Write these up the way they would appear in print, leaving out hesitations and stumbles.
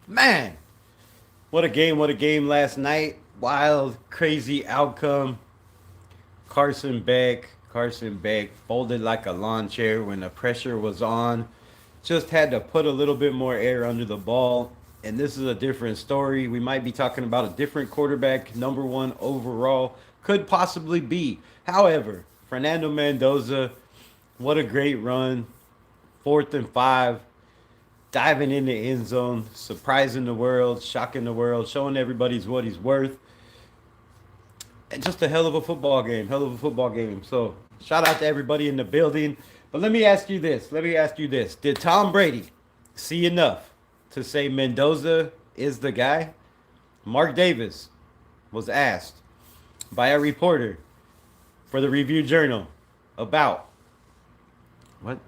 Man, what a game last night. Wild, crazy outcome. Carson Beck folded like a lawn chair when the pressure was on. Just had to put a little bit more air under the ball. And this is a different story. We might be talking about a different quarterback, number one overall, could possibly be. However, Fernando Mendoza, what a great run. 4th and 5, diving in the end zone, surprising the world, shocking the world, showing everybody's what he's worth. And just a hell of a football game. Hell of a football game. So shout out to everybody in the building. But let me ask you this. Did Tom Brady see enough to say Mendoza is the guy? Mark Davis was asked by a reporter for the Review Journal about what?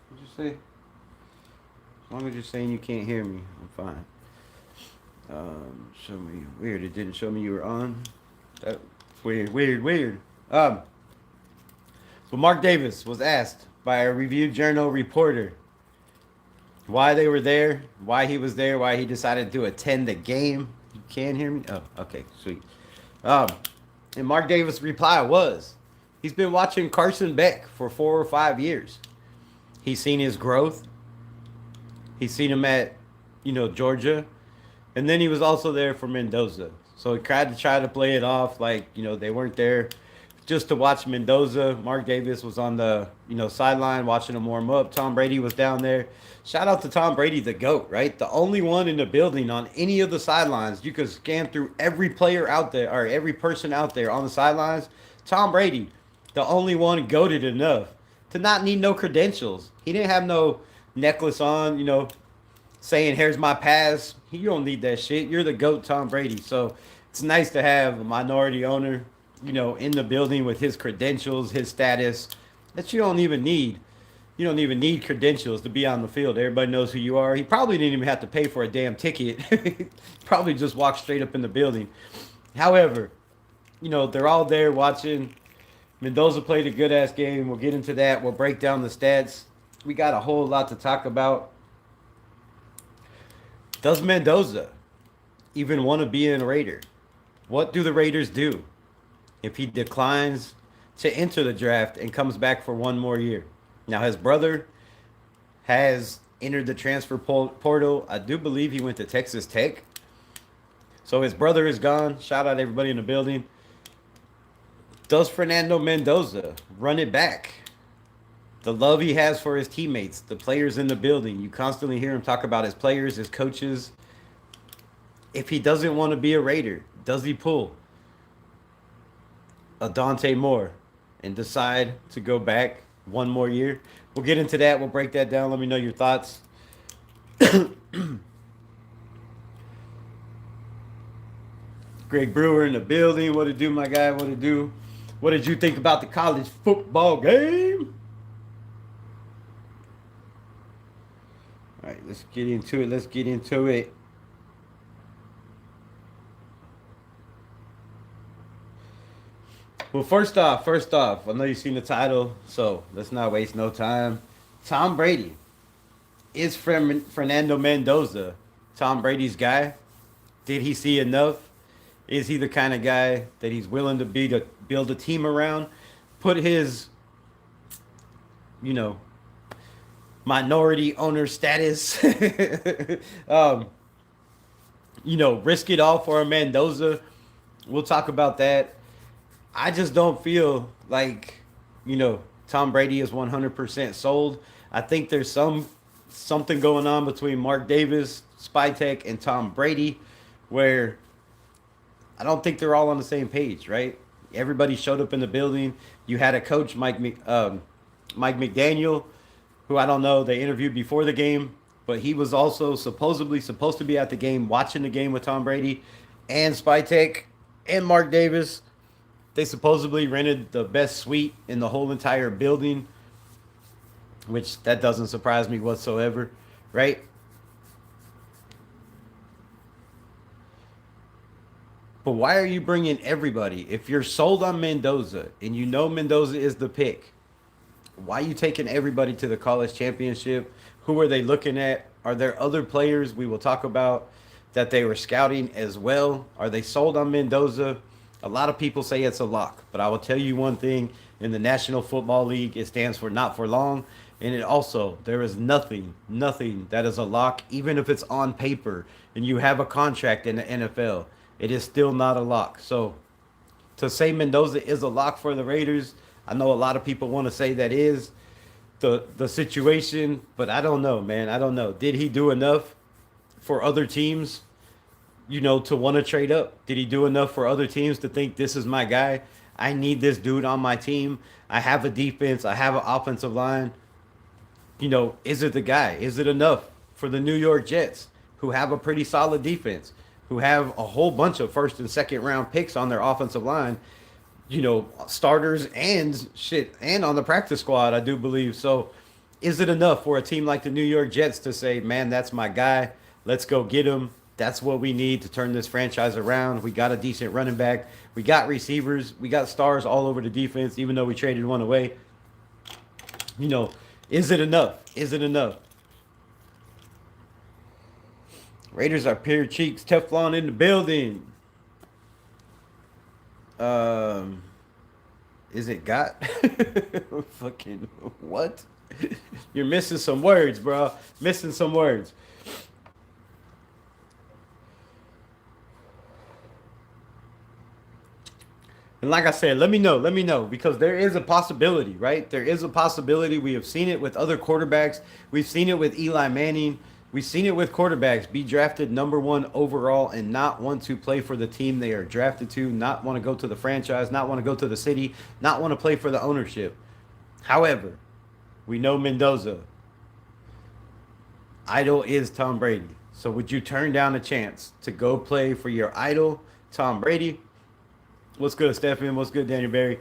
What'd you say? As long as you're saying you can't hear me, I'm fine. Show me weird. It didn't show me you were on. That weird. So Mark Davis was asked by a Review Journal reporter why they were there, why he was there, why he decided to attend the game. You can hear me? Oh, okay, sweet. Um, and Mark Davis' reply was, he's been watching Carson Beck for 4 or 5 years. He's seen his growth. He's seen him at, Georgia. And then he was also there for Mendoza. So he tried to play it off like, they weren't there just to watch Mendoza. Mark Davis was on the, sideline watching him warm up. Tom Brady was down there. Shout out to Tom Brady, the GOAT, right? The only one in the building on any of the sidelines. You could scan through every player out there or every person out there on the sidelines. Tom Brady, the only one goated enough to not need no credentials. He didn't have no necklace on, saying, here's my pass. You don't need that shit. You're the GOAT, Tom Brady. So it's nice to have a minority owner, in the building with his credentials, his status, that you don't even need. You don't even need credentials to be on the field. Everybody knows who you are. He probably didn't even have to pay for a damn ticket. Probably just walked straight up in the building. However, they're all there watching. Mendoza played a good ass game. We'll get into that. We'll break down the stats. We got a whole lot to talk about. Does Mendoza even want to be a Raider? What do the Raiders do if he declines to enter the draft and comes back for one more year? Now, his brother has entered the transfer portal. I do believe he went to Texas Tech. So his brother is gone. Shout out everybody in the building. Does Fernando Mendoza run it back? The love he has for his teammates, the players in the building. You constantly hear him talk about his players, his coaches. If he doesn't want to be a Raider, does he pull a Dante Moore and decide to go back one more year? We'll get into that. We'll break that down. Let me know your thoughts. Greg Brewer in the building. What to do, my guy? What to do? What did you think about the college football game? All right, let's get into it. Well, first off, I know you've seen the title, so let's not waste no time. Tom Brady is Fernando Mendoza Tom Brady's guy? Did he see enough? Is he the kind of guy that he's willing to be to build a team around? Put his, you know, minority owner status, risk it all for a Mendoza. We'll talk about that. I just don't feel like, Tom Brady is 100% sold. I think there's something going on between Mark Davis, Spytek, and Tom Brady where I don't think they're all on the same page, right? Everybody showed up in the building. You had a coach, Mike McDaniel, who I don't know, they interviewed before the game, but he was also supposedly supposed to be at the game, watching the game with Tom Brady and Spytek and Mark Davis. They supposedly rented the best suite in the whole entire building, which that doesn't surprise me whatsoever, right? But why are you bringing everybody? If you're sold on Mendoza and you know Mendoza is the pick, why are you taking everybody to the college championship? Who are they looking at? Are there other players we will talk about that they were scouting as well? Are they sold on Mendoza? A lot of people say it's a lock, but I will tell you one thing: in the National Football League, it stands for not for long, and it also there is nothing that is a lock, even if it's on paper and you have a contract in the NFL. It is still not a lock. So to say Mendoza is a lock for the Raiders, I know a lot of people want to say that is the situation, but I don't know, man. I don't know. Did he do enough for other teams, to want to trade up? Did he do enough for other teams to think this is my guy? I need this dude on my team. I have a defense. I have an offensive line. Is it the guy? Is it enough for the New York Jets, who have a pretty solid defense, who have a whole bunch of first and second round picks on their offensive line, starters and shit, and on the practice squad, I do believe. So is it enough for a team like the New York Jets to say, man, that's my guy. Let's go get him. That's what we need to turn this franchise around. We got a decent running back. We got receivers. We got stars all over the defense, even though we traded one away. Is it enough? Is it enough? Raiders are pure cheeks. Teflon in the building. Is it got? Fucking what? You're missing some words, bro. Missing some words. And like I said, let me know, because there is a possibility, right? There is a possibility. We have seen it with other quarterbacks. We've seen it with Eli Manning. We've seen it with quarterbacks be drafted number one overall and not want to play for the team they are drafted to, not want to go to the franchise, not want to go to the city, not want to play for the ownership. However, we know Mendoza. Idol is Tom Brady. So would you turn down a chance to go play for your idol, Tom Brady? What's good, Stephen? What's good, Daniel Barry?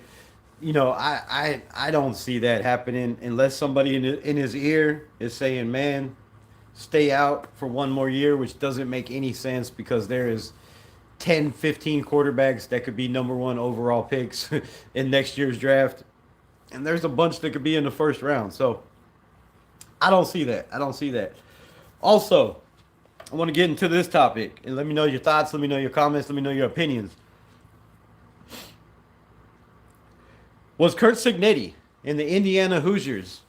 I don't see that happening unless somebody in his ear is saying, man, stay out for one more year, which doesn't make any sense because there is 10, 15 quarterbacks that could be number one overall picks in next year's draft. And there's a bunch that could be in the first round. So I don't see that. I don't see that. Also, I want to get into this topic and let me know your thoughts. Let me know your comments. Let me know your opinions. Was Curt Cignetti and the Indiana Hoosiers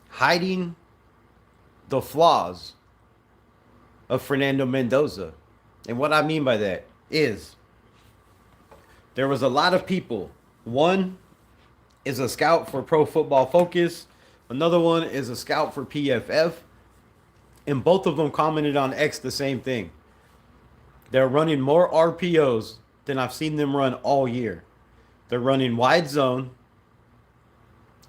hiding the flaws of Fernando Mendoza? And what I mean by that is there was a lot of people. One is a scout for Pro Football Focus. Another one is a scout for PFF. And both of them commented on X the same thing. They're running more RPOs than I've seen them run all year. They're running wide zone,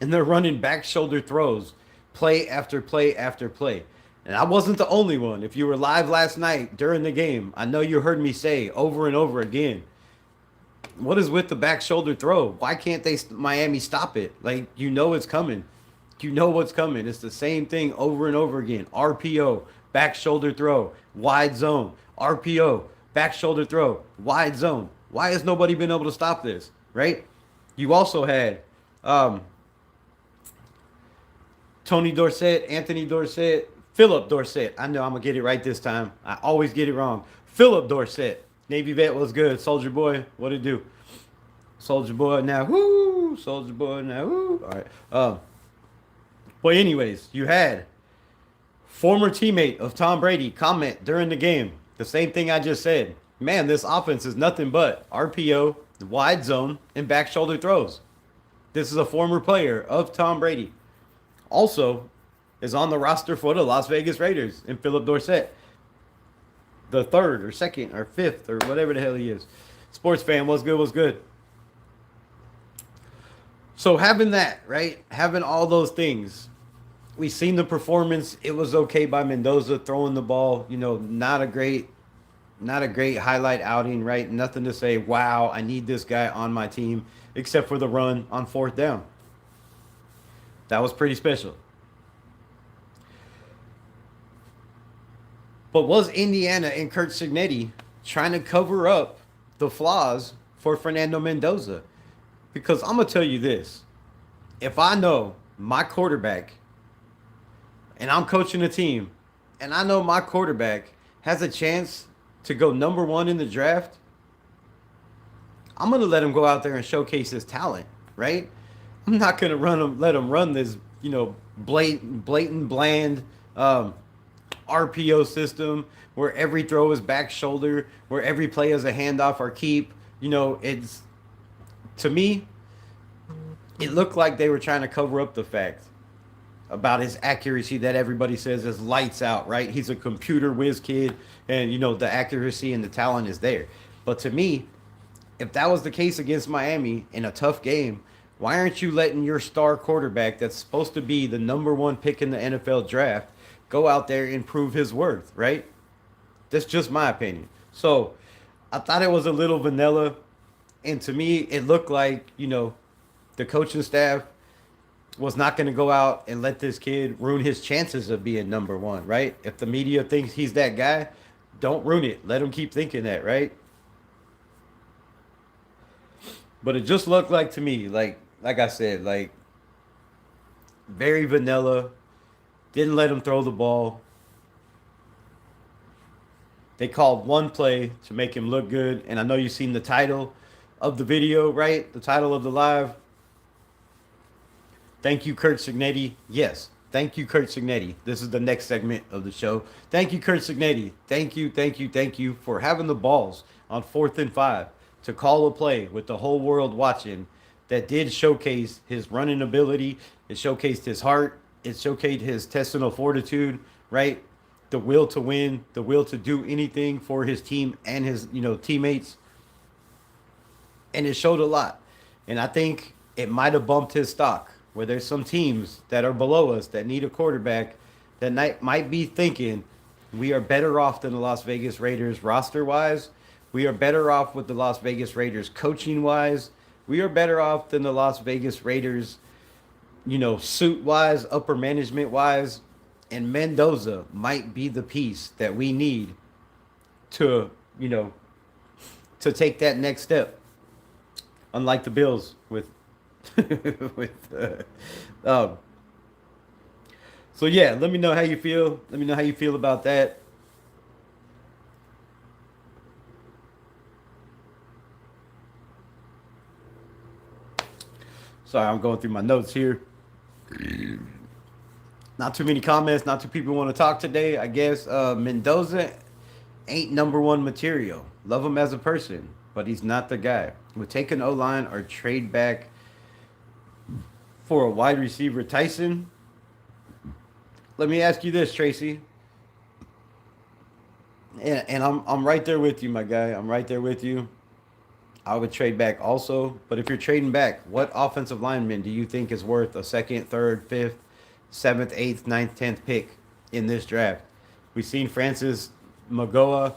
and they're running back shoulder throws, play after play after play. And I wasn't the only one. If you were live last night during the game, I know you heard me say over and over again, what is with the back shoulder throw? Why can't Miami stop it? Like, it's coming. You know what's coming. It's the same thing over and over again. RPO, back shoulder throw, wide zone. RPO, back shoulder throw, wide zone. Why has nobody been able to stop this? Right? You also had Tony Dorsett, Anthony Dorsett, Philip Dorsett. I know I'm going to get it right this time. I always get it wrong. Philip Dorsett. Navy vet was good. Soldier boy, what it do? Soldier boy now, whoo! Soldier boy now, whoo! All right. But anyways, you had former teammate of Tom Brady comment during the game. The same thing I just said. Man, this offense is nothing but RPO, wide zone, and back shoulder throws. This is a former player of Tom Brady. Also, is on the roster for the Las Vegas Raiders in Philip Dorsett. The third or second or fifth or whatever the hell he is. Sports fan, what's good, what's good? So having that, right? Having all those things. We've seen the performance. It was okay by Mendoza throwing the ball. Not a great highlight outing, right? Nothing to say, wow, I need this guy on my team, except for the run on fourth down. That was pretty special. But was Indiana and Curt Cignetti trying to cover up the flaws for Fernando Mendoza? Because I'm going to tell you this. If I know my quarterback, and I'm coaching a team, and I know my quarterback has a chance to go number one in the draft, I'm gonna let him go out there and showcase his talent, right? I'm not gonna let him run this, blatant, bland um, RPO system where every throw is back shoulder, where every play is a handoff or keep. It's to me, it looked like they were trying to cover up the fact about his accuracy that everybody says is lights out, right? He's a computer whiz kid, and the accuracy and the talent is there. But to me, if that was the case against Miami in a tough game, why aren't you letting your star quarterback that's supposed to be the number one pick in the NFL draft go out there and prove his worth, right? That's just my opinion. So I thought it was a little vanilla. And to me, it looked like, the coaching staff was not going to go out and let this kid ruin his chances of being number one, right? If the media thinks he's that guy, don't ruin it. Let him keep thinking that, right? But it just looked like to me, like I said, like very vanilla. Didn't let him throw the ball. They called one play to make him look good, and I know you've seen the title of the video, right? The title of the live. Thank you, Kurt Signetti. Yes, thank you, Kurt Signetti. This is the next segment of the show. Thank you, Kurt Signetti. Thank you for having the balls on 4th and 5 to call a play with the whole world watching that did showcase his running ability. It showcased his heart. It showcased his intestinal fortitude, right? The will to win, the will to do anything for his team and his, teammates. And it showed a lot. And I think it might have bumped his stock where there's some teams that are below us that need a quarterback that might be thinking we are better off than the Las Vegas Raiders roster wise. We are better off with the Las Vegas Raiders coaching wise. We are better off than the Las Vegas Raiders, suit wise, upper management wise. And Mendoza might be the piece that we need to, to take that next step. Unlike the Bills with, with, so yeah, let me know how you feel. Let me know how you feel about that. Sorry, I'm going through my notes here. Not too many comments. Not too people want to talk today. I guess Mendoza ain't number one material. Love him as a person, but he's not the guy. Would take an O-line or trade back for a wide receiver, Tyson. Let me ask you this, Tracy. And I'm right there with you, my guy. I'm right there with you. I would trade back also. But if you're trading back, what offensive lineman do you think is worth a second, third, fifth, seventh, eighth, ninth, 10th pick in this draft? We've seen Francis Magoa,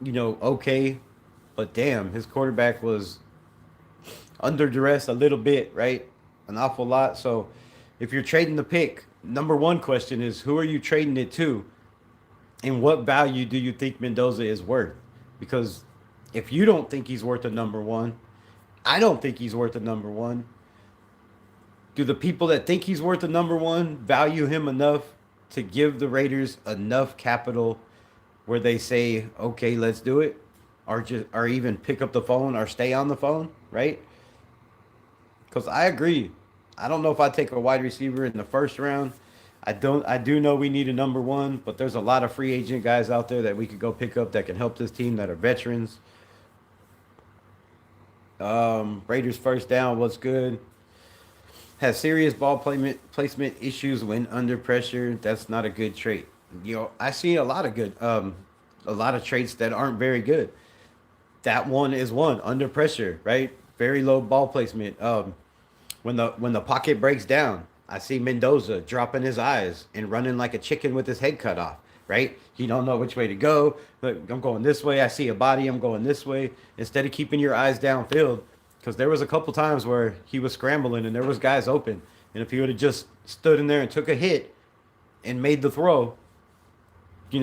okay, but damn, his quarterback was under duress a little bit, right? An awful lot. So if you're trading the pick, number one question is who are you trading it to? And what value do you think Mendoza is worth? Because if you don't think he's worth a number one, I don't think he's worth a number one. Do the people that think he's worth a number one value him enough to give the Raiders enough capital where they say, okay, let's do it? Or even pick up the phone or stay on the phone, right? Because I agree. I don't know if I take a wide receiver in the first round. I do know we need a number one, but there's a lot of free agent guys out there that we could go pick up that can help this team that are veterans. Raiders first down, what's good? Has serious ball placement issues when under pressure. That's not a good trait. I see a lot of traits that aren't very good. That one is one under pressure, right? Very low ball placement. When the pocket breaks down, I see Mendoza dropping his eyes and running like a chicken with his head cut off, right? You don't know which way to go. Look, I'm going this way. I see a body. I'm going this way. Instead of keeping your eyes downfield, because there was a couple times where he was scrambling and there was guys open. And if he would have just stood in there and took a hit and made the throw, they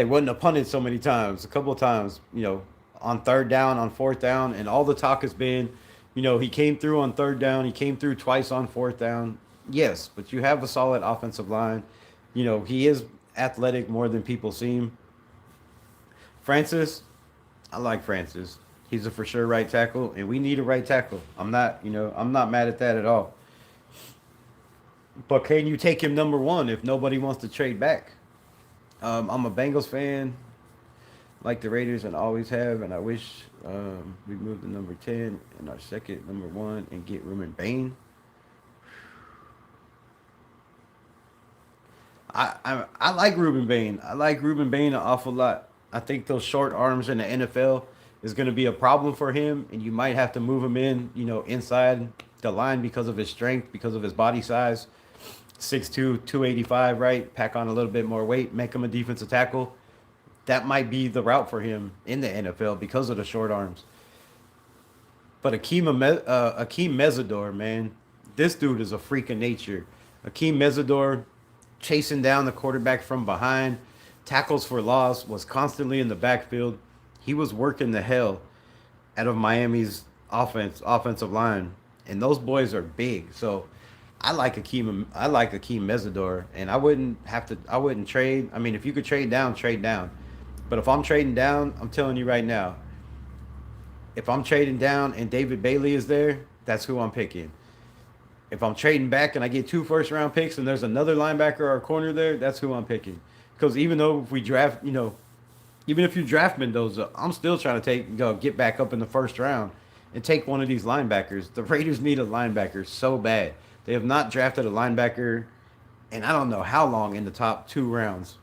wouldn't have punted so many times. A couple of times, on third down, on fourth down. And all the talk has been, he came through on third down. He came through twice on fourth down. Yes, but you have a solid offensive line. You know, he is athletic more than people seem. Francis, I like Francis. He's a for sure right tackle, and we need a right tackle. I'm not mad at that at all. But can you take him number one if nobody wants to trade back? I'm a Bengals fan, like the Raiders, and always have, and I wish we moved to number 10 and our second number one and get Ruben Bain. I like Ruben Bain. I like Ruben Bain an awful lot. I think those short arms in the NFL is going to be a problem for him, and you might have to move him in, inside the line because of his strength, because of his body size. 6'2", 285, right? Pack on a little bit more weight, make him a defensive tackle. That might be the route for him in the NFL because of the short arms. But Akeem Mesidor, man, this dude is a freak of nature. Akeem Mesidor chasing down the quarterback from behind, tackles for loss, was constantly in the backfield. He was working the hell out of Miami's offensive line, and those boys are big. So I like Akeem Mesidor, and I wouldn't trade. I mean, if you could trade down, trade down. But if I'm trading down, I'm telling you right now, if I'm trading down and David Bailey is there, that's who I'm picking. If I'm trading back and I get two first round picks and there's another linebacker or a corner there, that's who I'm picking. Because even though if we draft, even if you draft Mendoza, I'm still trying to get back up in the first round and take one of these linebackers. The Raiders need a linebacker so bad. They have not drafted a linebacker, and I don't know how long in the top two rounds.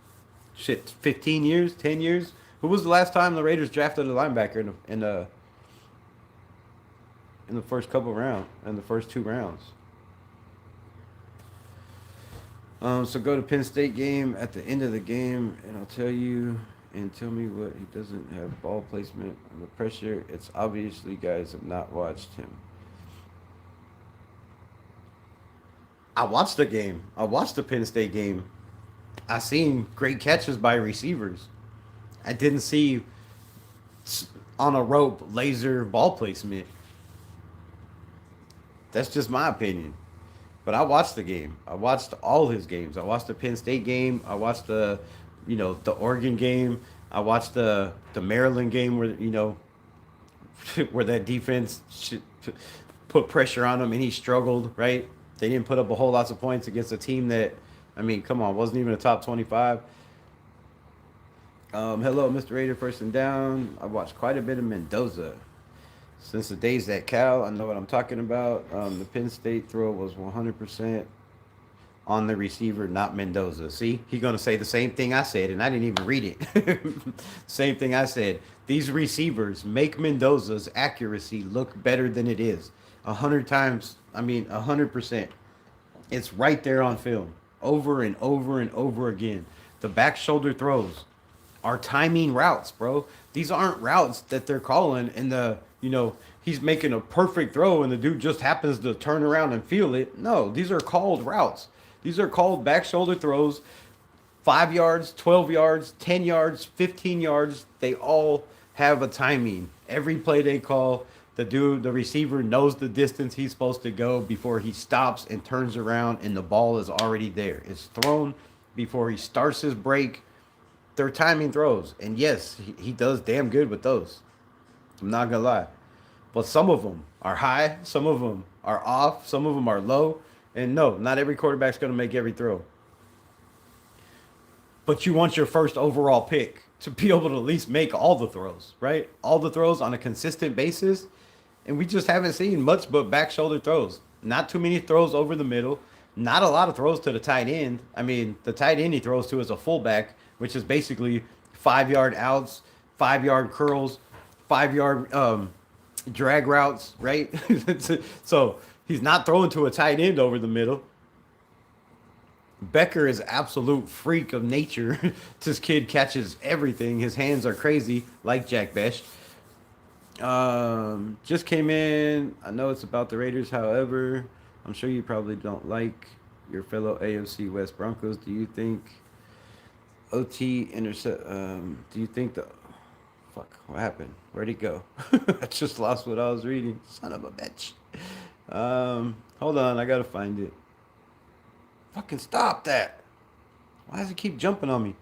Shit, 15 years, 10 years. Who was the last time the Raiders drafted a linebacker in the first couple rounds, in the first two rounds? So go to Penn State game at the end of the game, and I'll tell you and tell me what he doesn't have ball placement and the pressure. It's obviously guys have not watched him. I watched the game. I watched the Penn State game. I seen great catches by receivers. I didn't see on a rope laser ball placement. That's just my opinion. But I watched the game. I watched all his games. I watched the Penn State game. I watched the Oregon game. I watched the Maryland game where where that defense put pressure on him and he struggled. Right? They didn't put up a whole lot of points against a team that, I mean, come on, wasn't even a top 25. Hello, Mr. Raider, first and down. I watched quite a bit of Mendoza. Since the days at Cal, I know what I'm talking about. The Penn State throw was 100% on the receiver, not Mendoza. See, he's going to say the same thing I said, and I didn't even read it. Same thing I said. These receivers make Mendoza's accuracy look better than it is. 100 times, I mean, 100%. It's right there on film, over and over and over again. The back shoulder throws are timing routes, bro. These aren't routes that they're calling and he's making a perfect throw and the dude just happens to turn around and feel it. No, these are called routes. These are called back shoulder throws. 5 yards, 12 yards, 10 yards, 15 yards. They all have a timing. Every play they call, the receiver knows the distance he's supposed to go before he stops and turns around and the ball is already there. It's thrown before he starts his break. They're timing throws. And yes, he does damn good with those. I'm not going to lie. But some of them are high, some of them are off, some of them are low. And no, not every quarterback's going to make every throw. But you want your first overall pick to be able to at least make all the throws, right? All the throws on a consistent basis. And we just haven't seen much but back shoulder throws. Not too many throws over the middle. Not a lot of throws to the tight end. I mean, the tight end he throws to is a fullback, which is basically 5 yard outs, 5 yard curls, 5 yard drag routes, right? So he's not throwing to a tight end over the middle. Becker is absolute freak of nature. This kid catches everything. His hands are crazy, like Jack Best. Just came in. I know it's about the Raiders. However, I'm sure you probably don't like your fellow AFC West Broncos. Do you think OT intercept? Do you think the fuck? What happened? Where'd he go? I just lost what I was reading. Son of a bitch. Hold on. I gotta find it. Fucking stop that. Why does it keep jumping on me?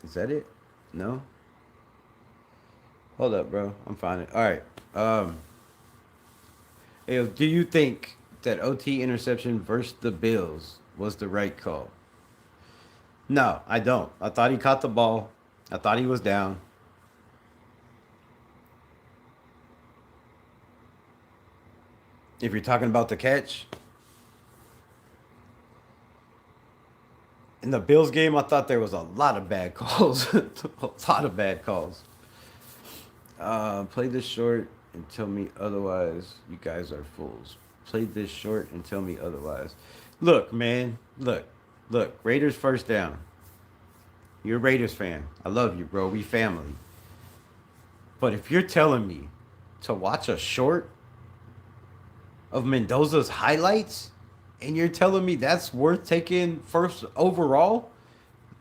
Is that it? No? Hold up, bro. I'm finding it. All right. Hey, do you think that OT interception versus the Bills was the right call? No, I don't. I thought he caught the ball. I thought he was down. If you're talking about the catch, in the Bills game, I thought there was a lot of bad calls. A lot of bad calls. Play this short and tell me otherwise. You guys are fools. Play this short and tell me otherwise. Look, man. Look. Raiders first down. You're a Raiders fan. I love you, bro. We family. But if you're telling me to watch a short of Mendoza's highlights and you're telling me that's worth taking first overall,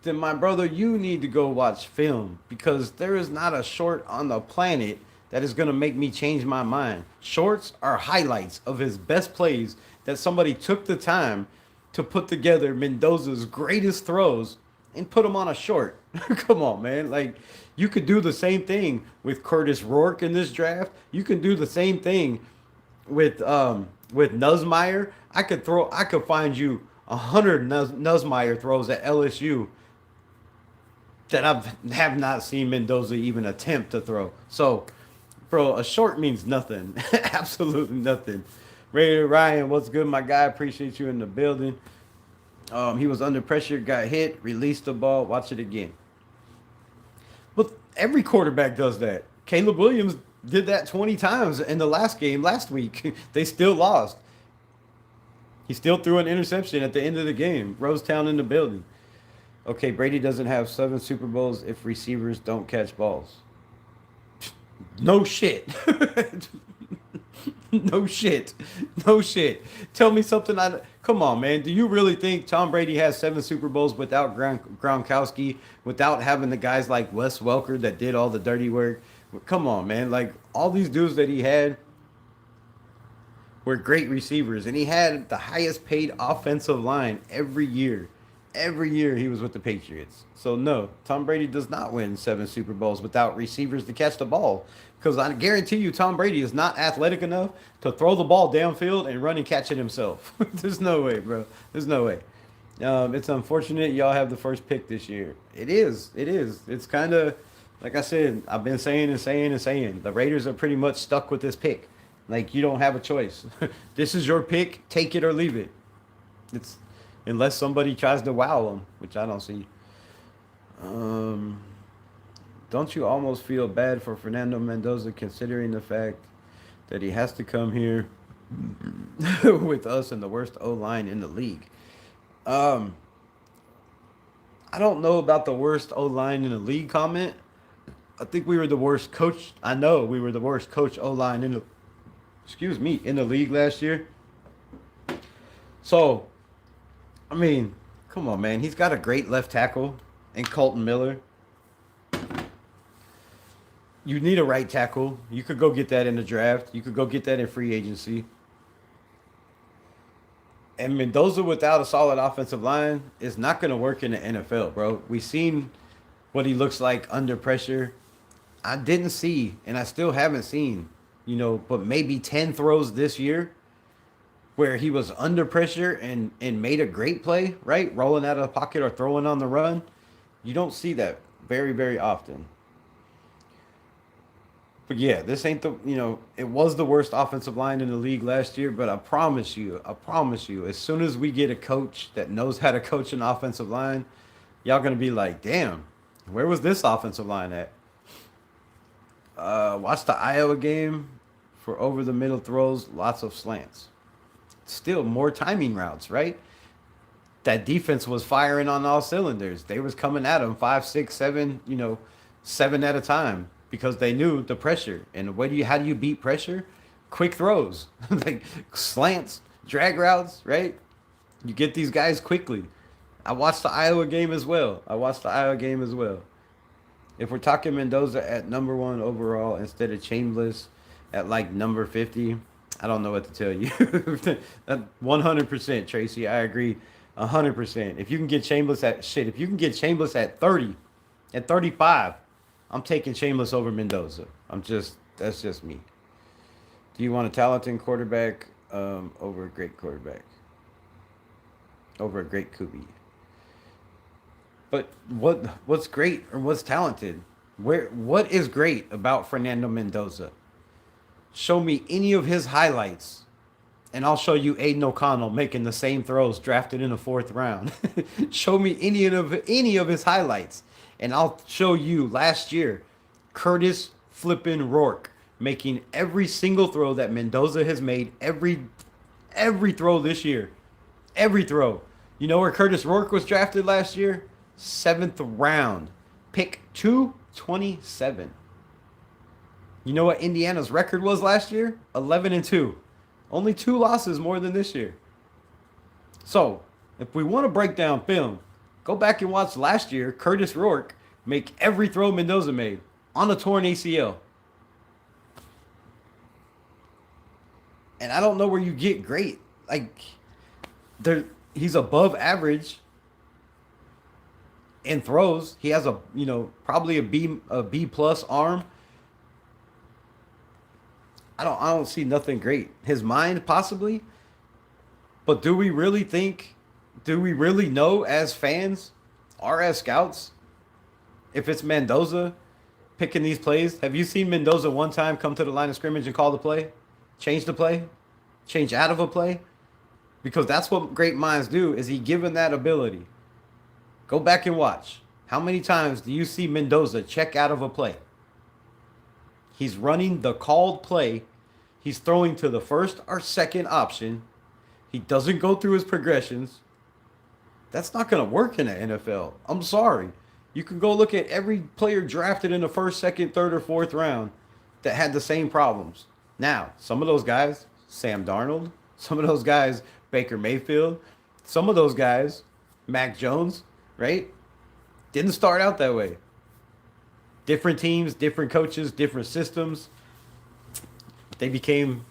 then my brother, you need to go watch film because there is not a short on the planet that is going to make me change my mind. Shorts are highlights of his best plays that somebody took the time to put together Mendoza's greatest throws and put them on a short. Come on, man. Like, you could do the same thing with Curtis Rourke in this draft. You can do the same thing with Nussmeier. I could find you 100 Nussmeier throws at LSU that have not seen Mendoza even attempt to throw. So, bro, a short means nothing. Absolutely nothing. Raider Ryan, what's good, my guy? Appreciate you in the building. He was under pressure, got hit, released the ball. Watch it again. But every quarterback does that. Caleb Williams did that 20 times in the last game last week. They still lost. He still threw an interception at the end of the game. Rosetown in the building. Okay, Brady doesn't have 7 Super Bowls if receivers don't catch balls. No shit. No shit. No shit. Tell me something. Come on, man. Do you really think Tom Brady has 7 Super Bowls without Gronkowski, without having the guys like Wes Welker that did all the dirty work? Come on, man. Like, all these dudes that he had were great receivers, and he had the highest paid offensive line every year. Every year he was with the Patriots. So no, Tom Brady does not win 7 Super Bowls without receivers to catch the ball. Because I guarantee you, Tom Brady is not athletic enough to throw the ball downfield and run and catch it himself. There's no way, bro. There's no way. It's unfortunate y'all have the first pick this year. It is. It is. It's kind of, like I said, I've been saying and saying and saying. The Raiders are pretty much stuck with this pick. Like, you don't have a choice. This is your pick. Take it or leave it. It's unless somebody tries to wow them, which I don't see. Don't you almost feel bad for Fernando Mendoza considering the fact that he has to come here with us and the worst O-line in the league? I don't know about the worst O-line in the league comment. I think we were the worst coach. I know we were the worst coach O-line in the league last year. So, I mean, come on, man. He's got a great left tackle in Colton Miller. You need a right tackle. You could go get that in the draft. You could go get that in free agency. And Mendoza without a solid offensive line is not going to work in the NFL, bro. We've seen what he looks like under pressure. I didn't see, and I still haven't seen, but maybe 10 throws this year where he was under pressure and made a great play, right? Rolling out of the pocket or throwing on the run. You don't see that very, very often. But yeah, this ain't it was the worst offensive line in the league last year, but I promise you, as soon as we get a coach that knows how to coach an offensive line, y'all going to be like, damn, where was this offensive line at? Watch the Iowa game for over the middle throws, lots of slants. Still more timing routes, right? That defense was firing on all cylinders. They was coming at them 5, 6, 7, 7 at a time because they knew the pressure. And how do you beat pressure? Quick throws, like slants, drag routes, right? You get these guys quickly. I watched the Iowa game as well. If we're talking Mendoza at number 1 overall instead of Chambliss at like number 50, I don't know what to tell you. 100%, Tracy. I agree 100%. If you can get Shameless at shit, if you can get Shameless at 30, at 35, I'm taking Shameless over Mendoza. That's just me. Do you want a talented quarterback over a great quarterback? Over a great QB? But what's great or what's talented? What is great about Fernando Mendoza? Show me any of his highlights, and I'll show you Aiden O'Connell making the same throws drafted in the fourth round. Show me any of his highlights, and I'll show you last year Curtis flippin' Rourke making every single throw that Mendoza has made every throw this year. Every throw. You know where Curtis Rourke was drafted last year? Seventh round. Pick 227. You know what Indiana's record was last year? 11-2. Only 2 losses more than this year. So, if we want to break down film, go back and watch last year Curtis Rourke make every throw Mendoza made on a torn ACL. And I don't know where you get great. Like, he's above average in throws. He has probably a B plus arm. I don't see nothing great. His mind possibly, but do we really know as fans or as scouts if it's Mendoza picking these plays? Have you seen Mendoza one time come to the line of scrimmage and call the play? Change the play? Change out of a play? Because that's what great minds do. Is he given that ability? Go back and watch. How many times do you see Mendoza check out of a play? He's running the called play. He's throwing to the first or second option. He doesn't go through his progressions. That's not going to work in the NFL. I'm sorry. You can go look at every player drafted in the first, second, third, or fourth round that had the same problems. Now, some of those guys, Sam Darnold, some of those guys, Baker Mayfield, some of those guys, Mac Jones, right? Didn't start out that way. Different teams, different coaches, different systems. They became,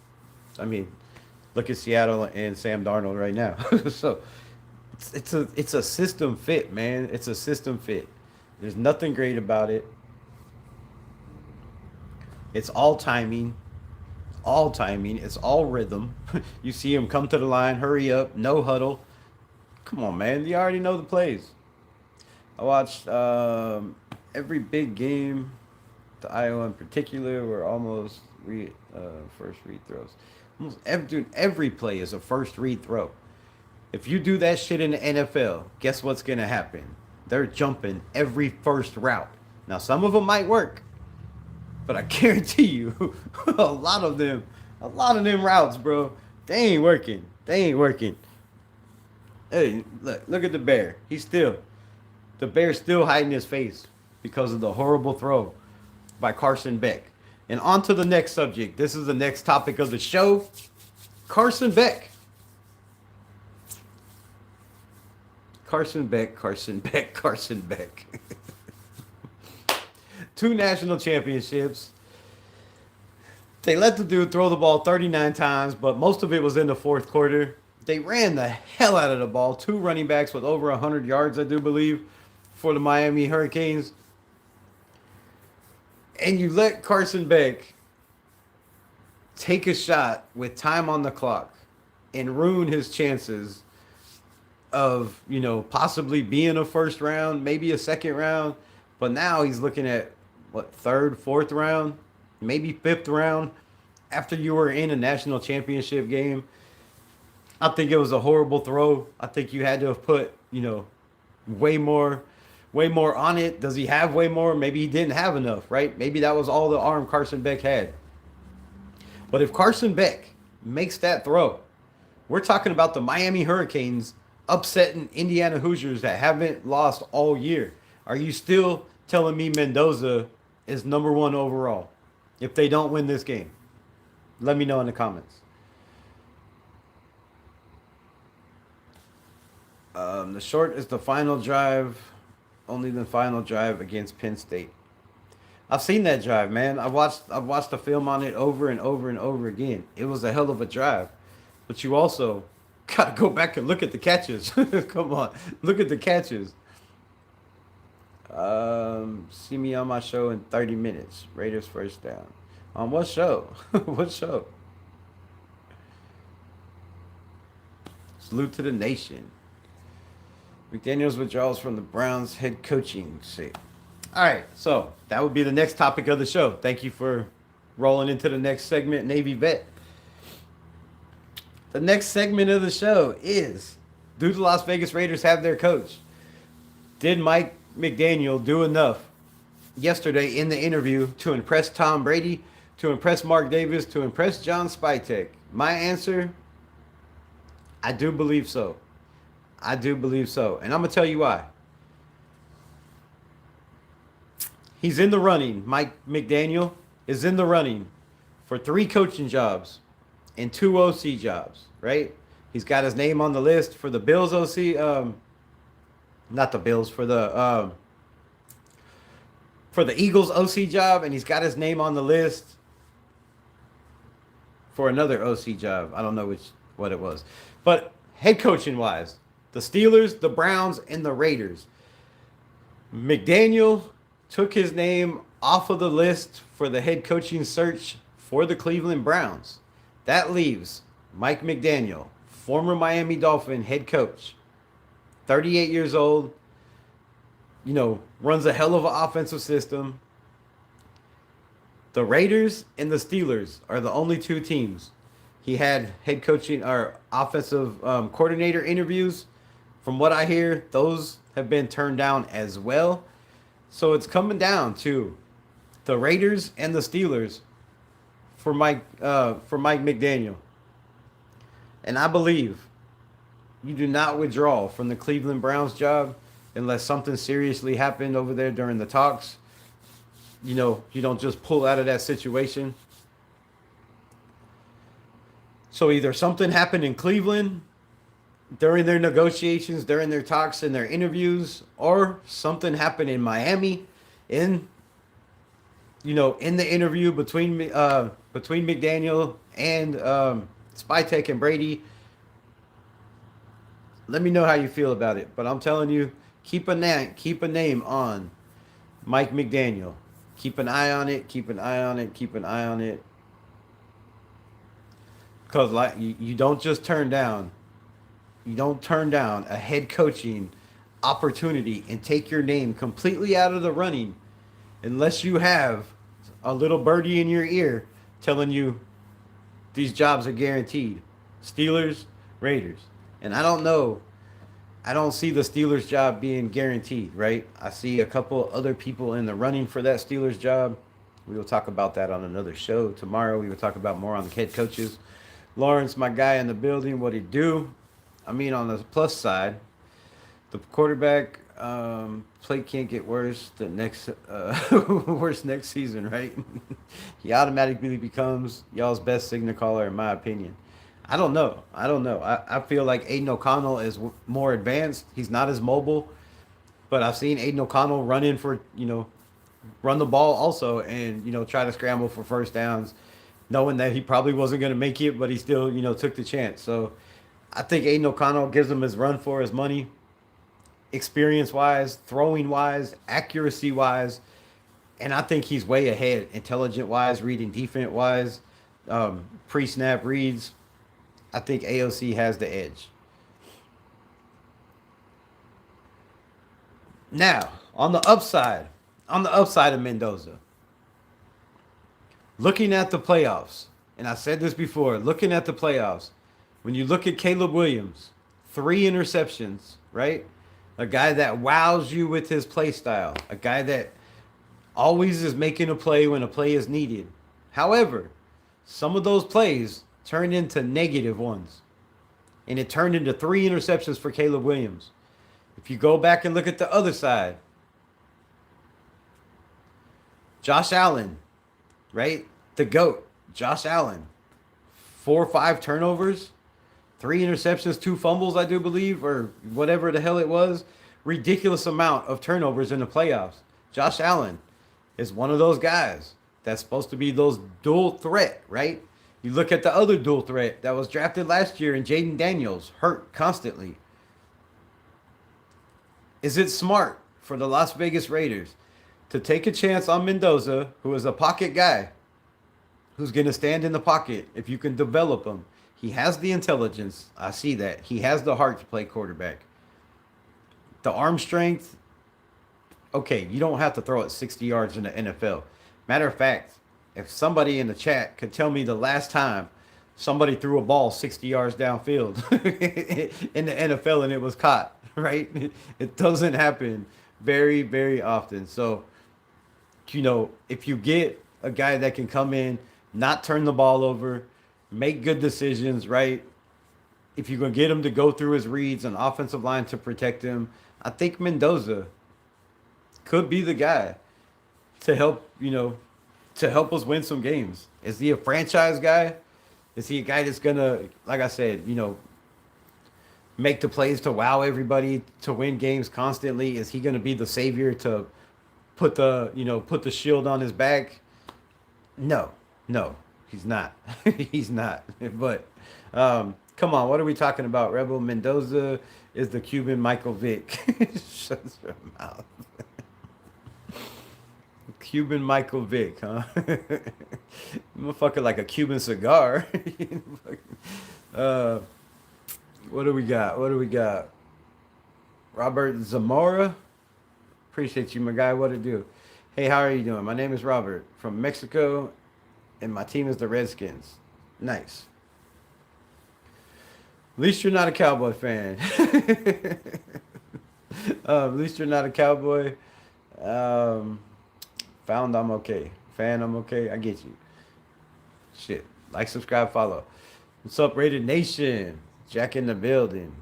look at Seattle and Sam Darnold right now. So it's a system fit, man. It's a system fit. There's nothing great about it. It's all timing. All timing. It's all rhythm. You see him come to the line, hurry up, no huddle. Come on, man. You already know the plays. I watched every big game, the Iowa in particular, were almost first read throws. Every play is a first read throw. If you do that shit in the NFL, guess what's going to happen? They're jumping every first route. Now, some of them might work, but I guarantee you, a lot of them routes, bro, they ain't working. Hey, look at the bear. The bear's still hiding his face because of the horrible throw by Carson Beck. And on to the next subject. This is the next topic of the show. Carson Beck. Carson Beck. 2 national championships. They let the dude throw the ball 39 times, but most of it was in the fourth quarter. They ran the hell out of the ball. 2 running backs with over 100 yards, I do believe, for the Miami Hurricanes. And you let Carson Beck take a shot with time on the clock and ruin his chances of, possibly being a first round, maybe a second round. But now he's looking at, third, fourth round, maybe fifth round after you were in a national championship game. I think it was a horrible throw. I think you had to have put, way more on it. Does he have way more? Maybe he didn't have enough, right? Maybe that was all the arm Carson Beck had. But if Carson Beck makes that throw, we're talking about the Miami Hurricanes upsetting Indiana Hoosiers that haven't lost all year. Are you still telling me Mendoza is number 1 overall if they don't win this game? Let me know in the comments. The short is the final drive, only the final drive against Penn State. I've seen that drive, man. I've watched the film on it over and over and over again. It was a hell of a drive. But you also gotta go back and look at the catches. Come on. Look at the catches. See me on my show in 30 minutes. Raiders first down. On what show? What show? Salute to the nation. McDaniels withdraws from the Browns head coaching seat. All right, so that would be the next topic of the show. Thank you for rolling into the next segment, Navy vet. The next segment of the show is, do the Las Vegas Raiders have their coach? Did Mike McDaniel do enough yesterday in the interview to impress Tom Brady, to impress Mark Davis, to impress John Spytek? My answer, I do believe so. I do believe so. And I'm going to tell you why. He's in the running. Mike McDaniel is in the running for 3 coaching jobs and 2 OC jobs, right? He's got his name on the list for the Bills OC, not the Bills, for the Eagles OC job, and he's got his name on the list for another OC job. I don't know what it was. But head coaching wise, the Steelers, the Browns, and the Raiders. McDaniel took his name off of the list for the head coaching search for the Cleveland Browns. That leaves Mike McDaniel, former Miami Dolphin head coach, 38 years old, runs a hell of an offensive system. The Raiders and the Steelers are the only 2 teams. He had head coaching or offensive coordinator interviews. From what I hear, those have been turned down as well. So it's coming down to the Raiders and the Steelers for Mike McDaniel. And I believe you do not withdraw from the Cleveland Browns job unless something seriously happened over there during the talks. You don't just pull out of that situation. So either something happened in Cleveland during their negotiations, during their talks and their interviews, or something happened in Miami in the interview between McDaniel and Spytek and Brady. Let me know how you feel about it. But I'm telling you, keep a name on Mike McDaniel. Keep an eye on it. Keep an eye on it. Keep an eye on it. Because you don't just turn down. You don't turn down a head coaching opportunity and take your name completely out of the running unless you have a little birdie in your ear telling you these jobs are guaranteed. Steelers, Raiders. And I don't know. I don't see the Steelers job being guaranteed, right? I see a couple other people in the running for that Steelers job. We will talk about that on another show tomorrow. We will talk about more on the head coaches. Lawrence, my guy in the building, what he do? I mean, on the plus side, the quarterback play can't get worse the next worse next season, right? He automatically becomes y'all's best signal caller, in my opinion. I don't know. I feel like Aiden O'Connell is more advanced. He's not as mobile, but I've seen Aiden O'Connell run in for run the ball also, and try to scramble for first downs, knowing that he probably wasn't going to make it, but he still took the chance. So I think Aiden O'Connell gives him his run for his money, experience-wise, throwing-wise, accuracy-wise, and I think he's way ahead, intelligent-wise, reading defense-wise, pre-snap reads. I think AOC has the edge. Now, on the upside of Mendoza, looking at the playoffs, and I said this before, looking at the playoffs, when you look at Caleb Williams, 3 interceptions, right? A guy that wows you with his play style. A guy that always is making a play when a play is needed. However, some of those plays turned into negative ones. And it turned into 3 interceptions for Caleb Williams. If you go back and look at the other side, Josh Allen, right? The GOAT, Josh Allen. 4 or 5 turnovers. 3 interceptions, 2 fumbles, I do believe, or whatever the hell it was. Ridiculous amount of turnovers in the playoffs. Josh Allen is one of those guys that's supposed to be those dual threat, right? You look at the other dual threat that was drafted last year in Jaden Daniels, hurt constantly. Is it smart for the Las Vegas Raiders to take a chance on Mendoza, who is a pocket guy, who's going to stand in the pocket if you can develop him? He has the intelligence. I see that. He has the heart to play quarterback. The arm strength, okay, you don't have to throw it 60 yards in the NFL. Matter of fact, if somebody in the chat could tell me the last time somebody threw a ball 60 yards downfield in the NFL and it was caught, right? It doesn't happen very, very often. So, if you get a guy that can come in, not turn the ball over, make good decisions, right? If you're going to get him to go through his reads on offensive line to protect him, I think Mendoza could be the guy to help us win some games. Is he a franchise guy? Is he a guy that's gonna, like I said, make the plays to wow everybody to win games constantly? Is he gonna be the savior to put the shield on his back? No, he's not. He's not. But come on, what are we talking about? Rebel Mendoza is the Cuban Michael Vick. Shut your mouth. Cuban Michael Vick, huh? Motherfucker like a Cuban cigar. What do we got? Robert Zamora. Appreciate you, my guy. What it do? Hey, how are you doing? My name is Robert from Mexico, and my team is the Redskins. Nice. At least you're not a Cowboy fan. At least you're not a Cowboy. Found I'm okay. Fan, I'm okay. I get you. Shit. Like, subscribe, follow. What's up, Rated Nation? Jack in the building.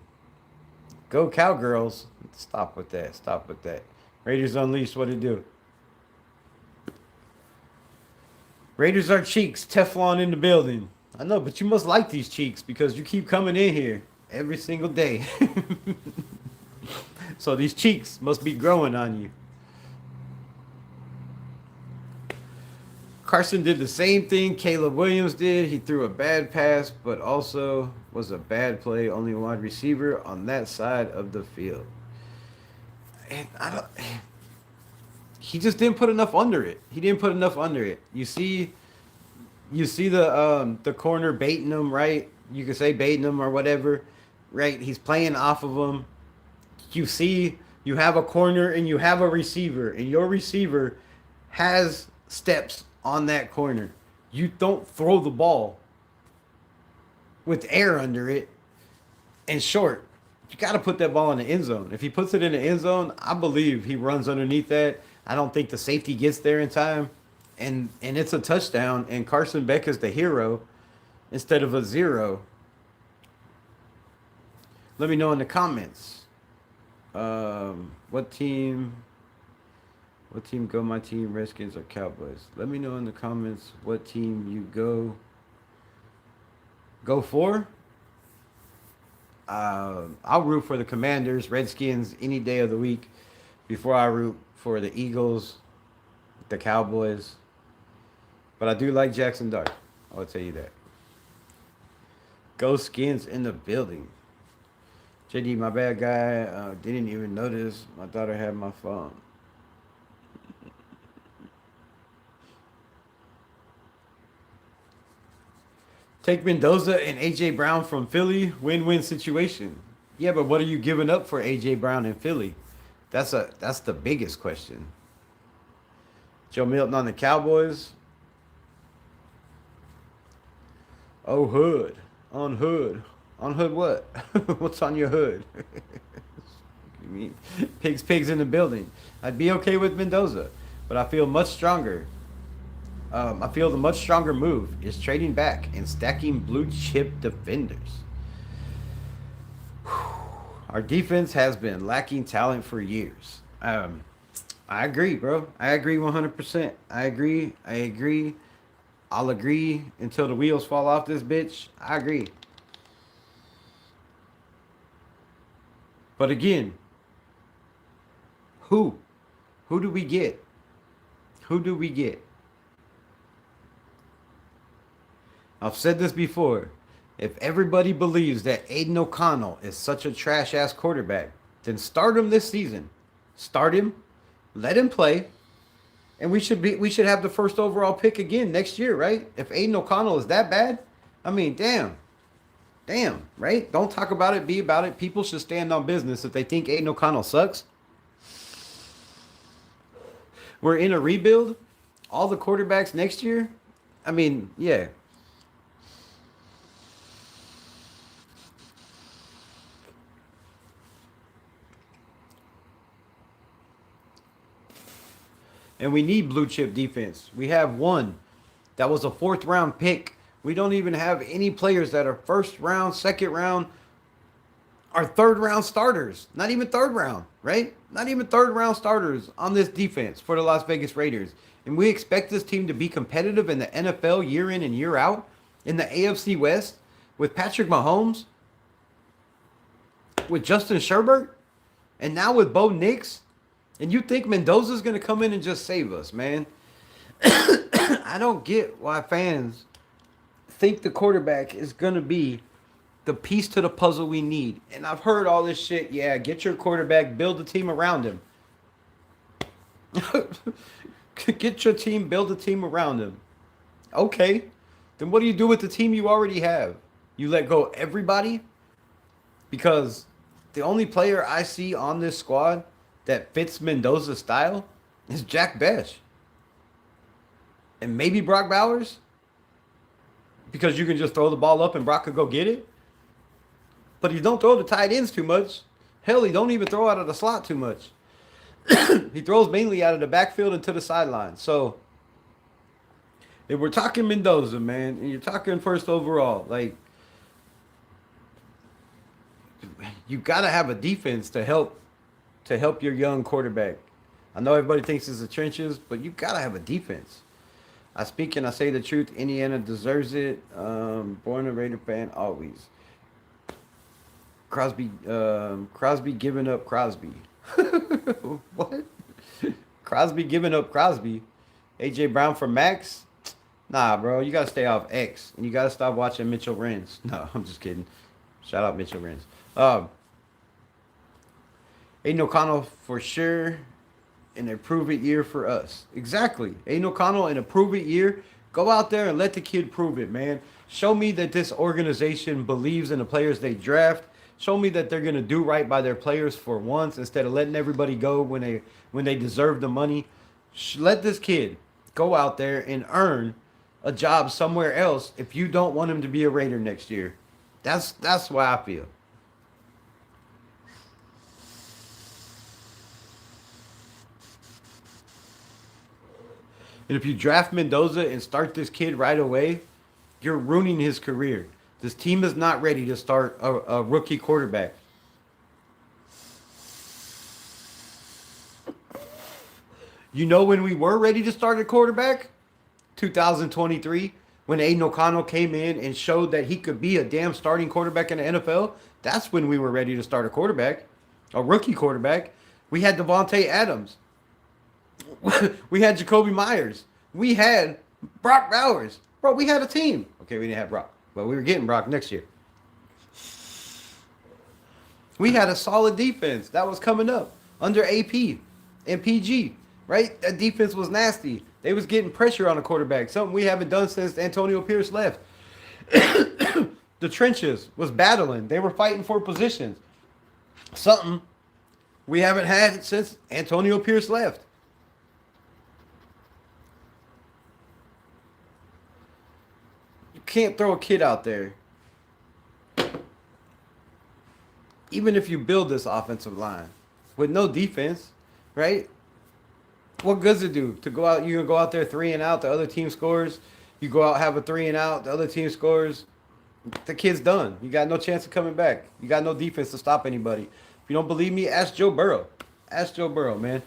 Go Cowgirls. Stop with that. Raiders Unleashed, what it do? Raiders are cheeks. Teflon in the building. I know, but you must like these cheeks because you keep coming in here every single day. So these cheeks must be growing on you. Carson did the same thing Caleb Williams did. He threw a bad pass, but also was a bad play. Only wide receiver on that side of the field. And he just didn't put enough under it. You see the corner baiting him, right? You could say baiting him or whatever, right? He's playing off of him. You see, you have a corner and you have a receiver, and your receiver has steps on that corner. You don't throw the ball with air under it and short. You got to put that ball in the end zone. If he puts it in the end zone, I believe he runs underneath that. I don't think the safety gets there in time. And it's a touchdown, and Carson Beck is the hero instead of a zero. Let me know in the comments. What team go? My team, Redskins or Cowboys? Let me know in the comments what team you go for. I'll root for the Commanders, Redskins any day of the week before I root for the Eagles, the Cowboys. But I do like Jackson Dart. I'll tell you that. Go Skins in the building. JD, my bad guy. Didn't even notice my daughter had my phone. Take Mendoza and A.J. Brown from Philly. Win-win situation. Yeah, but what are you giving up for A.J. Brown in Philly? That's the biggest question. Joe Milton on the Cowboys. Oh, hood. On hood. On hood what? What's on your hood? You mean pigs in the building. I'd be okay with Mendoza, but I feel much stronger. I feel the much stronger move is trading back and stacking blue chip defenders. Our defense has been lacking talent for years. I agree, bro. I agree 100%. I agree. I'll agree until the wheels fall off this bitch. I agree. But again, who do we get? Who do we get? I've said this before. If everybody believes that Aiden O'Connell is such a trash ass quarterback, then start him this season. Start him, let him play, and we should have the first overall pick again next year, right? If Aiden O'Connell is that bad, I mean, damn, right? Don't talk about it, be about it. People should stand on business. If they think Aiden O'Connell sucks, we're in a rebuild. All the quarterbacks next year, I mean, yeah. And we need blue chip defense. We have one that was a fourth round pick. We don't even have any players that are first round, second round, or third round starters. Not even third round, right? Not even third round starters on this defense for the Las Vegas Raiders. And we expect this team to be competitive in the NFL year in and year out in the AFC West with Patrick Mahomes, with Justin Sherbert, and now with Bo Nix. And you think Mendoza's going to come in and just save us, man? I don't get why fans think the quarterback is going to be the piece to the puzzle we need. And I've heard all this shit. Yeah, get your quarterback, build a team around him. Get your team, build a team around him. Okay. Then what do you do with the team you already have? You let go everybody? Because the only player I see on this squad that fits Mendoza's style is Jack Besh. And maybe Brock Bowers. Because you can just throw the ball up and Brock could go get it. But he don't throw the tight ends too much. Hell, he don't even throw out of the slot too much. He throws mainly out of the backfield and to the sideline. So, if we're talking Mendoza, man, and you're talking first overall, like, you got to have a defense to help your young quarterback. I know everybody thinks it's the trenches, but you got to have a defense. I speak and I say the truth. Indiana deserves it. Born a Raider fan, always. Crosby giving up Crosby. What? Crosby giving up Crosby. AJ Brown for Max? Nah, bro. You got to stay off X. And you got to stop watching Mitchell Renz. No, I'm just kidding. Shout out Mitchell Renz. Aiden O'Connell for sure. An improve-it year for us. Exactly. Aiden O'Connell, an improve-it year. Go out there and let the kid prove it, man. Show me that this organization believes in the players they draft. Show me that they're going to do right by their players for once instead of letting everybody go when they deserve the money. Let this kid go out there and earn a job somewhere else if you don't want him to be a Raider next year. That's why I feel. And if you draft Mendoza and start this kid right away, you're ruining his career. This team is not ready to start a rookie quarterback. You know when we were ready to start a quarterback? 2023, when Aiden O'Connell came in and showed that he could be a damn starting quarterback in the NFL. That's when we were ready to start a quarterback, a rookie quarterback. We had Devontae Adams. We had Jacoby Myers. We had Brock Bowers. Bro, we had a team. Okay, we didn't have Brock, but we were getting Brock next year. We had a solid defense that was coming up under AP and PG, right? That defense was nasty. They was getting pressure on the quarterback, something we haven't done since Antonio Pierce left. The trenches was battling. They were fighting for positions. Something we haven't had since Antonio Pierce left. You can't throw a kid out there. Even if you build this offensive line with no defense, right? What good does it do to go out? You're going to go out there 3 and out. The other team scores. You go out, have a 3 and out. The other team scores. The kid's done. You got no chance of coming back. You got no defense to stop anybody. If you don't believe me, ask Joe Burrow. Ask Joe Burrow, man.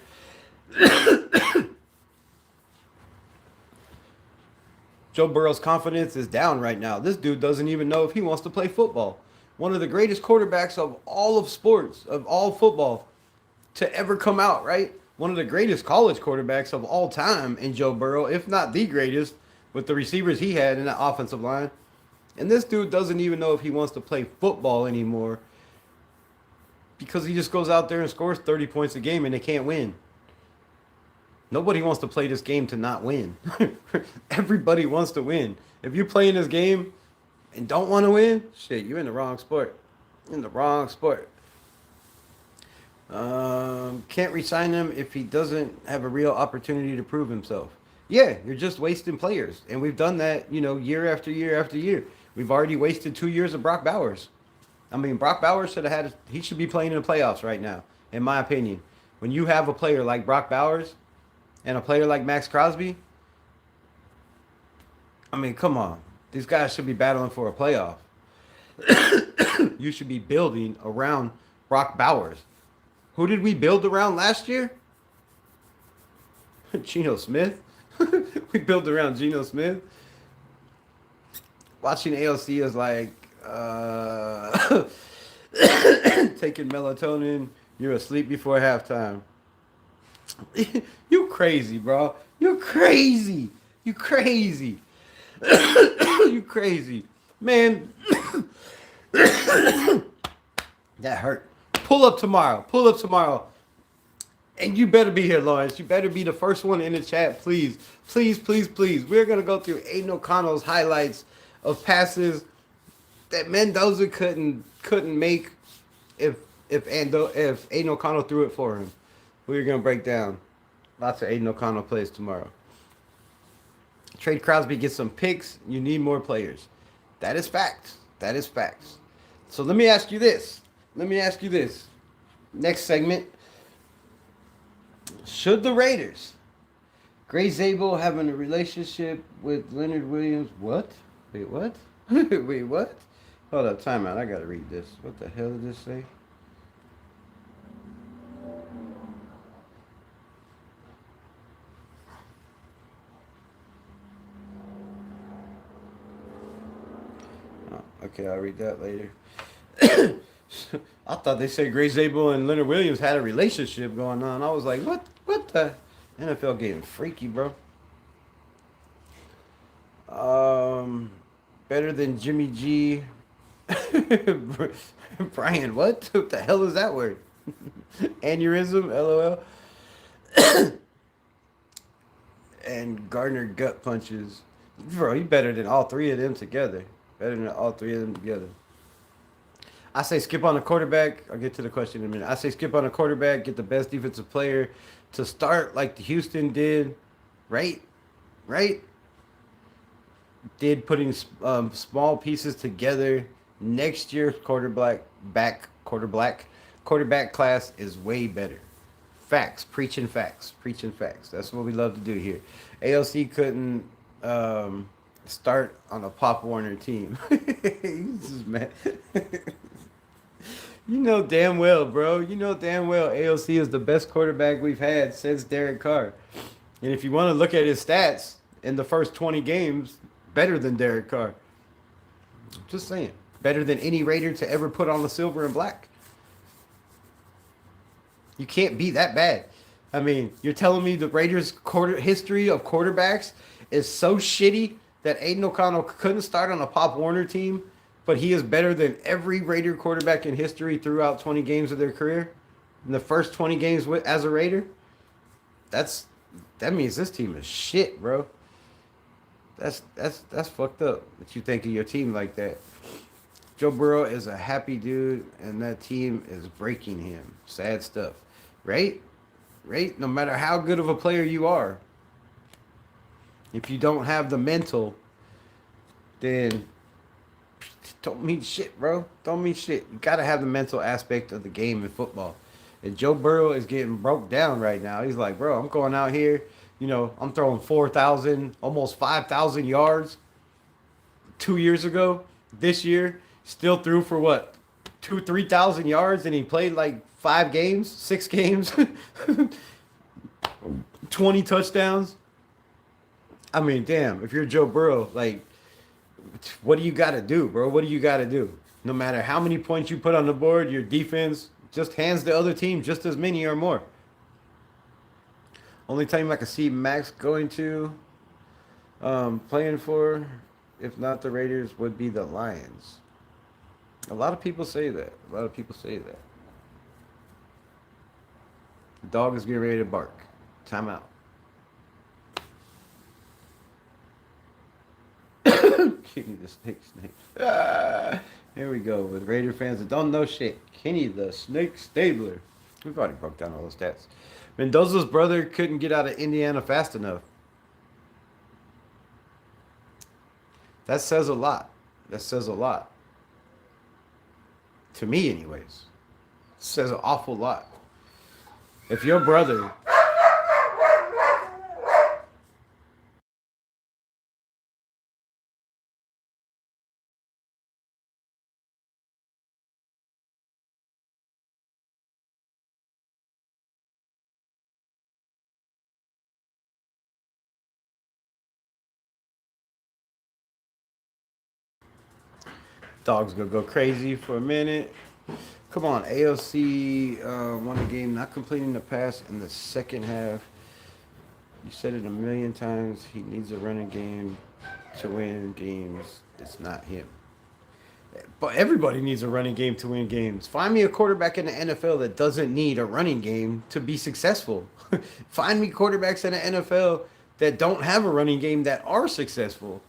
Joe Burrow's confidence is down right now. This dude doesn't even know if he wants to play football. One of the greatest quarterbacks of all of sports, of all football, to ever come out, right? one of the greatest college quarterbacks of all time in Joe Burrow, if not the greatest, with the receivers he had in that offensive line. And this dude doesn't even know if he wants to play football anymore because he just goes out there and scores 30 points a game and they can't win. Nobody wants to play this game to not win. Everybody wants to win. If you're playing this game and don't want to win, shit, you're in the wrong sport. In the wrong sport. Can't resign him if he doesn't have a real opportunity to prove himself. Yeah, you're just wasting players. And we've done that, year after year after year. We've already wasted 2 years of Brock Bowers. I mean, Brock Bowers he should be playing in the playoffs right now, in my opinion. When you have a player like Brock Bowers and a player like Max Crosby, I mean, come on. These guys should be battling for a playoff. You should be building around Brock Bowers. Who did we build around last year? Geno Smith. We built around Geno Smith. Watching AOC is like taking melatonin. You're asleep before halftime. You crazy, bro. You're crazy. You crazy. You crazy. Man. That hurt. Pull up tomorrow. Pull up tomorrow. And you better be here, Lawrence. You better be the first one in the chat, please. Please, please, please. We're going to go through Aiden O'Connell's highlights of passes that Mendoza couldn't make if Aiden O'Connell threw it for him. We're going to break down lots of Aiden O'Connell plays tomorrow. Trade Crosby, get some picks. You need more players. That is facts. That is facts. So let me ask you this. Next segment. Should the Raiders, Gray Zabel having a relationship with Leonard Williams? What? Wait, what? Wait, what? Hold up, time out. I gotta read this. What the hell did this say? Oh, okay, I'll read that later. I thought they said Gray Zabel and Leonard Williams had a relationship going on. I was like, what the? NFL getting freaky, bro. Better than Jimmy G. Brian, what? What the hell is that word? Aneurysm, LOL. And Gardner gut punches. Bro, he better than all three of them together. I say skip on a quarterback. I'll get to the question in a minute. I say skip on a quarterback, get the best defensive player to start like the Houston did, right? Did putting small pieces together. Next year's quarterback class is way better. Facts, preaching facts. That's what we love to do here. AOC couldn't start on a Pop Warner team. He's just mad. You know damn well, bro. AOC is the best quarterback we've had since Derek Carr. And if you want to look at his stats in the first 20 games, better than Derek Carr. Just saying. Better than any Raider to ever put on the silver and black. You can't be that bad. I mean, you're telling me the Raiders' history of quarterbacks is so shitty that Aiden O'Connell couldn't start on a Pop Warner team, but he is better than every Raider quarterback in history throughout 20 games of their career? In the first 20 games as a Raider? That means this team is shit, bro. That's fucked up that you think of your team like that. Joe Burrow is a happy dude, and that team is breaking him. Sad stuff. Right? No matter how good of a player you are, if you don't have the mental, then don't mean shit, bro. Don't mean shit. You got to have the mental aspect of the game in football. And Joe Burrow is getting broke down right now. He's like, bro, I'm going out here. I'm throwing 4,000, almost 5,000 yards 2 years ago. This year, still threw for what? 3,000 yards, and he played like 6 games, 20 touchdowns. I mean, damn, if you're Joe Burrow, like, what do you got to do, bro? What do you got to do? No matter how many points you put on the board, your defense just hands the other team just as many or more. Only team I can see Max going to, playing for, if not the Raiders, would be the Lions. A lot of people say that. A lot of people say that. The dog is getting ready to bark. Timeout. Kenny the Snake Snake. Here we go with Raider fans that don't know shit. Kenny the Snake Stabler. We've already broke down all those stats. Mendoza's brother couldn't get out of Indiana fast enough. That says a lot. That says a lot. To me, anyways. It says an awful lot. If your brother dog's gonna go crazy for a minute. Come on, AOC won a game not completing the pass in the second half. You said it a million times. He needs a running game to win games. It's not him. But everybody needs a running game to win games. Find me a quarterback in the NFL that doesn't need a running game to be successful. Find me quarterbacks in the NFL that don't have a running game that are successful.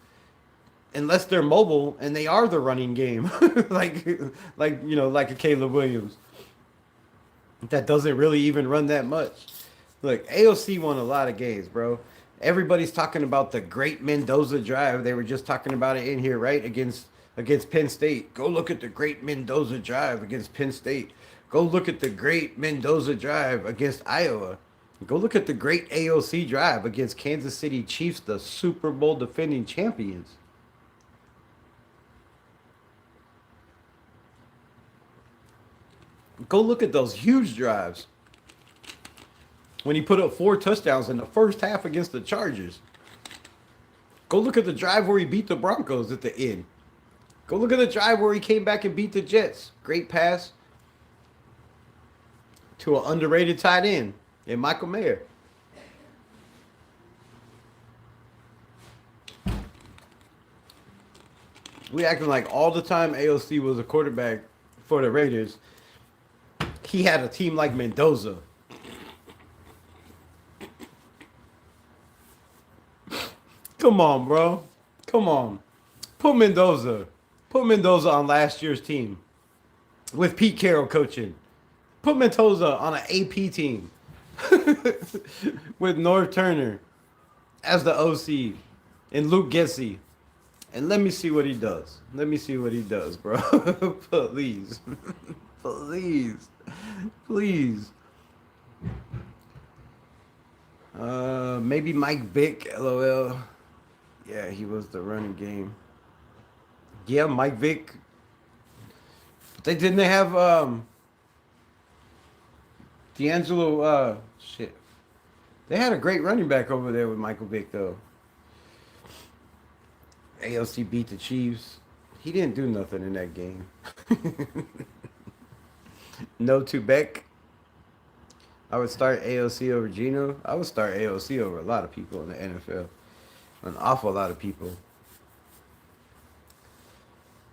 Unless they're mobile and they are the running game. like a Caleb Williams. That doesn't really even run that much. Look, AOC won a lot of games, bro. Everybody's talking about the great Mendoza drive. They were just talking about it in here, right? Against Penn State. Go look at the great Mendoza drive against Penn State. Go look at the great Mendoza drive against Iowa. Go look at the great AOC drive against Kansas City Chiefs, the Super Bowl defending champions. Go look at those huge drives. When he put up 4 touchdowns in the first half against the Chargers. Go look at the drive where he beat the Broncos at the end. Go look at the drive where he came back and beat the Jets. Great pass to an underrated tight end in Michael Mayer. We acting like all the time AOC was a quarterback for the Raiders. He had a team like Mendoza. Come on, bro. Come on. Put Mendoza on last year's team with Pete Carroll coaching. Put Mendoza on an AP team with Norv Turner as the OC and Luke Getsy. And let me see what he does. Let me see what he does, bro. Please. Please. Please. Maybe Mike Vick, LOL. Yeah, he was the running game. Yeah, Mike Vick. They didn't they have D'Angelo shit. They had a great running back over there with Michael Vick though. AOC beat the Chiefs. He didn't do nothing in that game. No to Beck. I would start AOC over Geno. I would start AOC over a lot of people in the NFL. An awful lot of people.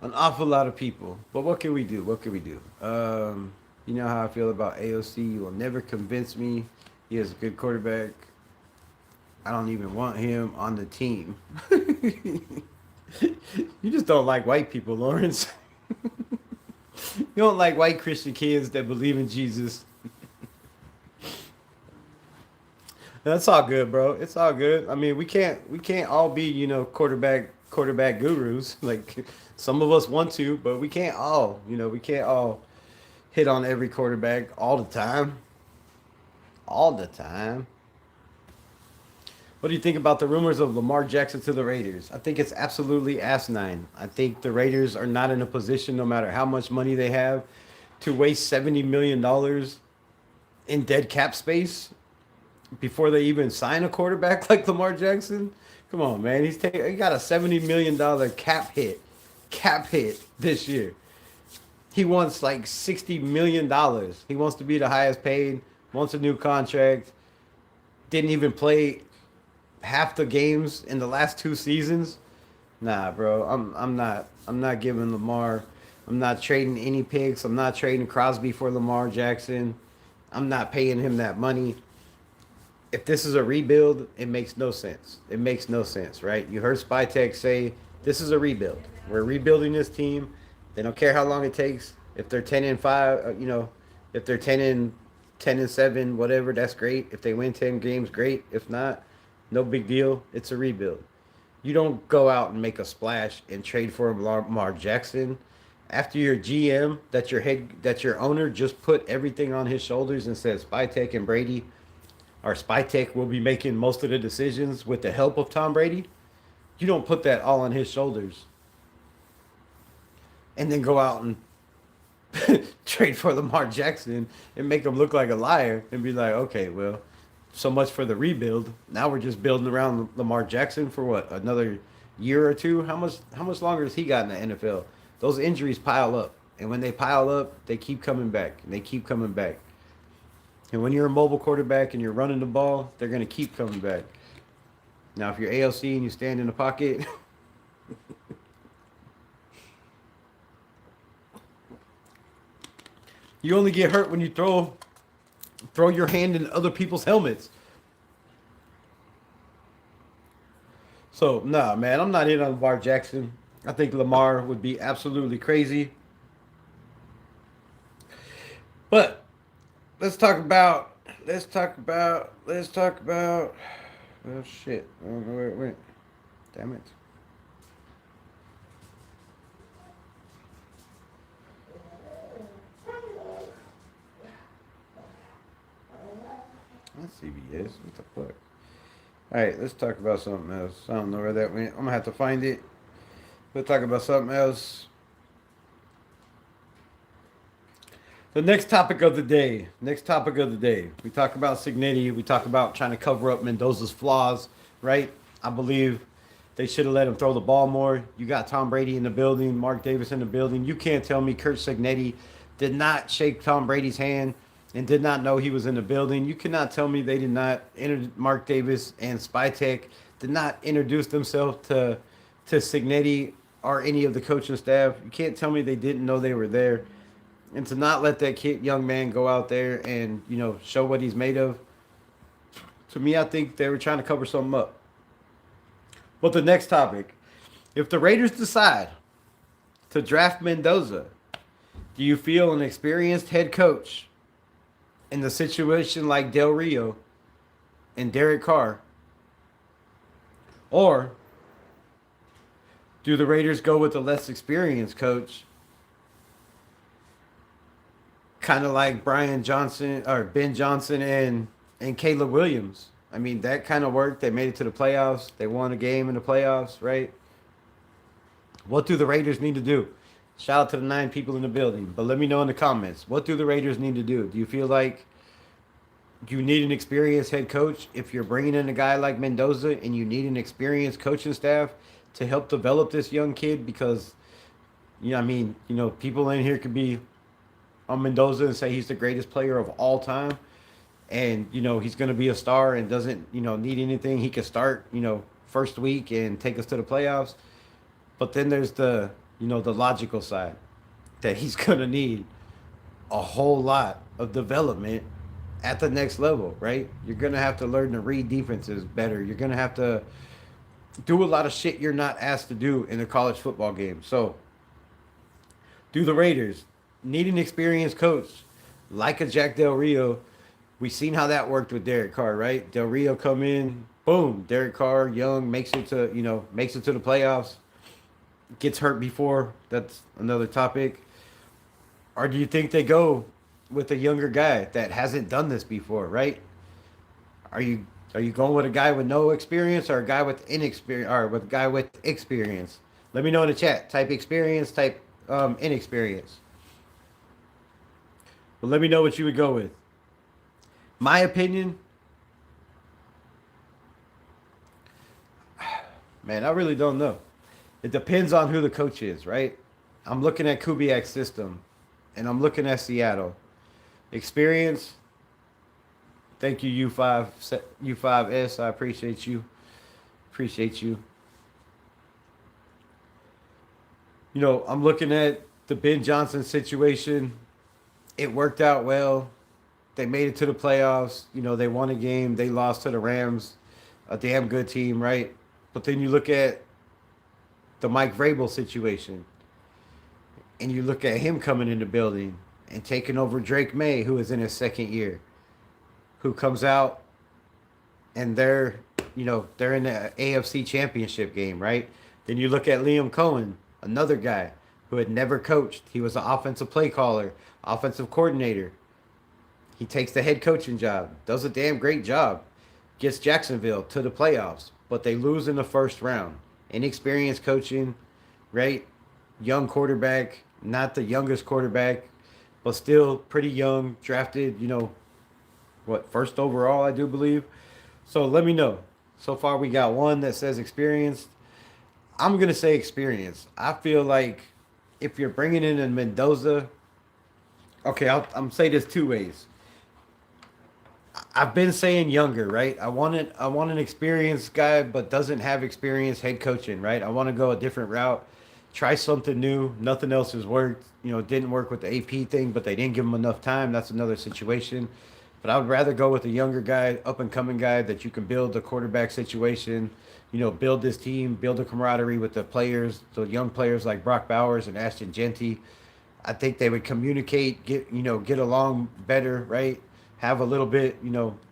An awful lot of people. But what can we do? What can we do? You know how I feel about AOC. You will never convince me he is a good quarterback. I don't even want him on the team. You just don't like white people, Lawrence. You don't like white Christian kids that believe in Jesus. That's all good, bro. It's all good. I mean, we can't all be, quarterback gurus. Like some of us want to, but we can't all hit on every quarterback all the time. All the time. What do you think about the rumors of Lamar Jackson to the Raiders? I think it's absolutely asinine. I think the Raiders are not in a position, no matter how much money they have, to waste $70 million in dead cap space before they even sign a quarterback like Lamar Jackson. Come on, man. He got a $70 million cap hit this year. He wants like $60 million. He wants to be the highest paid, wants a new contract. didn't even play half the games in the last 2 seasons. Nah, bro. I'm not giving Lamar. I'm not trading any picks. I'm not trading Crosby for Lamar Jackson. I'm not paying him that money. If this is a rebuild, it makes no sense. It makes no sense, right? You heard Spytek say this is a rebuild. We're rebuilding this team. They don't care how long it takes. If they're 10-5, if they're 10-7, whatever, that's great. If they win 10 games, great. If not, no big deal. It's a rebuild. You don't go out and make a splash and trade for Lamar Jackson after your GM that your owner just put everything on his shoulders and says Spytek and Brady or Spytek will be making most of the decisions with the help of Tom Brady. You don't put that all on his shoulders and then go out and trade for Lamar Jackson and make him look like a liar and be like, okay, well, so much for the rebuild. Now we're just building around Lamar Jackson for what, another year or two? How much longer has he got in the NFL? Those injuries pile up, and when they pile up, they keep coming back and they keep coming back. And when you're a mobile quarterback and you're running the ball, they're gonna keep coming back. Now, if you're ALC and you stand in the pocket, you only get hurt when you throw your hand in other people's helmets. So, nah, man, I'm not in on Lamar Jackson. I think Lamar would be absolutely crazy. But let's talk about. Oh shit! Oh, wait. Damn it. That's CBS. What the fuck? All right, let's talk about something else. I don't know where that went. I'm gonna have to find it. We'll talk about something else. The next topic of the day. Next topic of the day. We talk about Signetti. We talk about trying to cover up Mendoza's flaws, right? I believe they should have let him throw the ball more. You got Tom Brady in the building, Mark Davis in the building. You can't tell me Kurt Signetti did not shake Tom Brady's hand and did not know he was in the building. You cannot tell me they did not Mark Davis and Spytek did not introduce themselves to Signetti or any of the coaching staff. You can't tell me they didn't know they were there. And to not let that young man go out there and, show what he's made of, to me, I think they were trying to cover something up. But the next topic, if the Raiders decide to draft Mendoza, do you feel an experienced head coach in the situation like Del Rio and Derek Carr, or do the Raiders go with a less experienced coach, kind of like Brian Johnson or Ben Johnson and Caleb Williams? I mean, that kind of worked. They made it to the playoffs. They won a game in the playoffs, right? What do the Raiders need to do? Shout out to the 9 people in the building. But let me know in the comments. What do the Raiders need to do? Do you feel like you need an experienced head coach if you're bringing in a guy like Mendoza and you need an experienced coaching staff to help develop this young kid? Because, people in here could be on Mendoza and say he's the greatest player of all time. And, he's going to be a star and doesn't, need anything. He can start, first week and take us to the playoffs. But then there's the logical side that he's going to need a whole lot of development at the next level, right? You're going to have to learn to read defenses better. You're going to have to do a lot of shit you're not asked to do in a college football game. So, do the Raiders need an experienced coach like a Jack Del Rio? We've seen how that worked with Derek Carr, right? Del Rio come in, boom, Derek Carr, young, makes it to the playoffs, gets hurt before. That's another topic. Or do you think they go with a younger guy that hasn't done this before, right? Are you going with a guy with no experience or a guy with inexperience or with a guy with experience? Let me know in the chat. Type experience, type inexperience. But let me know what you would go with. My opinion, man, I really don't know. It depends on who the coach is, right? I'm looking at Kubiak's system, and I'm looking at Seattle. Experience, Thank you, U5S. I appreciate you. Appreciate you. You know, I'm looking at the Ben Johnson situation. It worked out well. They made it to the playoffs. You know, they won a game. They lost to the Rams, a damn good team, right? But then you look at the Mike Vrabel situation, and you look at him coming in the building and taking over Drake May, who is in his second year, who comes out and they're in the AFC Championship game, right? Then you look at Liam Cohen, another guy who had never coached. He was an offensive play caller, offensive coordinator. He takes the head coaching job, does a damn great job, gets Jacksonville to the playoffs, but they lose in the first round. Inexperienced coaching, right? Young quarterback, not the youngest quarterback, but still pretty young, drafted, first overall, I do believe. So let me know. So far, we got one that says experienced. I'm going to say experienced. I feel like if you're bringing in a Mendoza, okay, I'm say this two ways. I've been saying younger, right? I want an experienced guy, but doesn't have experience head coaching, right? I want to go a different route, try something new. Nothing else has worked. You know, it didn't work with the AP thing, but they didn't give him enough time. That's another situation. But I would rather go with a younger guy, up and coming guy that you can build the quarterback situation. You know, build this team, build a camaraderie with the players, the young players like Brock Bowers and Ashton Genty. I think they would communicate, get along better, right? Have a little bit,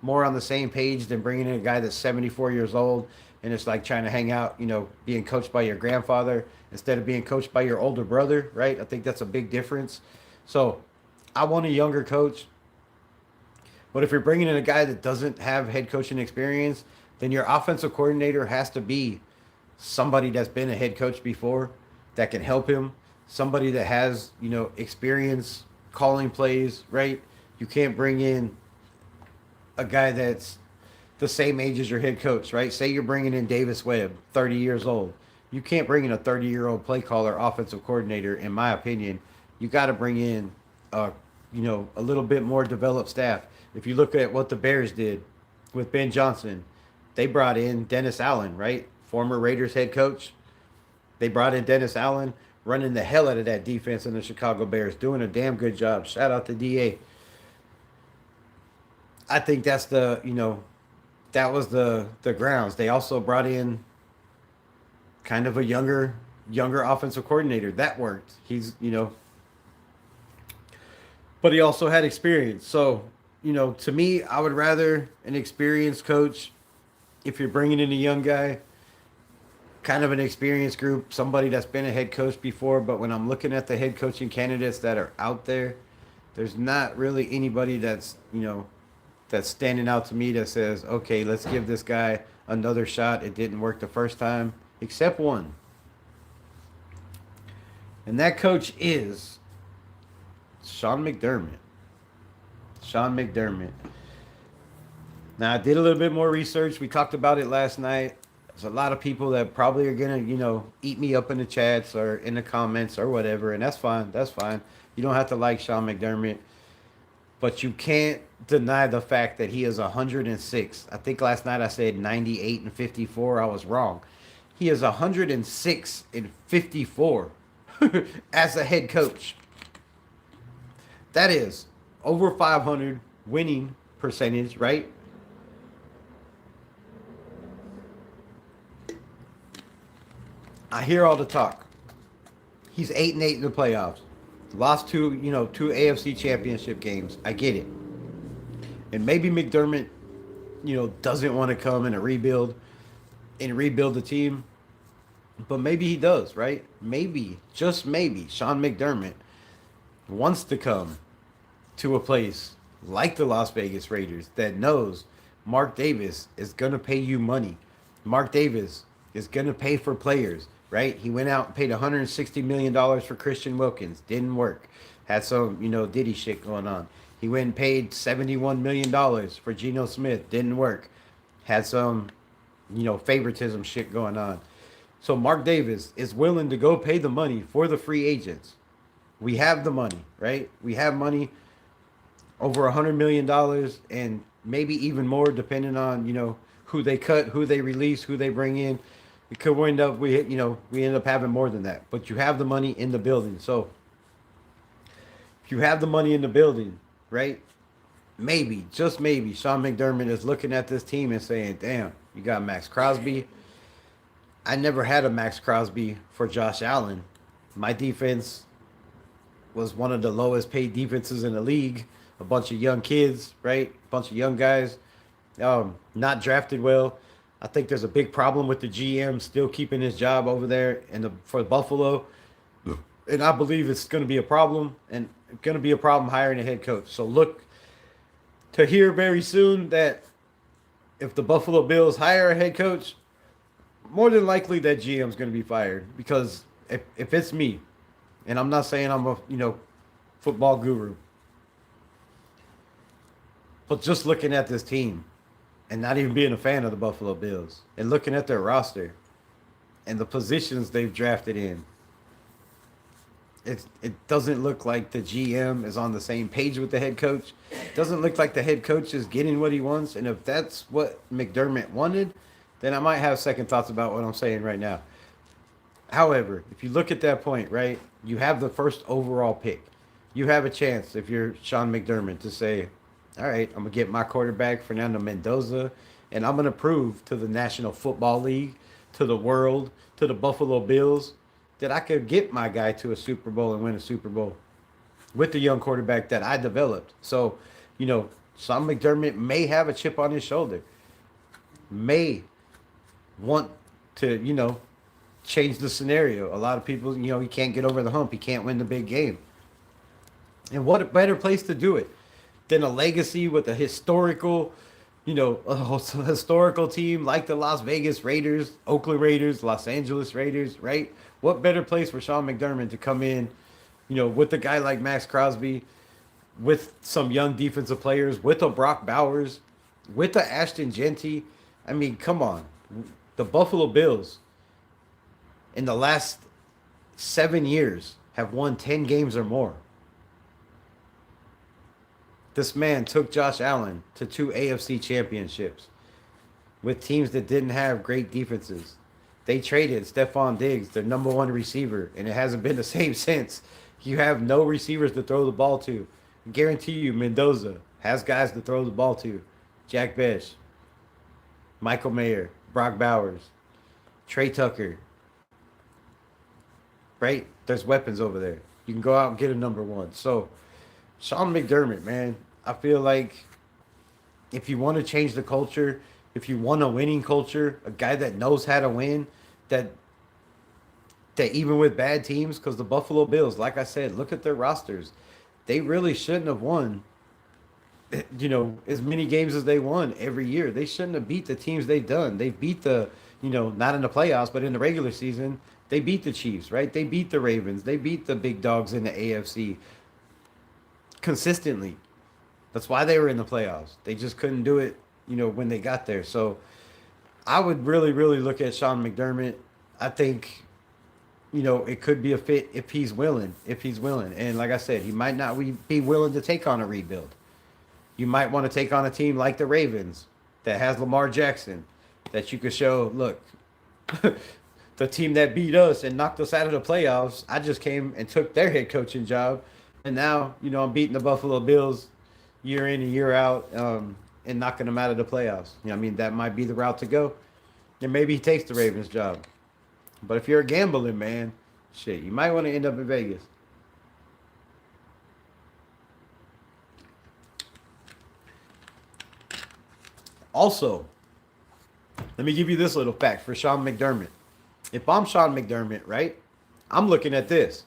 more on the same page than bringing in a guy that's 74 years old and it's like trying to hang out, being coached by your grandfather instead of being coached by your older brother, right? I think that's a big difference. So I want a younger coach. But if you're bringing in a guy that doesn't have head coaching experience, then your offensive coordinator has to be somebody that's been a head coach before that can help him, somebody that has, experience calling plays, right? You can't bring in a guy that's the same age as your head coach, right? Say you're bringing in Davis Webb, 30 years old. You can't bring in a 30-year-old play caller, offensive coordinator, in my opinion. You got to bring in, a little bit more developed staff. If you look at what the Bears did with Ben Johnson, they brought in Dennis Allen, right? Former Raiders head coach. They brought in Dennis Allen, running the hell out of that defense in the Chicago Bears, doing a damn good job. Shout out to DA. I think that's that was the grounds. They also brought in kind of a younger offensive coordinator. That worked. He's, but he also had experience. So, to me, I would rather an experienced coach if you're bringing in a young guy, kind of an experienced group, somebody that's been a head coach before. But when I'm looking at the head coaching candidates that are out there, there's not really anybody that's standing out to me that says, okay, let's give this guy another shot. It didn't work the first time, except one. And that coach is Sean McDermott. Sean McDermott. Now, I did a little bit more research. We talked about it last night. There's a lot of people that probably are going to, eat me up in the chats or in the comments or whatever, and that's fine. That's fine. You don't have to like Sean McDermott. But you can't deny the fact that he is 106. I think last night I said 98 and 54. I was wrong. He is 106 and 54 as a head coach. That is over 500 winning percentage, right? I hear all the talk. He's 8-8 in the playoffs. Lost two AFC championship games. I get it. And maybe McDermott, doesn't want to come in a rebuild the team. But maybe he does, right? Maybe, just maybe, Sean McDermott wants to come to a place like the Las Vegas Raiders that knows Mark Davis is going to pay you money. Mark Davis is going to pay for players, right? He went out and paid $160 million for Christian Wilkins. Didn't work. Had some, Diddy shit going on. He went and paid $71 million for Geno Smith. Didn't work. Had some, favoritism shit going on. So Mark Davis is willing to go pay the money for the free agents. We have the money, right? We have money. over $100 million, and maybe even more, depending on who they cut, who they release, who they bring in. It could end up we end up having more than that. But you have the money in the building, so if you have the money in the building, right? Maybe, just maybe, Sean McDermott is looking at this team and saying, "Damn, you got Max Crosby. I never had a Max Crosby for Josh Allen. My defense was one of the lowest paid defenses in the league. A bunch of young kids, right? A bunch of young guys, not drafted well. I think there's a big problem with the GM still keeping his job over there for Buffalo, and I believe it's going to be a problem, and going to be a problem hiring a head coach. So look to hear very soon that if the Buffalo Bills hire a head coach, more than likely that GM's going to be fired, because if it's me, and I'm not saying I'm a football guru, but just looking at this team and not even being a fan of the Buffalo Bills and looking at their roster and the positions they've drafted in, it doesn't look like the GM is on the same page with the head coach. It doesn't look like the head coach is getting what he wants. And if that's what McDermott wanted, then I might have second thoughts about what I'm saying right now. However, if you look at that point, right, you have the first overall pick. You have a chance, if you're Sean McDermott, to say, all right, I'm going to get my quarterback, Fernando Mendoza, and I'm going to prove to the National Football League, to the world, to the Buffalo Bills, that I could get my guy to a Super Bowl and win a Super Bowl with the young quarterback that I developed. So, Sean McDermott may have a chip on his shoulder, may want to, change the scenario. A lot of people, he can't get over the hump. He can't win the big game. And what a better place to do it than a legacy with a historical, a historical team like the Las Vegas Raiders, Oakland Raiders, Los Angeles Raiders, right? What better place for Sean McDermott to come in, with a guy like Max Crosby, with some young defensive players, with a Brock Bowers, with a Ashton Genty. I mean, come on. The Buffalo Bills in the last 7 years have won 10 games or more. This man took Josh Allen to 2 AFC championships with teams that didn't have great defenses. They traded Stephon Diggs, their number one receiver, and it hasn't been the same since. You have no receivers to throw the ball to. I guarantee you, Mendoza has guys to throw the ball to. Jack Besh, Michael Mayer, Brock Bowers, Trey Tucker. Right? There's weapons over there. You can go out and get a number one. So, Sean McDermott, man, I feel like if you want to change the culture, if you want a winning culture, a guy that knows how to win, that even with bad teams, because the Buffalo Bills, like I said, look at their rosters. They really shouldn't have won, as many games as they won every year. They shouldn't have beat the teams they've done. They beat not in the playoffs, but in the regular season, they beat the Chiefs, right? They beat the Ravens. They beat the big dogs in the AFC consistently. That's why they were in the playoffs. They just couldn't do it, when they got there. So I would really, really look at Sean McDermott. I think, it could be a fit if he's willing. And like I said, he might not be willing to take on a rebuild. You might want to take on a team like the Ravens that has Lamar Jackson, that you could show, look, the team that beat us and knocked us out of the playoffs, I just came and took their head coaching job. And now, I'm beating the Buffalo Bills year in and year out, and knocking them out of the playoffs. That might be the route to go. And maybe he takes the Ravens job. But if you're a gambling man, shit, you might want to end up in Vegas. Also, let me give you this little fact for Sean McDermott. If I'm Sean McDermott, right, I'm looking at this.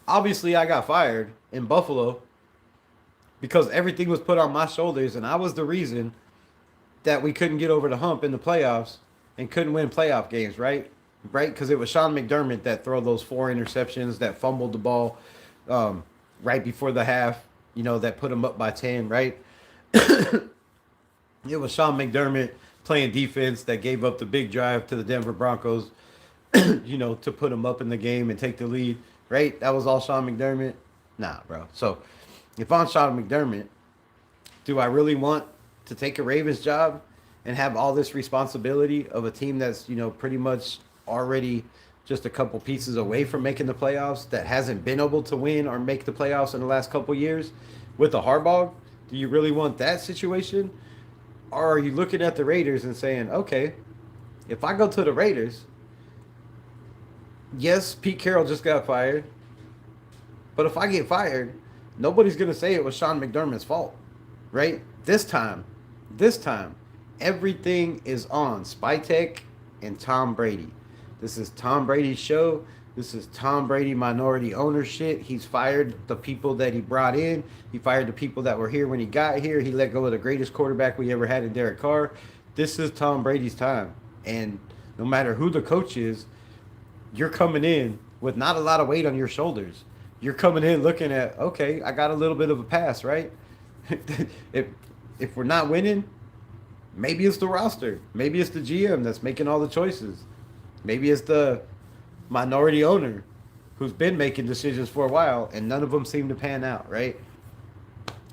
Obviously, I got fired in Buffalo because everything was put on my shoulders, and I was the reason that we couldn't get over the hump in the playoffs and couldn't win playoff games, right? Right? Because it was Sean McDermott that threw those 4 interceptions, that fumbled the ball right before the half, that put them up by 10, right? It was Sean McDermott playing defense that gave up the big drive to the Denver Broncos, to put them up in the game and take the lead, right? That was all Sean McDermott. Nah, bro. So if I'm Sean McDermott, do I really want to take a Ravens job and have all this responsibility of a team that's, pretty much already just a couple pieces away from making the playoffs, that hasn't been able to win or make the playoffs in the last couple years with a Harbaugh? Do you really want that situation? Or are you looking at the Raiders and saying, okay, if I go to the Raiders, yes, Pete Carroll just got fired, but if I get fired, nobody's going to say it was Sean McDermott's fault, right? This time, everything is on Spytek and Tom Brady. This is Tom Brady's show. This is Tom Brady minority ownership. He's fired the people that he brought in. He fired the people that were here when he got here. He let go of the greatest quarterback we ever had in Derek Carr. This is Tom Brady's time. And no matter who the coach is, you're coming in with not a lot of weight on your shoulders. You're coming in looking at, okay, I got a little bit of a pass, right? if we're not winning, maybe it's the roster. Maybe it's the GM that's making all the choices. Maybe it's the minority owner who's been making decisions for a while and none of them seem to pan out, right?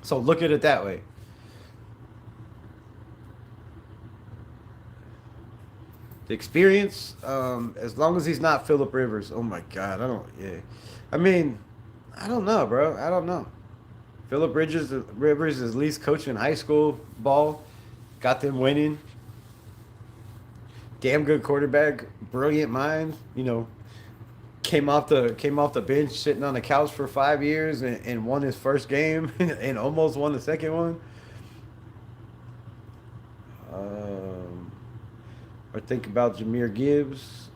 So look at it that way. The experience, as long as he's not Phillip Rivers, oh my God, I don't know, bro. I don't know. Phillip Rivers is at least coaching high school ball, got them winning. Damn good quarterback, brilliant mind. Came off the bench, sitting on the couch for 5 years, and won his first game and almost won the second one. Or think about Jahmyr Gibbs.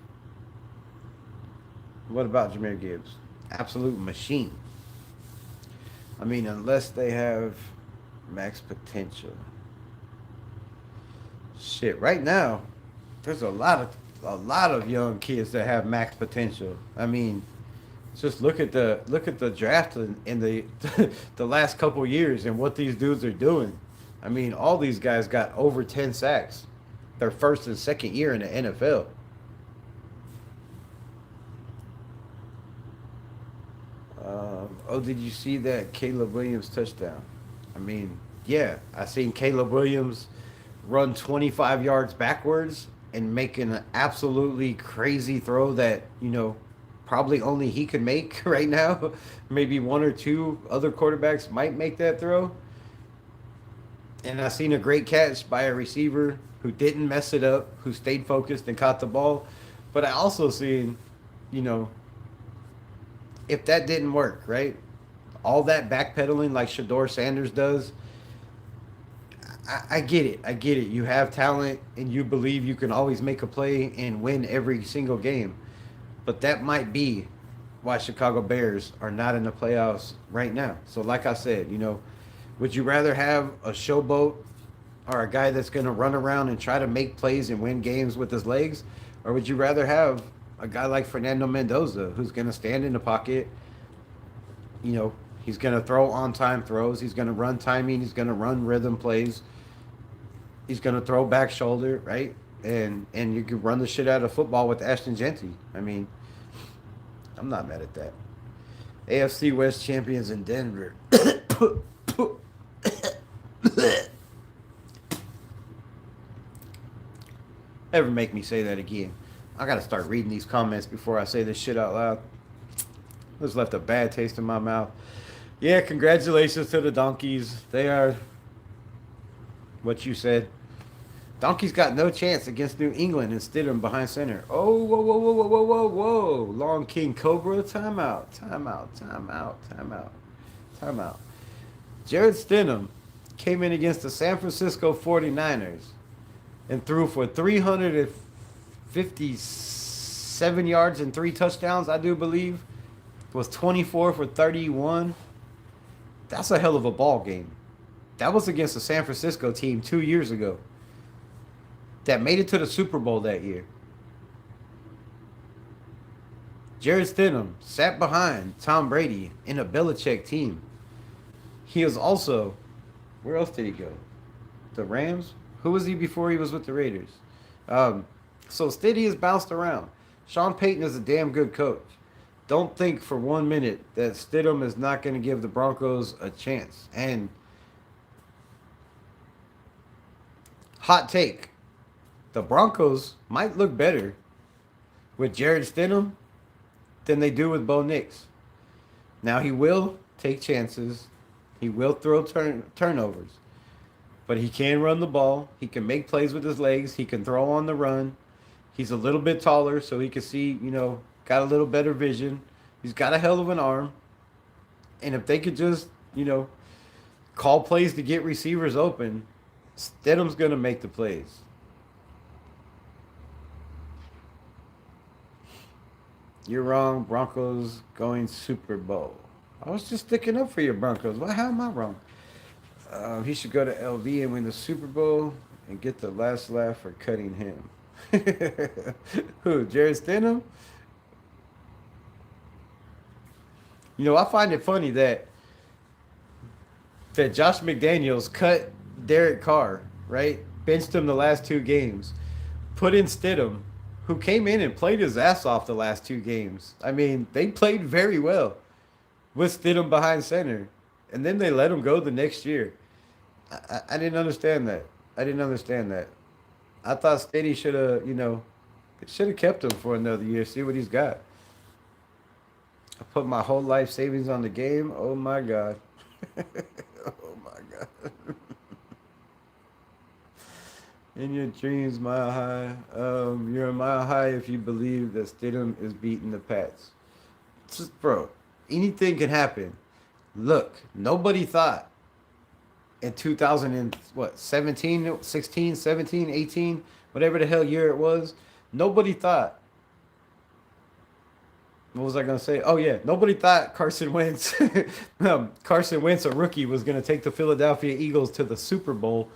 What about Jahmyr Gibbs? Absolute machine. Unless they have max potential. Shit, right now, there's a lot of young kids that have max potential. Just look at the draft in the the last couple years and what these dudes are doing. All these guys got over 10 sacks their first and second year in the NFL. Did you see that Caleb Williams touchdown? Yeah, I seen Caleb Williams run 25 yards backwards and make an absolutely crazy throw that, probably only he could make right now. Maybe one or two other quarterbacks might make that throw. And I seen a great catch by a receiver who didn't mess it up, who stayed focused and caught the ball. But I also seen, if that didn't work, right? All that backpedaling like Shador Sanders does, I get it. You have talent and you believe you can always make a play and win every single game. But that might be why Chicago Bears are not in the playoffs right now. So like I said, would you rather have a showboat or a guy that's going to run around and try to make plays and win games with his legs? Or would you rather have a guy like Fernando Mendoza who's going to stand in the pocket, he's going to throw on-time throws, he's going to run timing, he's going to run rhythm plays, he's going to throw back shoulder, right? And you can run the shit out of football with Ashton Genty. I'm not mad at that. AFC West champions in Denver. Ever make me say that again? I gotta start reading these comments before I say this shit out loud. This left a bad taste in my mouth. Yeah, congratulations to the Donkeys. They are what you said. Donkeys got no chance against New England and Stidham behind center. Oh, whoa. Long King Cobra, timeout. Jared Stidham came in against the San Francisco 49ers and threw for 357 yards and 3 touchdowns, I do believe. Was 24 for 31. That's a hell of a ball game. That was against the San Francisco team 2 years ago that made it to the Super Bowl that year. Jared Stidham sat behind Tom Brady in a Belichick team. He was also, where else did he go? The Rams? Who was he before he was with the Raiders? So Stiddy has bounced around. Sean Payton is a damn good coach. Don't think for 1 minute that Stidham is not going to give the Broncos a chance. And hot take, the Broncos might look better with Jared Stidham than they do with Bo Nix. Now he will take chances. He will throw turnovers. But he can run the ball. He can make plays with his legs. He can throw on the run. He's a little bit taller, so he can see, got a little better vision. He's got a hell of an arm. And if they could just, call plays to get receivers open, Stidham's going to make the plays. You're wrong. Broncos going Super Bowl. I was just sticking up for your Broncos. Well, how am I wrong? He should go to LV and win the Super Bowl and get the last laugh for cutting him. Who? Jared Stidham? I find it funny that Josh McDaniels cut Derek Carr, right? Benched him the last 2 games. Put in Stidham, who came in and played his ass off the last 2 games. I mean, they played very well with Stidham behind center. And then they let him go the next year. I didn't understand that. I thought Steady should have kept him for another year, see what he's got. I put my whole life savings on the game. Oh my God. Oh my God. In your dreams, mile high. You're a mile high if you believe that Stidham is beating the Pats. Just, bro, anything can happen. Look, nobody thought in 17, 16, 17, 18, whatever the hell year it was, nobody thought. What was I going to say? Oh, yeah. Nobody thought Carson Wentz, a rookie, was going to take the Philadelphia Eagles to the Super Bowl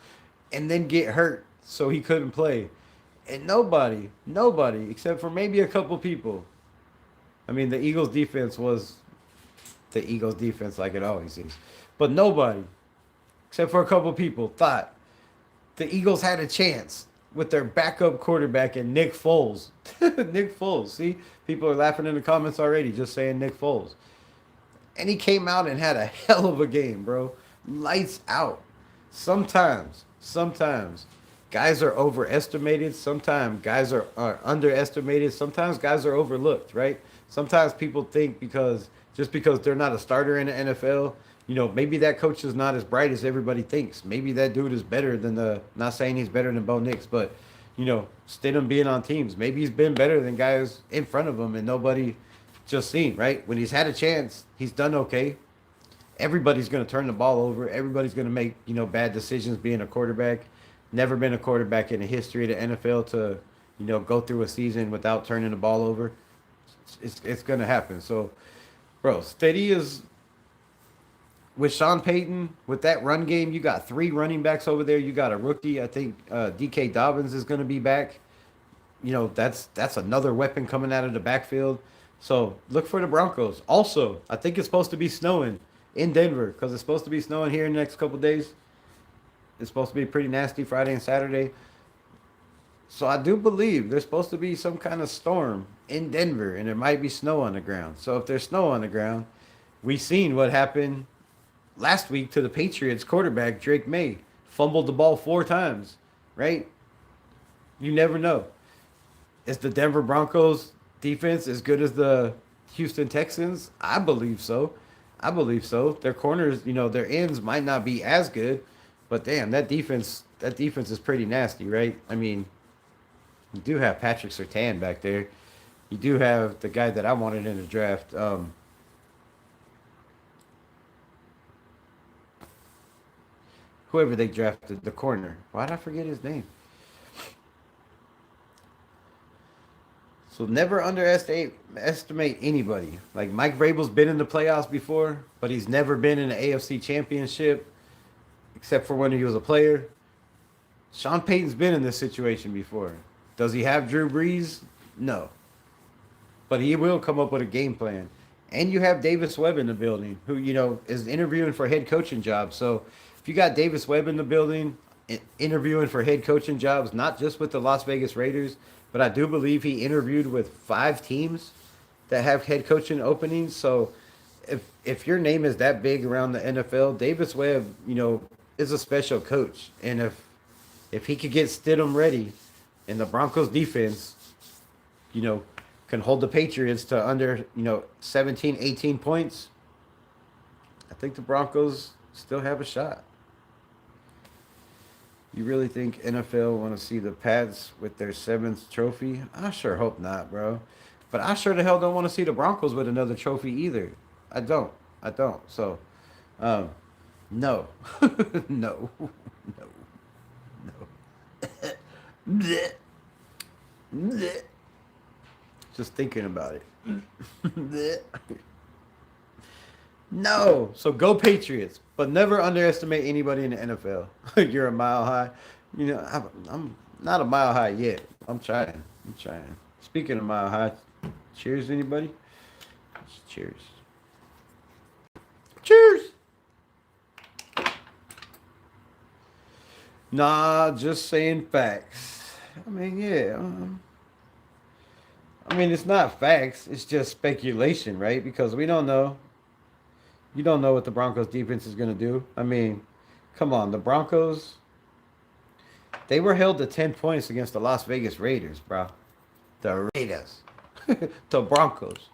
and then get hurt so he couldn't play. And nobody, except for maybe a couple people. I mean, the Eagles defense was the Eagles defense like it always is. But nobody, except for a couple people, thought the Eagles had a chance with their backup quarterback and Nick Foles. Nick Foles. See, people are laughing in the comments already just saying Nick Foles. And he came out and had a hell of a game, bro. Lights out. Sometimes guys are overestimated. Sometimes guys are underestimated. Sometimes guys are overlooked, right? Sometimes people think because they're not a starter in the NFL, maybe that coach is not as bright as everybody thinks. Maybe that dude is better than not saying he's better than Bo Nix, but, Stidham being on teams. Maybe he's been better than guys in front of him and nobody just seen, right? When he's had a chance, he's done okay. Everybody's going to turn the ball over. Everybody's going to make, bad decisions being a quarterback. Never been a quarterback in the history of the NFL to, go through a season without turning the ball over. It's going to happen. So, bro, Steady is with Sean Payton, with that run game. You got 3 running backs over there. You got a rookie. I think DK Dobbins is going to be back. That's another weapon coming out of the backfield. So look for the Broncos. Also, I think it's supposed to be snowing in Denver because it's supposed to be snowing here in the next couple days. It's supposed to be pretty nasty Friday and Saturday. So I do believe there's supposed to be some kind of storm in Denver, and there might be snow on the ground. So if there's snow on the ground, we seen what happened last week to the Patriots quarterback, Drake May. Fumbled the ball 4 times, right? You never know. Is the Denver Broncos defense as good as the Houston Texans? I believe so. Their corners, their ends might not be as good, but damn, that defense is pretty nasty, right? I mean, you do have Patrick Surtain back there. You do have the guy that I wanted in the draft. Whoever they drafted, the corner. Why did I forget his name? So never underestimate anybody. Like Mike Vrabel's been in the playoffs before, but he's never been in the AFC Championship, except for when he was a player. Sean Payton's been in this situation before. Does he have Drew Brees? No. But he will come up with a game plan. And you have Davis Webb in the building, who, is interviewing for head coaching jobs. So if you got Davis Webb in the building, interviewing for head coaching jobs, not just with the Las Vegas Raiders, but I do believe he interviewed with 5 teams. that have head coaching openings. So if your name is that big around the NFL, Davis Webb, is a special coach. And if he could get Stidham ready and the Broncos defense, you know, can hold the Patriots to under, 17, 18 points, I think the Broncos still have a shot. You really think NFL want to see the Pats with their seventh trophy? I sure hope not, bro. But I sure the hell don't want to see the Broncos with another trophy either. I don't. I don't. So, um, no, no, no, no. Blech. Blech. Just thinking about it. Blech. No. So go Patriots, but never underestimate anybody in the NFL. You're a mile high. I'm not a mile high yet. I'm trying. I'm trying. Speaking of mile high, cheers, anybody? Cheers. Cheers. Nah, just saying facts. I mean, yeah. It's not facts. It's just speculation, right? Because we don't know. You don't know what the Broncos defense is going to do. Come on. The Broncos, they were held to 10 points against the Las Vegas Raiders, bro. The Raiders. The Broncos.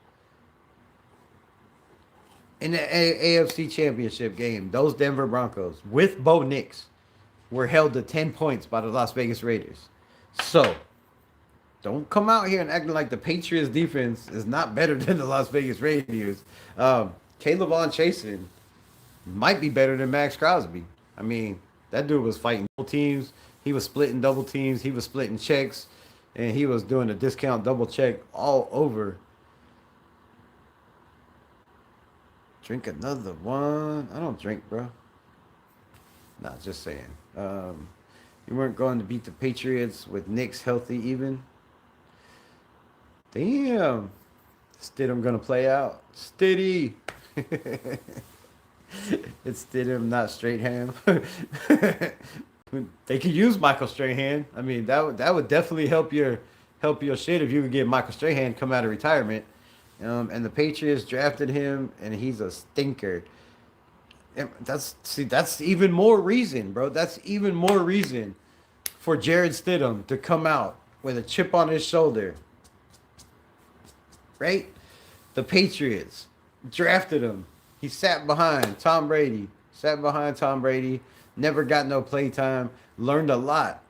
In the AFC Championship game, those Denver Broncos, with Bo Nix, were held to 10 points by the Las Vegas Raiders. So, don't come out here and acting like the Patriots defense is not better than the Las Vegas Raiders. Caleb on Chasen might be better than Max Crosby. That dude was fighting double teams. He was splitting double teams. He was splitting checks. And he was doing a discount double check all over. Drink another one. I don't drink, bro. Nah, just saying. You weren't going to beat the Patriots with Knicks healthy even. Damn. Stidham gonna play out. Stiddy. It's Stidham, not Strahan. They could use Michael Strahan. That would definitely help your shit if you could get Michael Strahan come out of retirement. And the Patriots drafted him, and he's a stinker. And that's even more reason, bro. That's even more reason for Jared Stidham to come out with a chip on his shoulder. Right? The Patriots drafted him. He sat behind Tom Brady. Never got no play time. Learned a lot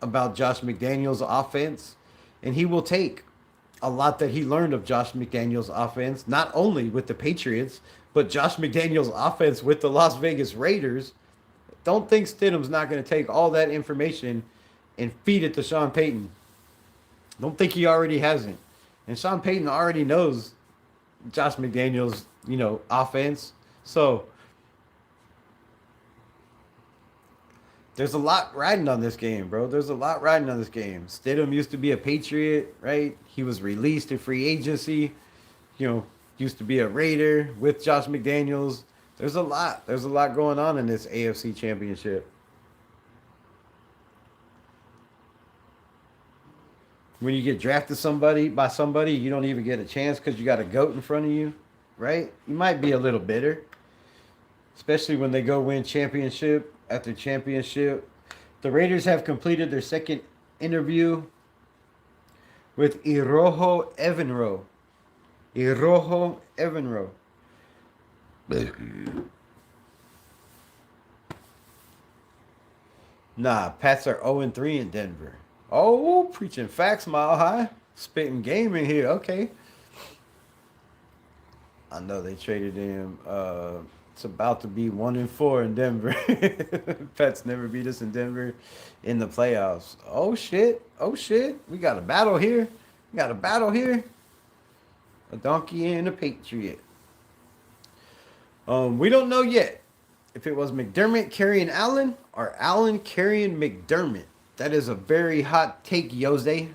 about Josh McDaniels' offense. And he will take a lot that he learned of Josh McDaniels' offense, not only with the Patriots, but Josh McDaniels' offense with the Las Vegas Raiders. Don't think Stidham's not going to take all that information and feed it to Sean Payton. Don't think he already hasn't. And Sean Payton already knows Josh McDaniels, offense. So there's a lot riding on this game, bro. There's a lot riding on this game. Stidham used to be a Patriot, right? He was released in free agency. Used to be a Raider with Josh McDaniels. There's a lot. There's a lot going on in this AFC Championship. When you get drafted by somebody, you don't even get a chance because you got a GOAT in front of you, right? You might be a little bitter, especially when they go win championship after championship. The Raiders have completed their second interview with Iroho Evanro. Nah, Pats are 0-3 in Denver. Oh, preaching facts, Mile High. Spitting game in here. Okay. I know they traded him. It's about to be 1-4 in Denver. Pats never beat us in Denver in the playoffs. Oh, shit. We got a battle here. A donkey and a Patriot. We don't know yet if it was McDermott carrying Allen or Allen carrying McDermott. That is a very hot take, Jose.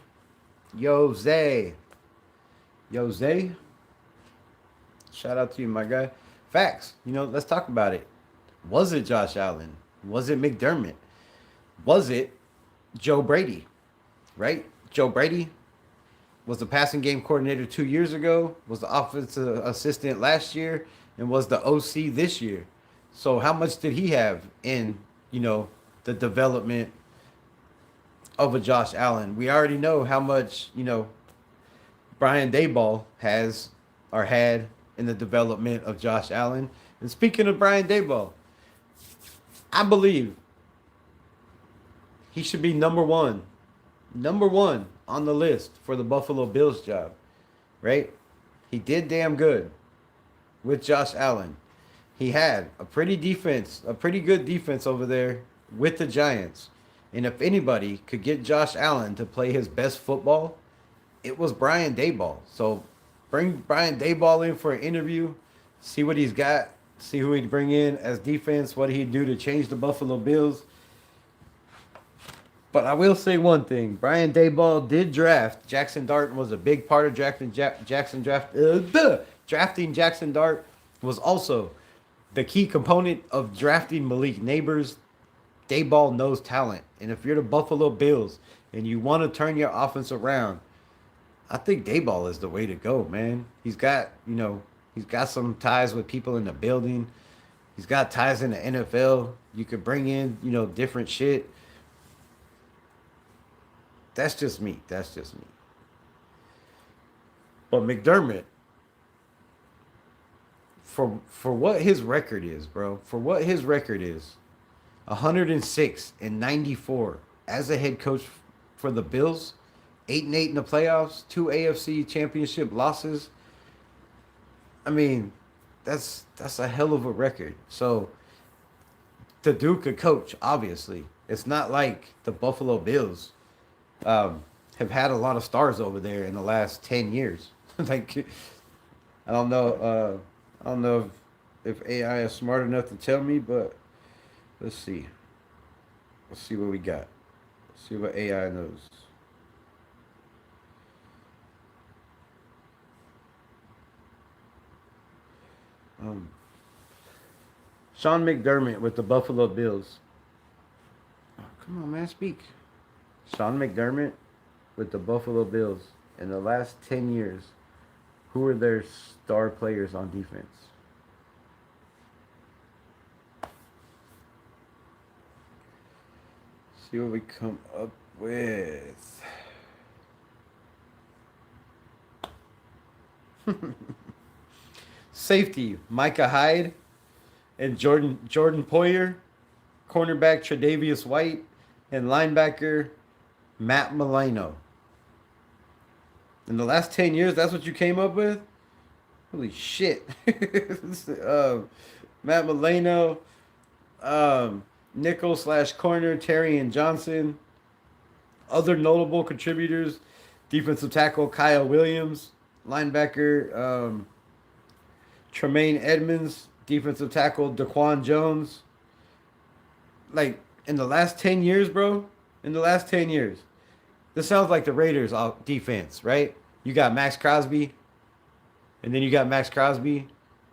Shout out to you, my guy. Facts. Let's talk about it. Was it Josh Allen? Was it McDermott? Was it Joe Brady? Right? Joe Brady was the passing game coordinator 2 years ago, was the offensive assistant last year, and was the OC this year. So how much did he have in, the development of a Josh Allen? We already know how much, Brian Daboll has or had in the development of Josh Allen. And speaking of Brian Daboll, I believe he should be number one on the list for the Buffalo Bills job, right? He did damn good with Josh Allen. He had a pretty good defense over there with the Giants. And if anybody could get Josh Allen to play his best football, it was Brian Daboll. So bring Brian Daboll in for an interview, see what he's got, see who he'd bring in as defense, what he'd do to change the Buffalo Bills. But I will say one thing: Brian Daboll did draft Jackson Dart, and was a big part of drafting Jackson Dart. Was also the key component of drafting Malik Neighbors. Daboll knows talent, and if you're the Buffalo Bills and you want to turn your offense around, I think Daboll is the way to go, man. He's got some ties with people in the building. He's got ties in the NFL. You could bring in, different shit. That's just me. But McDermott, for what his record is, bro, 106-94 as a head coach for the Bills, 8-8 in the playoffs, 2 AFC championship losses. I mean, that's a hell of a record. So the dude could coach, obviously. It's not like the Buffalo Bills have had a lot of stars over there in the last 10 years. Like, I don't know if AI is smart enough to tell me, but let's see. Let's see what we got. Let's see what AI knows. Sean McDermott with the Buffalo Bills. Oh, come on, man, speak. Sean McDermott with the Buffalo Bills in the last 10 years. Who are their star players on defense? See what we come up with. Safety, Micah Hyde and Jordan Poyer. Cornerback, Tre'Davious White. And linebacker, Matt Milano. In the last 10 years, that's what you came up with? Holy shit. Matt Milano, nickel / corner, Terry and Johnson. Other notable contributors, defensive tackle, Kyle Williams. Linebacker, Tremaine Edmonds. Defensive tackle, Daquan Jones. Like, in the last 10 years, bro, this sounds like the Raiders defense, right? You got Max Crosby, and then you got Max Crosby,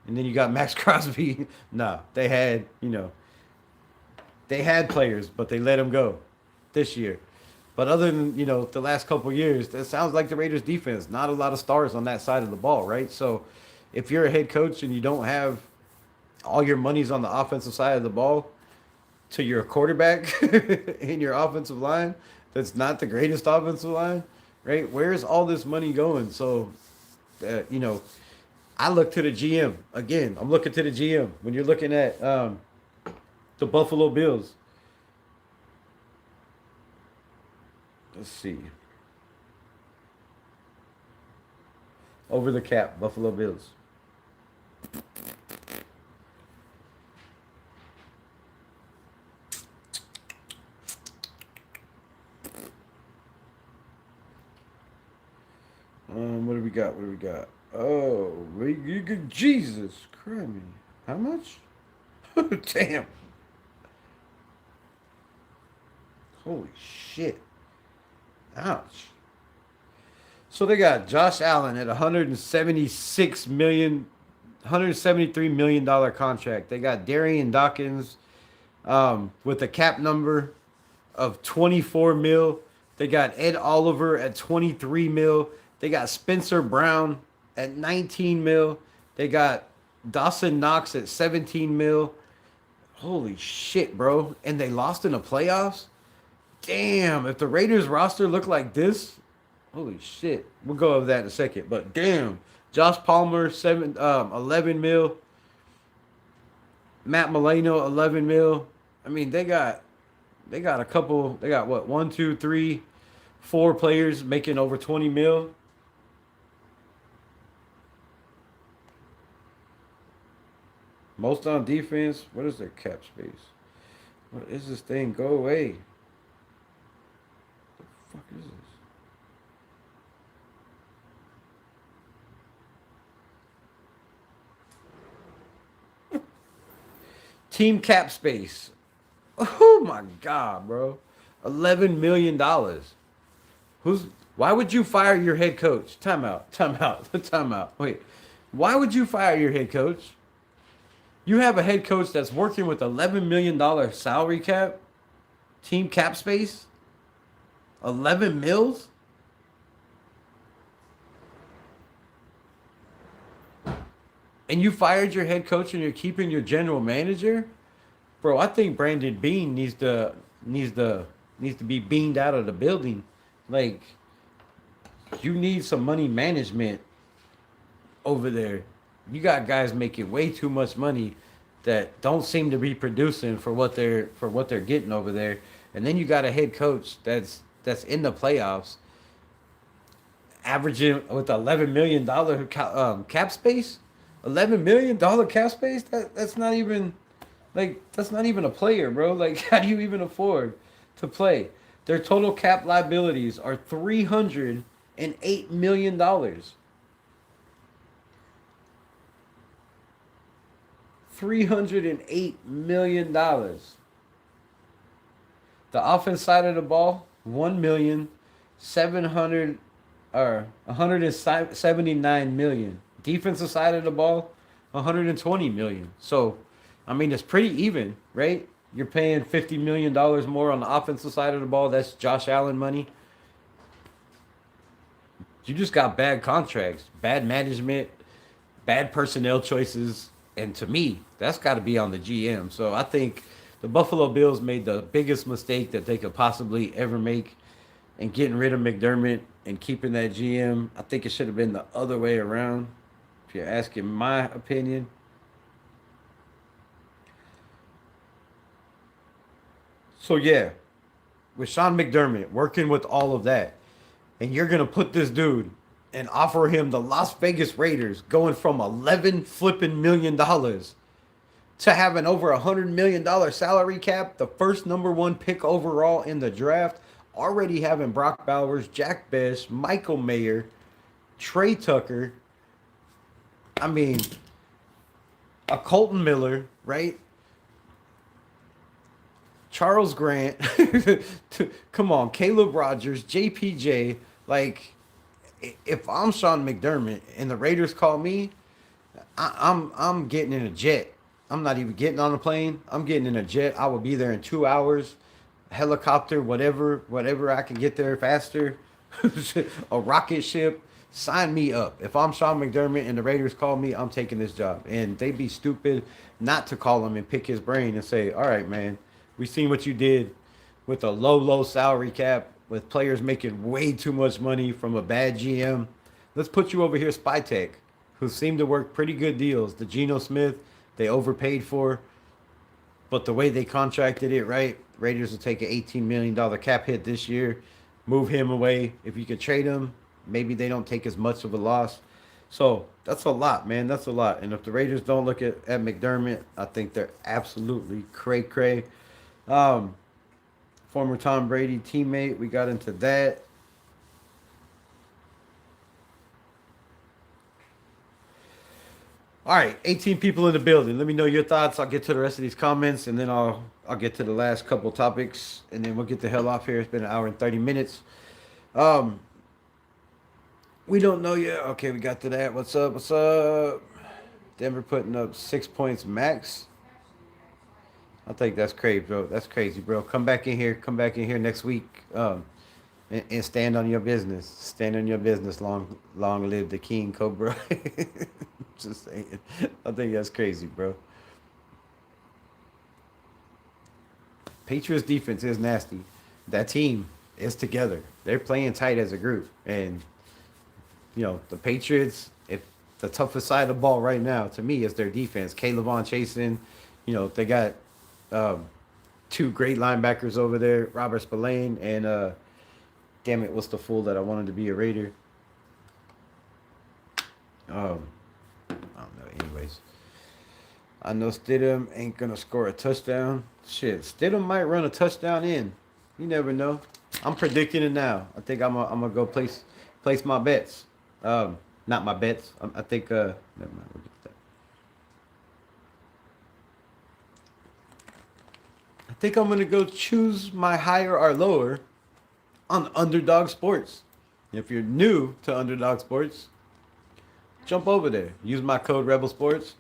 and then you got Max Crosby. No, they had players, but they let them go this year. But other than, the last couple years, that sounds like the Raiders defense. Not a lot of stars on that side of the ball, right? So if you're a head coach and you don't have all your money's on the offensive side of the ball, to your quarterback in your offensive line, that's not the greatest offensive line, right? Where's all this money going? So, I look to the GM. Again, I'm looking to the GM. When you're looking at the Buffalo Bills. Let's see. Over the cap, Buffalo Bills. What do we got? Oh, Jesus Christ. How much? Damn. Holy shit. Ouch. So they got Josh Allen at $173 million contract. They got Darian Dawkins with a cap number of $24 million. They got Ed Oliver at $23 million. They got Spencer Brown at 19 mil. They got Dawson Knox at 17 mil. Holy shit, bro. And they lost in the playoffs? Damn, if the Raiders roster looked like this, holy shit. We'll go over that in a second. But damn. Josh Palmer, 11 mil. Matt Milano, 11 mil. I mean, they got a couple. They got what? One, two, three, four players making over 20 mil. Most on defense. What is their cap space? What is this thing? Go away. What the fuck is this? Team cap space. Oh my god, bro. $11 million. Who's why would you fire your head coach? Time out. Time out. Time out. Wait. Why would you fire your head coach? You have a head coach that's working with $11 million salary cap, team cap space. 11 mils? And you fired your head coach and you're keeping your general manager? Bro, I think Brandon Bean needs to needs to be beamed out of the building. Like, you need some money management over there. You got guys making way too much money that don't seem to be producing for what they're getting over there. And then you got a head coach that's in the playoffs, averaging with $11 million cap space. $11 million cap space. That's not even that's not even a player, bro. Like, how do you even afford to play? Their total cap liabilities are $308 million. $308 million. The offense side of the ball, 1,700 or 179 million. Defensive side of the ball, 120 million. So, I mean, it's pretty even, right? You're paying $50 million more on the offensive side of the ball. That's Josh Allen money. You just got bad contracts, bad management, bad personnel choices, and to me, that's got to be on the GM. So I think the Buffalo Bills made the biggest mistake that they could possibly ever make in getting rid of McDermott and keeping that GM. I think it should have been the other way around, if you're asking my opinion. So yeah, with Sean McDermott working with all of that, and you're gonna put this dude and offer him the Las Vegas Raiders going from 11 flipping $1 million to having over $100 million salary cap, the first number one pick overall in the draft, already having Brock Bowers, Jack Best, Michael Mayer, Trey Tucker. I mean, a Colton Miller, right? Charles Grant. Come on, Caleb Rogers, JPJ. Like, if I'm Sean McDermott and the Raiders call me, I'm getting in a jet. I'm not even getting on a plane. I'm getting in a jet. I will be there in 2 hours. Helicopter, whatever I can get there faster. A rocket ship. Sign me up. If I'm Sean McDermott and the Raiders call me, I'm taking this job. And they'd be stupid not to call him and pick his brain and say, all right, man, we seen what you did with a low salary cap, with players making way too much money from a bad GM. Let's put you over here, Spytech, who seemed to work pretty good deals. The Geno Smith, they overpaid for, but the way they contracted it, right? Raiders will take an $18 million cap hit this year, move him away. If you could trade him, maybe they don't take as much of a loss. So that's a lot, man. That's a lot. And if the Raiders don't look at McDermott, I think they're absolutely cray-cray. Former Tom Brady teammate, we got into that. All right, 18 people in the building. Let me know your thoughts. I'll get to the rest of these comments, and then I'll get to the last couple topics, and then we'll get the hell off here. It's been an hour and 30 minutes. Um, we don't know yet. Okay, we got to that. What's up? What's up? Denver putting up 6 points max. I think that's crazy, bro. That's crazy, bro. Come back in here. Come back in here next week. and stand on your business. Stand on your business. Long live the king, Cobra. Just saying. I think that's crazy, bro. Patriots defense is nasty. That team is together. They're playing tight as a group, and the Patriots. If the toughest side of the ball right now to me is their defense. Caleb on chasing. They got um, two great linebackers over there, Robert Spillane and damn it, what's the fool that I wanted to be a Raider? Um, I don't know. Anyways, I know Stidham ain't gonna score a touchdown. Shit, Stidham might run a touchdown in. You never know. I'm predicting it now. I think I'm gonna go place my bets. Not my bets. I think never mind. We'll get to that. I think I'm gonna go choose my higher or lower on Underdog Sports. If you're new to Underdog Sports, jump over there. Use my code Rebel Sports.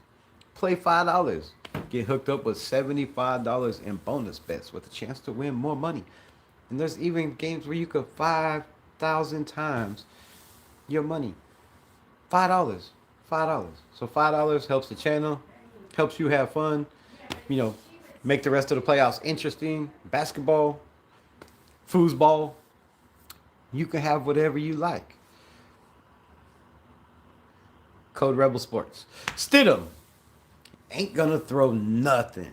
Play $5. Get hooked up with $75 in bonus bets with a chance to win more money. And there's even games where you could 5,000 times your money. $5. $5. So $5 helps the channel, helps you have fun, you know, make the rest of the playoffs interesting. Basketball, foosball, you can have whatever you like. Code Rebel Sports. Stidham ain't gonna throw nothing.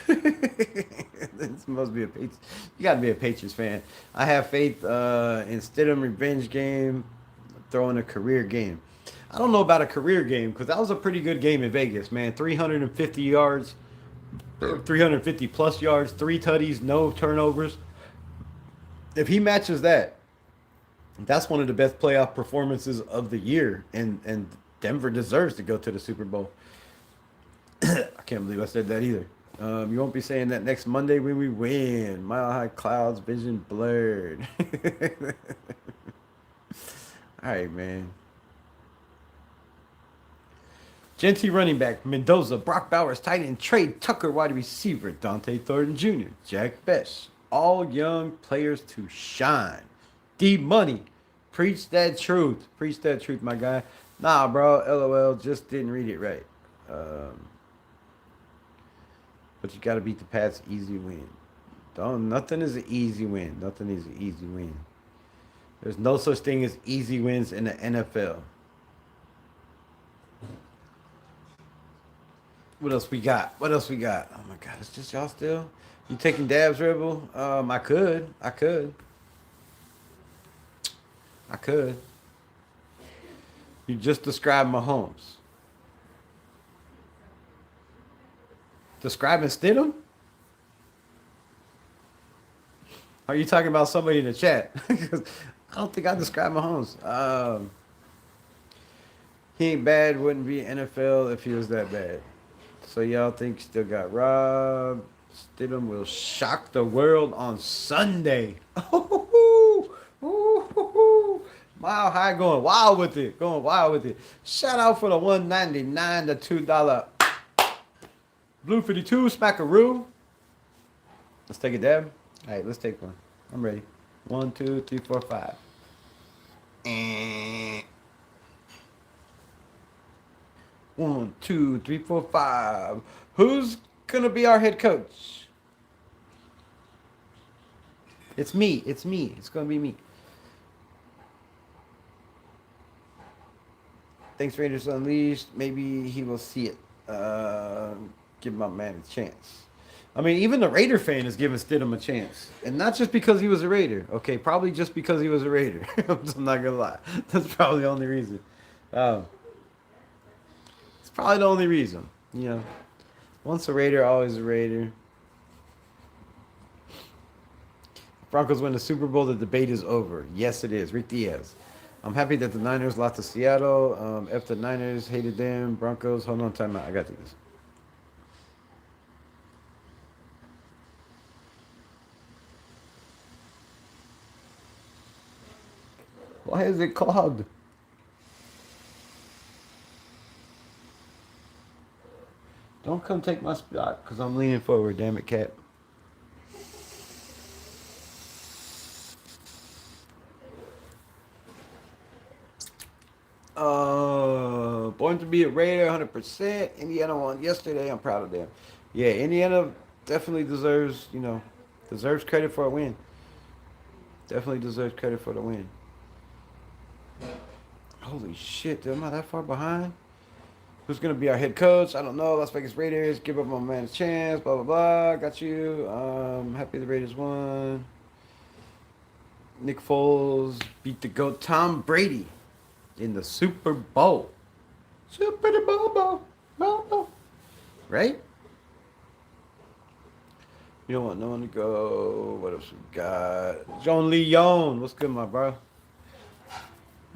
This must be a Patriots. You gotta be a Patriots fan. I have faith in Stidham revenge game, throwing a career game. I don't know about a career game because that was a pretty good game in Vegas, man. 350 yards, 350 plus yards, three tutties, no turnovers. If he matches that, that's one of the best playoff performances of the year, and Denver deserves to go to the Super Bowl. I can't believe I said that either. You won't be saying that next Monday when we win. Mile high clouds, vision blurred. All right, man. Genty running back, Mendoza, Brock Bowers, tight end, Trey Tucker, wide receiver, Dante Thornton Jr., Jack Best. All young players to shine. D Money, preach that truth. Preach that truth, my guy. Nah, bro, LOL, just didn't read it right. But you got to beat the Pats, easy win. Nothing is an easy win. Nothing is an easy win. There's no such thing as easy wins in the NFL. What else we got? What else we got? Oh my God, it's just y'all still. You taking dabs, Rebel? I could. I could. I could. You just described Mahomes. Describing Stidham? Are you talking about somebody in the chat? Because I don't think I described Mahomes. He ain't bad. Wouldn't be NFL if he was that bad. So y'all think still got robbed? Stidham will shock the world on Sunday. Mile High going wild with it. Going wild with it. Shout out for the $1.99 to $2 Blue 52 Smackaroo. Let's take a dab. All right, let's take one. I'm ready. 1, 2, 3, 4, 5. 1, 2, 3, 4, 5. Who's gonna be our head coach? It's me. It's me. It's gonna be me. Thanks, Raiders Unleashed. Maybe he will see it. Give my man a chance. I mean, even the Raider fan is giving Stidham a chance. And not just because he was a Raider. Okay, probably just because he was a Raider. I'm not going to lie. That's probably the only reason. It's probably the only reason. Once a Raider, always a Raider. Broncos win the Super Bowl. The debate is over. Yes, it is. Rick Diaz. I'm happy that the Niners lost to Seattle. If the Niners hated them, Broncos. Hold on, time out. I got this. Why is it clogged? Don't come take my spot because I'm leaning forward. Damn it, cat. Born to be a Raider, 100%. Indiana won yesterday. I'm proud of them. Yeah, Indiana definitely deserves, deserves credit for a win. Definitely deserves credit for the win. Holy shit, am I that far behind? Who's gonna be our head coach? I don't know. Las Vegas Raiders give up my man a chance. Blah blah blah. Got you. Happy the Raiders won. Nick Foles beat the GOAT Tom Brady in the Super Bowl. Super Bowl. Right? You don't want no one to go. What else we got? John Leon. What's good, my bro?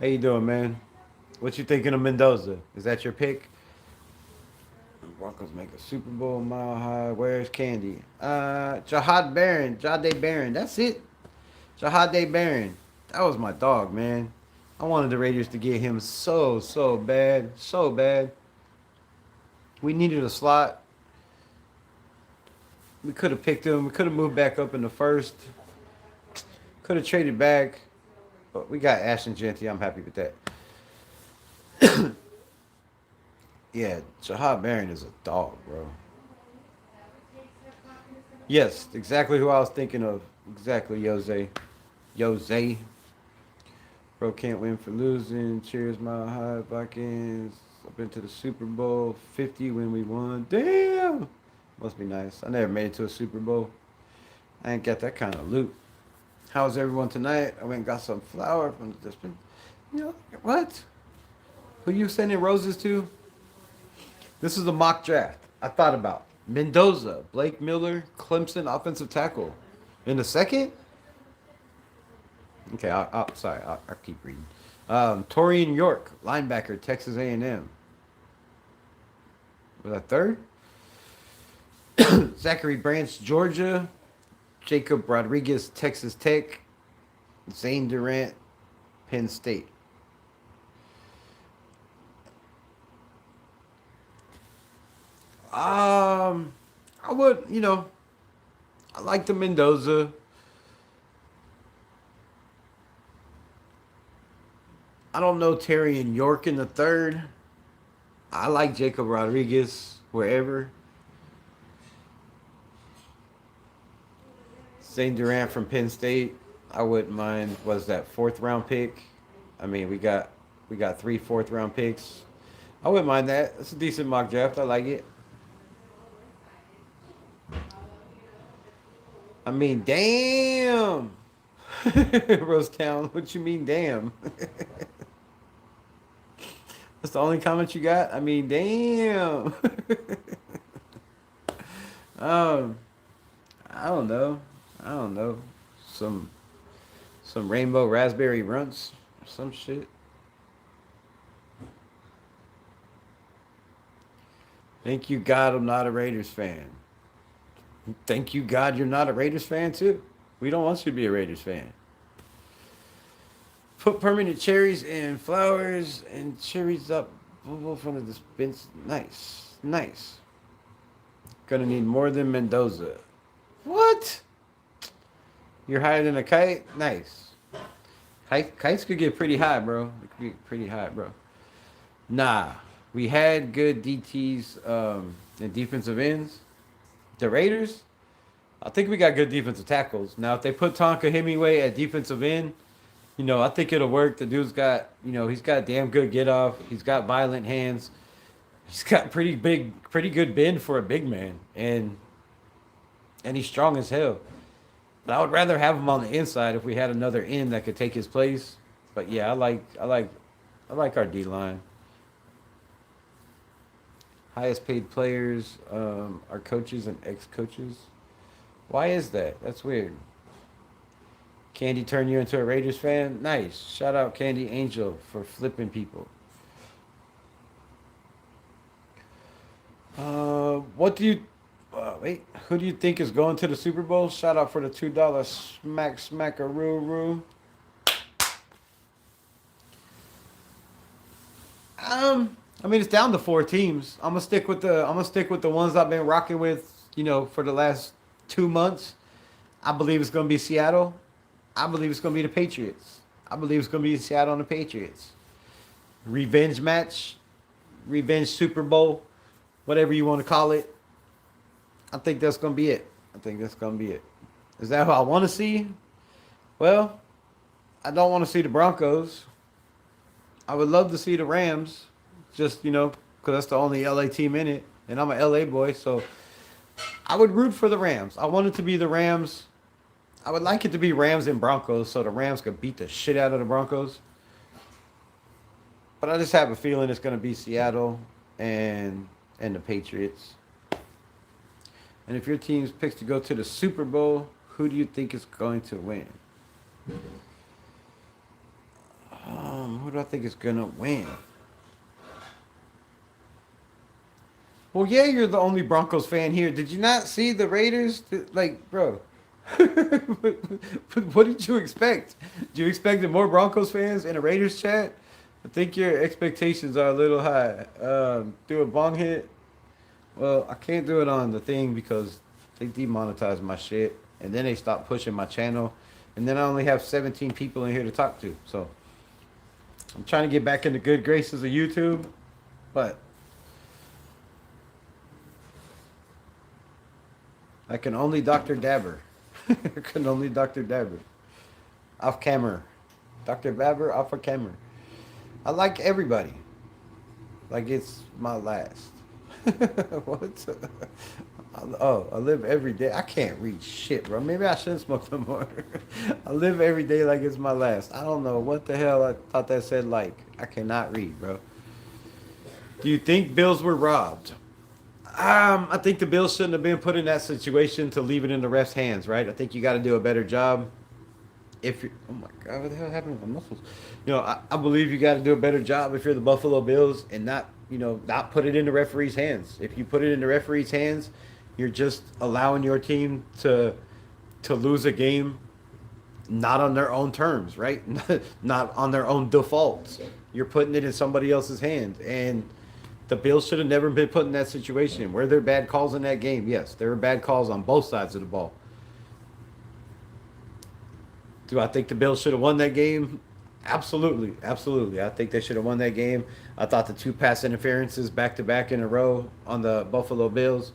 How you doing, man? What you thinking of Mendoza? Is that your pick? Broncos make a Super Bowl mile high. Where's Candy? Jahad Barron. That's it. Jahad Barron. That was my dog, man. I wanted the Raiders to get him so bad. So bad. We needed a slot. We could have picked him. We could have moved back up in the first. Could have traded back. But we got Ashton Genty. I'm happy with that. Yeah, Jahad Barron is a dog, bro. Yes, exactly who I was thinking of. Exactly, Jose. Bro can't win for losing. Cheers, Mile High Vikings. I've been to the Super Bowl 50 when we won. Damn! Must be nice. I never made it to a Super Bowl. I ain't got that kind of loot. How's everyone tonight? I went and got some flour from the district. What? Who you sending roses to? This is a mock draft. I thought about Mendoza, Blake Miller, Clemson offensive tackle. In the second? Okay, I'll keep reading. Torian York, linebacker, Texas A&M. Was that third? Zachary Branch, Georgia. Jacob Rodriguez, Texas Tech. Zane Durant, Penn State. I would, I like the Mendoza. I don't know Terry and York in the third. I like Jacob Rodriguez wherever. Zane Durant from Penn State. I wouldn't mind. Was that fourth round pick? I mean, we got 3 fourth round picks. I wouldn't mind that. It's a decent mock draft. I like it. I mean, damn. Rosetown, what you mean, damn? That's the only comment you got? I mean, damn. um, I don't know. Some rainbow raspberry runts or some shit. Thank you, God, I'm not a Raiders fan. Thank you, God, you're not a Raiders fan, too. We don't want you to be a Raiders fan. Put permanent cherries and flowers and cherries up from the dispense. Nice. Gonna need more than Mendoza. What? You're higher than a kite? Nice. Kites could get pretty high, bro. It could get pretty high, bro. Nah. We had good DTs and defensive ends. The Raiders, I think we got good defensive tackles. Now, if they put Tonka Hemingway at defensive end, I think it'll work. The dude's got, he's got damn good get off. He's got violent hands. He's got pretty good bend for a big man, and he's strong as hell. But I would rather have him on the inside if we had another end that could take his place. But yeah, I like our D line. Highest paid players are coaches and ex-coaches. Why is that? That's weird. Candy turned you into a Raiders fan? Nice. Shout out Candy Angel for flipping people. What do you... who do you think is going to the Super Bowl? Shout out for the $2 smackaroo. I mean, it's down to 4 teams. I'm gonna stick with the ones I've been rocking with, for the last 2 months. I believe it's gonna be Seattle. I believe it's gonna be the Patriots. I believe it's gonna be Seattle and the Patriots. revenge match, revenge Super Bowl, whatever you want to call it. I think that's gonna be it. I think that's gonna be it. Is that who I want to see? Well, I don't want to see the Broncos. I would love to see the Rams, just because that's the only LA team in it, and I'm an LA boy, so I would root for the Rams. I want it to be the Rams. I would like it to be Rams and Broncos, so the Rams could beat the shit out of the Broncos. But I just have a feeling it's going to be Seattle and the Patriots. And if your team picks to go to the Super Bowl, who do you think is going to win? Who do I think is going to win? Well, yeah, you're the only Broncos fan here. Did you not see the Raiders? Like, bro, what did you expect? Did you expect more Broncos fans in a Raiders chat? I think your expectations are a little high. Do a bong hit. Well, I can't do it on the thing because they demonetized my shit, and then they stopped pushing my channel, and then I only have 17 people in here to talk to. So I'm trying to get back in the good graces of YouTube, but I can only Dr. Dabber. I can only Dr. Dabber. Off camera. Dr. Dabber off of camera. I like everybody. Like it's my last. What? Oh, I live every day. I can't read shit, bro. Maybe I shouldn't smoke no more. I live every day like it's my last. I don't know what the hell I thought that said. Like I cannot read, bro. Do you think Bills were robbed? I think the Bills shouldn't have been put in that situation to leave it in the refs' hands, right? I think you got to do a better job. If you, oh my God, what the hell happened to my muscles? I believe you got to do a better job if you're the Buffalo Bills and not put it in the referee's hands. If you put it in the referee's hands, you're just allowing your team to lose a game, not on their own terms, right? Not on their own defaults. You're putting it in somebody else's hand, and the Bills should have never been put in that situation. Were there bad calls in that game? Yes, there were bad calls on both sides of the ball. Do I think the Bills should have won that game? Absolutely, absolutely. I think they should have won that game. I thought the two pass interferences back to back in a row on the Buffalo Bills,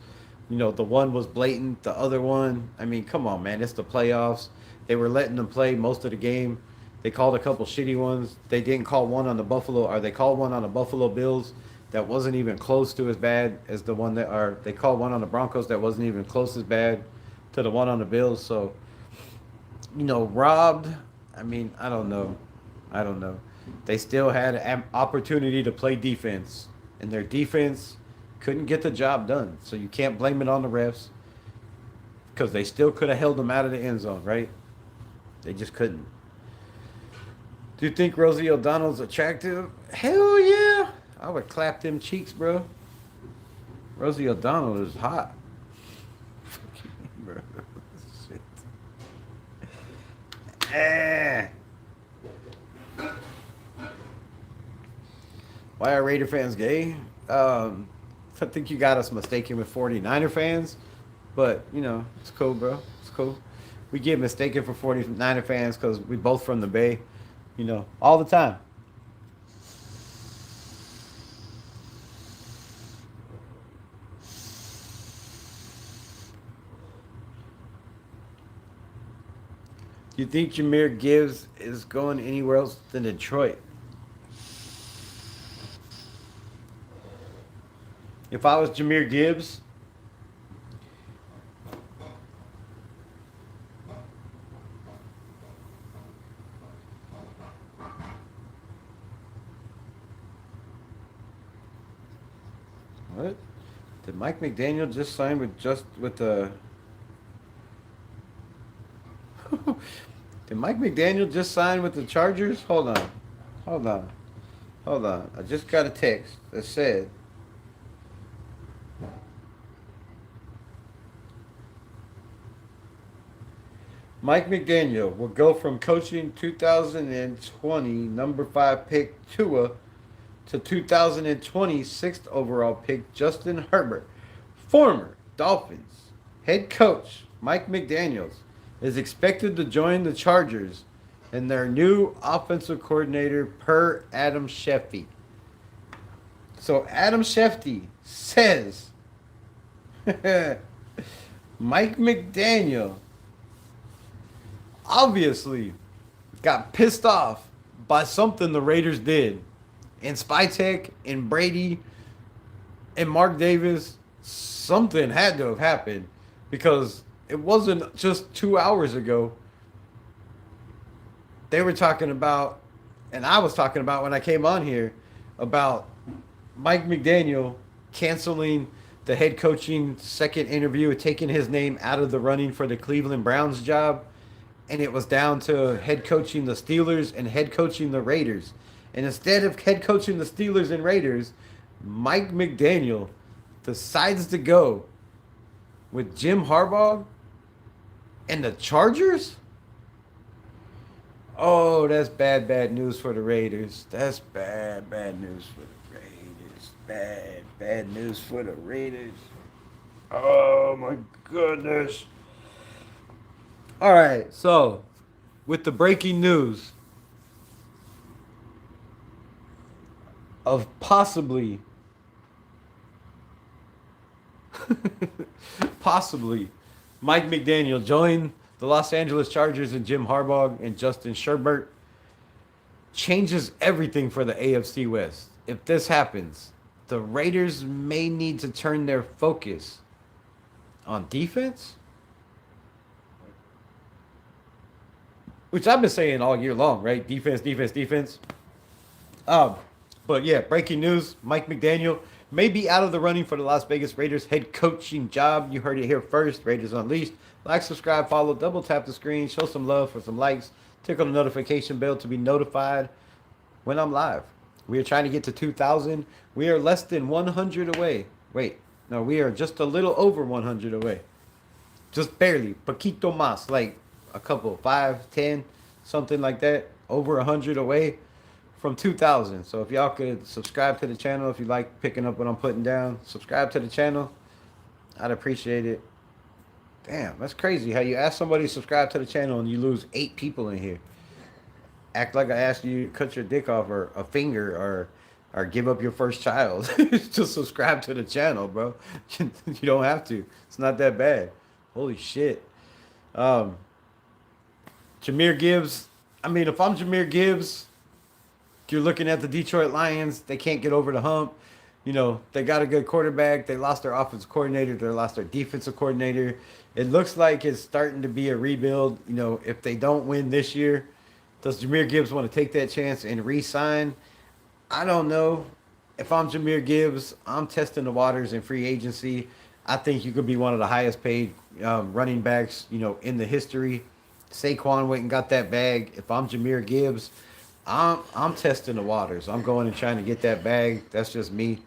the one was blatant. The other one, I mean, come on, man. It's the playoffs. They were letting them play most of the game. They called a couple shitty ones. They didn't call one on the Buffalo, or they called one on the Buffalo Bills that wasn't even close to as bad as the one that are. They called one on the Broncos that wasn't even close as bad to the one on the Bills. So, robbed. I mean, I don't know. They still had an opportunity to play defense, and their defense couldn't get the job done. So you can't blame it on the refs because they still could have held them out of the end zone, right? They just couldn't. Do you think Rosie O'Donnell's attractive? Hell yeah. I would clap them cheeks, bro. Rosie O'Donnell is hot. Bro. Shit. Why are Raider fans gay? I think you got us mistaken with 49er fans. But, it's cool, bro. It's cool. We get mistaken for 49er fans because we both from the Bay, all the time. Do you think Jahmyr Gibbs is going anywhere else than Detroit? If I was Jahmyr Gibbs, what? Did Mike McDaniel just sign with the? Did Mike McDaniel just sign with the Chargers? Hold on. I just got a text that said Mike McDaniel will go from coaching 2020 number 5 pick Tua to 2020 6th overall pick Justin Herbert. Former Dolphins head coach Mike McDaniels is expected to join the Chargers and their new offensive coordinator per Adam Sheffy. So Adam Shefty says Mike McDaniel obviously got pissed off by something the Raiders did. And Spytek and Brady and Mark Davis, something had to have happened because it wasn't just 2 hours ago. They were talking about, and I was talking about when I came on here, about Mike McDaniel canceling the head coaching second interview, taking his name out of the running for the Cleveland Browns job. And it was down to head coaching the Steelers and head coaching the Raiders. And instead of head coaching the Steelers and Raiders, Mike McDaniel decides to go with Jim Harbaugh and the Chargers? Oh, that's bad news for the Raiders. That's bad news for the Raiders. Bad news for the Raiders. Oh, my goodness. All right, so with the breaking news of possibly Mike McDaniel join the Los Angeles Chargers and Jim Harbaugh and Justin Sherbert changes everything for the AFC West. If this happens, the Raiders may need to turn their focus on defense, which I've been saying all year long, right? Defense. But yeah, breaking news: Mike McDaniel may be out of the running for the Las Vegas Raiders head coaching job. You heard it here first. Raiders Unleashed. Like, subscribe, follow, double tap the screen, show some love for some likes, tickle the notification bell to be notified when I'm live. We are trying to get to 2,000. We are less than 100 away. Wait, no, we are just a little over 100 away. Just barely, poquito más, like a couple, 5, 10, something like that. Over 100 away from 2,000. So if y'all could subscribe to the channel, if you like picking up what I'm putting down, subscribe to the channel. I'd appreciate it. Damn, that's crazy how you ask somebody to subscribe to the channel and you lose 8 people in here. Act like I asked you to cut your dick off or a finger or give up your first child to subscribe to the channel, bro. You don't have to. It's not that bad. Holy shit. Jahmyr Gibbs. I mean, if I'm Jahmyr Gibbs, you're looking at the Detroit Lions. They can't get over the hump. You know, they got a good quarterback. They lost their offensive coordinator. They lost their defensive coordinator. It looks like it's starting to be a rebuild. You know, if they don't win this year, does Jahmyr Gibbs want to take that chance and re-sign? I don't know. If I'm Jahmyr Gibbs, I'm testing the waters in free agency. I think you could be one of the highest paid running backs, you know, in the history. Saquon went and got that bag. If I'm Jahmyr Gibbs, I'm testing the waters. I'm going and trying to get that bag. That's just me.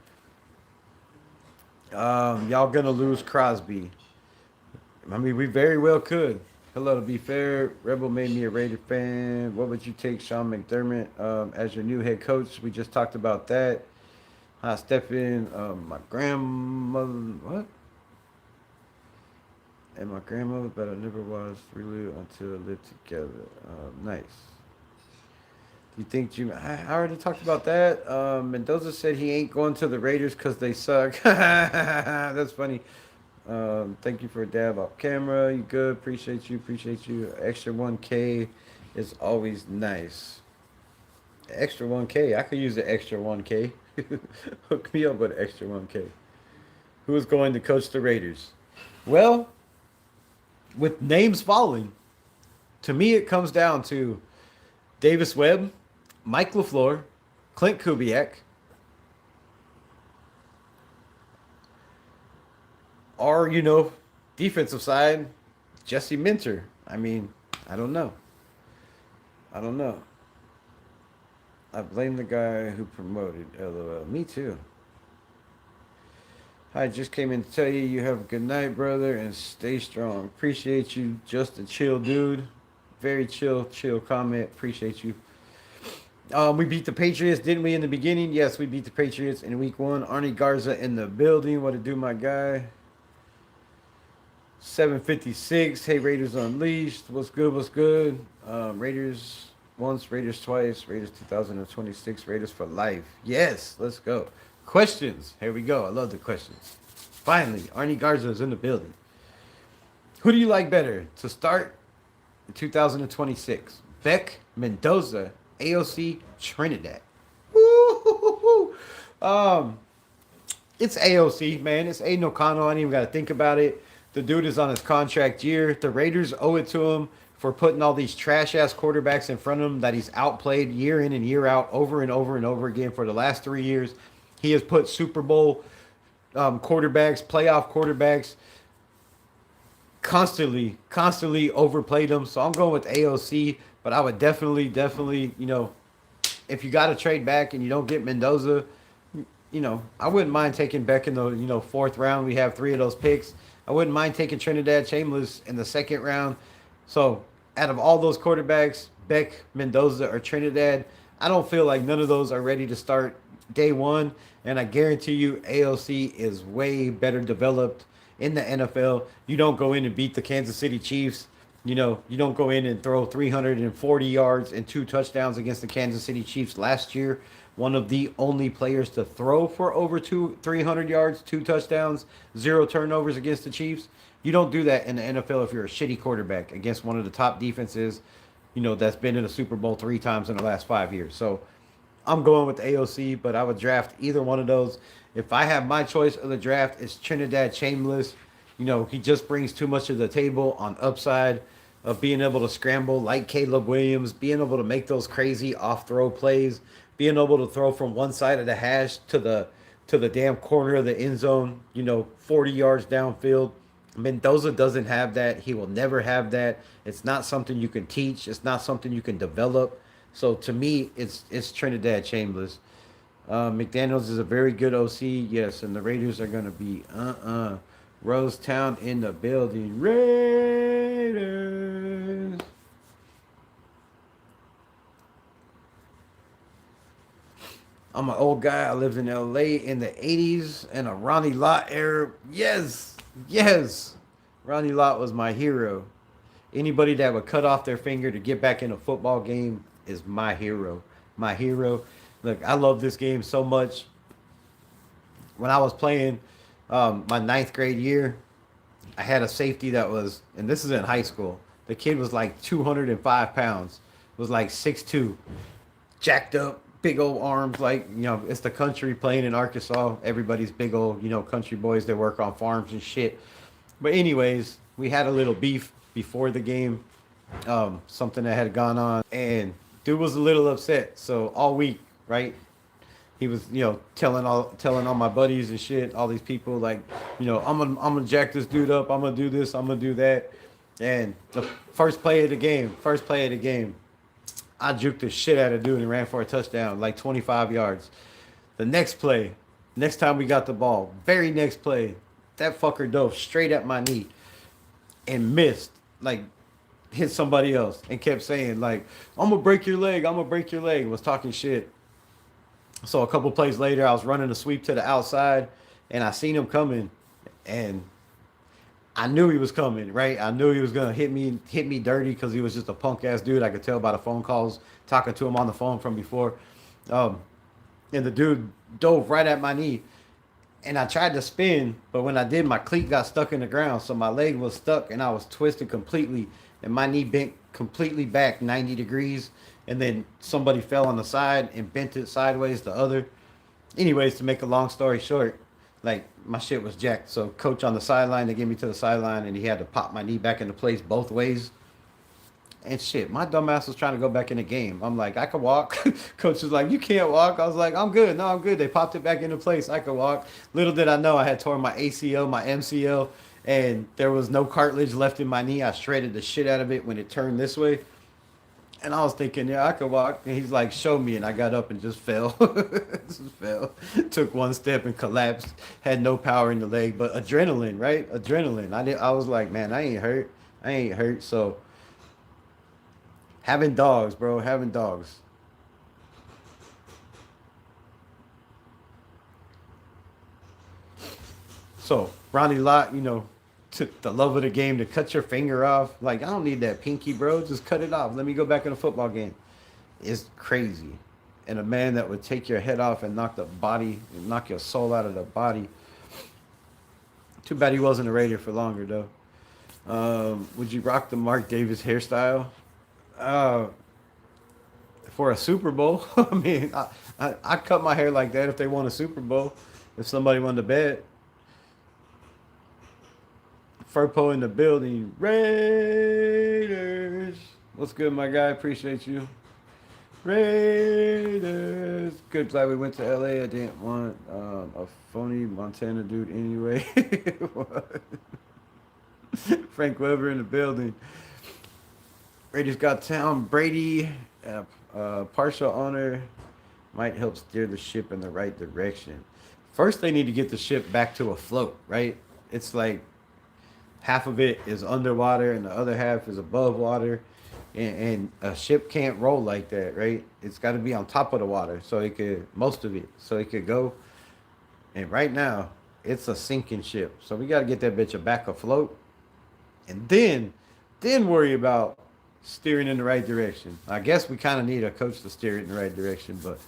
Y'all gonna lose Crosby. I mean, we very well could. Hello, to be fair, Rebel made me a Raider fan. What would you take Sean McDermott as your new head coach? We just talked about that. Hi, Stephen. My grandmother, what? And my grandmother, but I never was really until I lived together. Nice. You think Jimmy? I already talked about that. Mendoza said he ain't going to the Raiders because they suck. That's funny. Thank you for a dab off camera. You good? Appreciate you. Extra 1K is always nice. Extra 1K. I could use the extra 1K. Hook me up with extra 1K. Who is going to coach the Raiders? Well, with names falling, to me it comes down to Davis Webb, Mike LaFleur, Clint Kubiak, or, you know, defensive side, Jesse Minter. I mean, I don't know. I blame the guy who promoted LOL. Me too. I just came in to tell you you have a good night, brother, and stay strong. Appreciate you. Just a chill dude. Very chill comment. Appreciate you. We beat the Patriots, didn't we, in the beginning? Yes, we beat the Patriots in week 1. Arnie Garza in the building. What to do, my guy? 756. Hey, Raiders Unleashed. What's good? Raiders once, Raiders twice. Raiders 2026. Raiders for life. Yes, let's go. Questions. Here we go. I love the questions. Finally, Arnie Garza is in the building. Who do you like better to start in 2026? Beck, Mendoza, AOC, Trinidad. Woo-hoo-hoo-hoo. Um, it's AOC, man. It's Aiden O'Connell. I ain't even got to think about it. The dude is on his contract year. The Raiders owe it to him for putting all these trash ass quarterbacks in front of him that he's outplayed year in and year out, over and over and over again for the last 3 years. He has put Super Bowl quarterbacks, playoff quarterbacks, constantly overplayed them. So I'm going with AOC, but I would definitely, if you got to trade back and you don't get Mendoza, I wouldn't mind taking Beck in the, fourth round. We have three of those picks. I wouldn't mind taking Trinidad Chambliss in the second round. So out of all those quarterbacks, Beck, Mendoza, or Trinidad, I don't feel like none of those are ready to start day one. And I guarantee you AOC is way better developed in the NFL. You don't go in and beat the Kansas City Chiefs. You don't go in and throw 340 yards and 2 touchdowns against the Kansas City Chiefs last year. One of the only players to throw for over 300 yards, 2 touchdowns, 0 turnovers against the Chiefs. You don't do that in the NFL if you're a shitty quarterback against one of the top defenses, that's been in a Super Bowl 3 times in the last 5 years. So I'm going with AOC, but I would draft either one of those. If I have my choice of the draft, it's Trinidad Chambliss. He just brings too much to the table on upside of being able to scramble like Caleb Williams, being able to make those crazy off-throw plays, being able to throw from one side of the hash to the damn corner of the end zone, 40 yards downfield. Mendoza doesn't have that. He will never have that. It's not something you can teach. It's not something you can develop. So to me, it's Trinidad Chambliss. McDaniels is a very good OC, yes, and the Raiders are gonna be Rosetown in the building. Raiders. I'm an old guy. I lived in LA in the 80s and a Ronnie Lott era. Yes. Ronnie Lott was my hero. Anybody that would cut off their finger to get back in a football game is my hero. My hero. Look, I love this game so much. When I was playing my ninth grade year, I had a safety that was, and this is in high school. The kid was like 205 pounds. Was like 6'2", jacked up, big old arms. Like, it's the country playing in Arkansas. Everybody's big old, country boys that work on farms and shit. But anyways, we had a little beef before the game. Something that had gone on, and dude was a little upset. So all week, right? He was, telling all my buddies and shit, all these people, like, I'm gonna jack this dude up. I'm gonna do this. I'm gonna do that. And the first play of the game, I juked the shit out of dude and ran for a touchdown, like 25 yards. The next play, next time we got the ball, very next play, that fucker dove straight at my knee and missed, like hit somebody else, and kept saying, like, I'm gonna break your leg. Was talking shit. So a couple plays later, I was running a sweep to the outside, and I seen him coming, and I knew he was coming, right? I knew he was gonna hit me dirty because he was just a punk ass dude. I could tell by the phone calls, talking to him on the phone from before. And the dude dove right at my knee, and I tried to spin, but when I did, my cleat got stuck in the ground, so my leg was stuck, and I was twisted completely, and my knee bent completely back 90 degrees. And then somebody fell on the side and bent it sideways the other. Anyways, to make a long story short, like, my shit was jacked. So coach on the sideline, they get me to the sideline, and he had to pop my knee back into place both ways. And shit, my dumbass was trying to go back in the game. I'm like, I can walk. Coach was like, you can't walk. I was like, I'm good. No, I'm good. They popped it back into place. I can walk. Little did I know I had torn my ACL, my MCL, and there was no cartilage left in my knee. I shredded the shit out of it when it turned this way. And I was thinking, yeah, I could walk. And he's like, show me. And I got up and just fell. Took one step and collapsed. Had no power in the leg. But adrenaline, right? Adrenaline. I was like, man, I ain't hurt. So having dogs, bro. Having dogs. So Ronnie Lott, took the love of the game to cut your finger off. Like, I don't need that pinky, bro. Just cut it off. Let me go back in a football game. It's crazy. and a man that would take your head off and knock your soul out of the body. Too bad he wasn't a Raider for longer though. Would you rock the Mark Davis hairstyle? Uh, for a Super Bowl? I mean, I cut my hair like that if they won a Super Bowl. If somebody won the bet. Furpo in the building. Raiders. What's good, my guy? Appreciate you. Raiders. Good. Glad we went to LA. I didn't want a phony Montana dude anyway. Frank Weber in the building. Raiders got town. Brady, partial owner, might help steer the ship in the right direction. First, they need to get the ship back to afloat, right? It's like half of it is underwater and the other half is above water. And a ship can't roll like that, right? It's got to be on top of the water so it could, most of it, so it could go. And right now, it's a sinking ship. So we got to get that bitch back afloat. And then worry about steering in the right direction. I guess we kind of need a coach to steer it in the right direction, but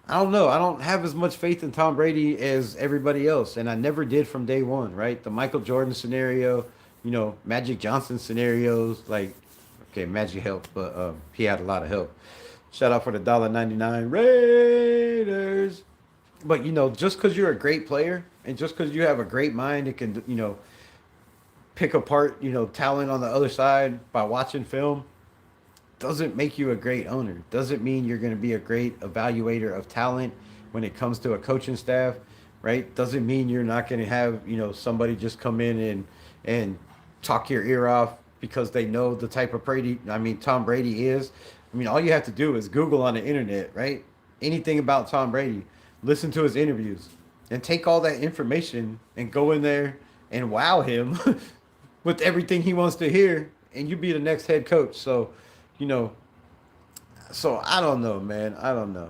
I don't know. I don't have as much faith in Tom Brady as everybody else, and I never did from day one, right? The Michael Jordan scenario, Magic Johnson scenarios, like, okay, Magic helped, but he had a lot of help. Shout out for the $1.99 Raiders. But, just because you're a great player and just because you have a great mind and can, pick apart, talent on the other side by watching film doesn't make you a great owner. Doesn't mean you're going to be a great evaluator of talent when it comes to a coaching staff, right? Doesn't mean you're not going to have, somebody just come in and talk your ear off because they know the type of Tom Brady is. All you have to do is Google on the internet, right? Anything about Tom Brady, listen to his interviews and take all that information and go in there and wow him with everything he wants to hear, and you be the next head coach. So, so I don't know, man. I don't know.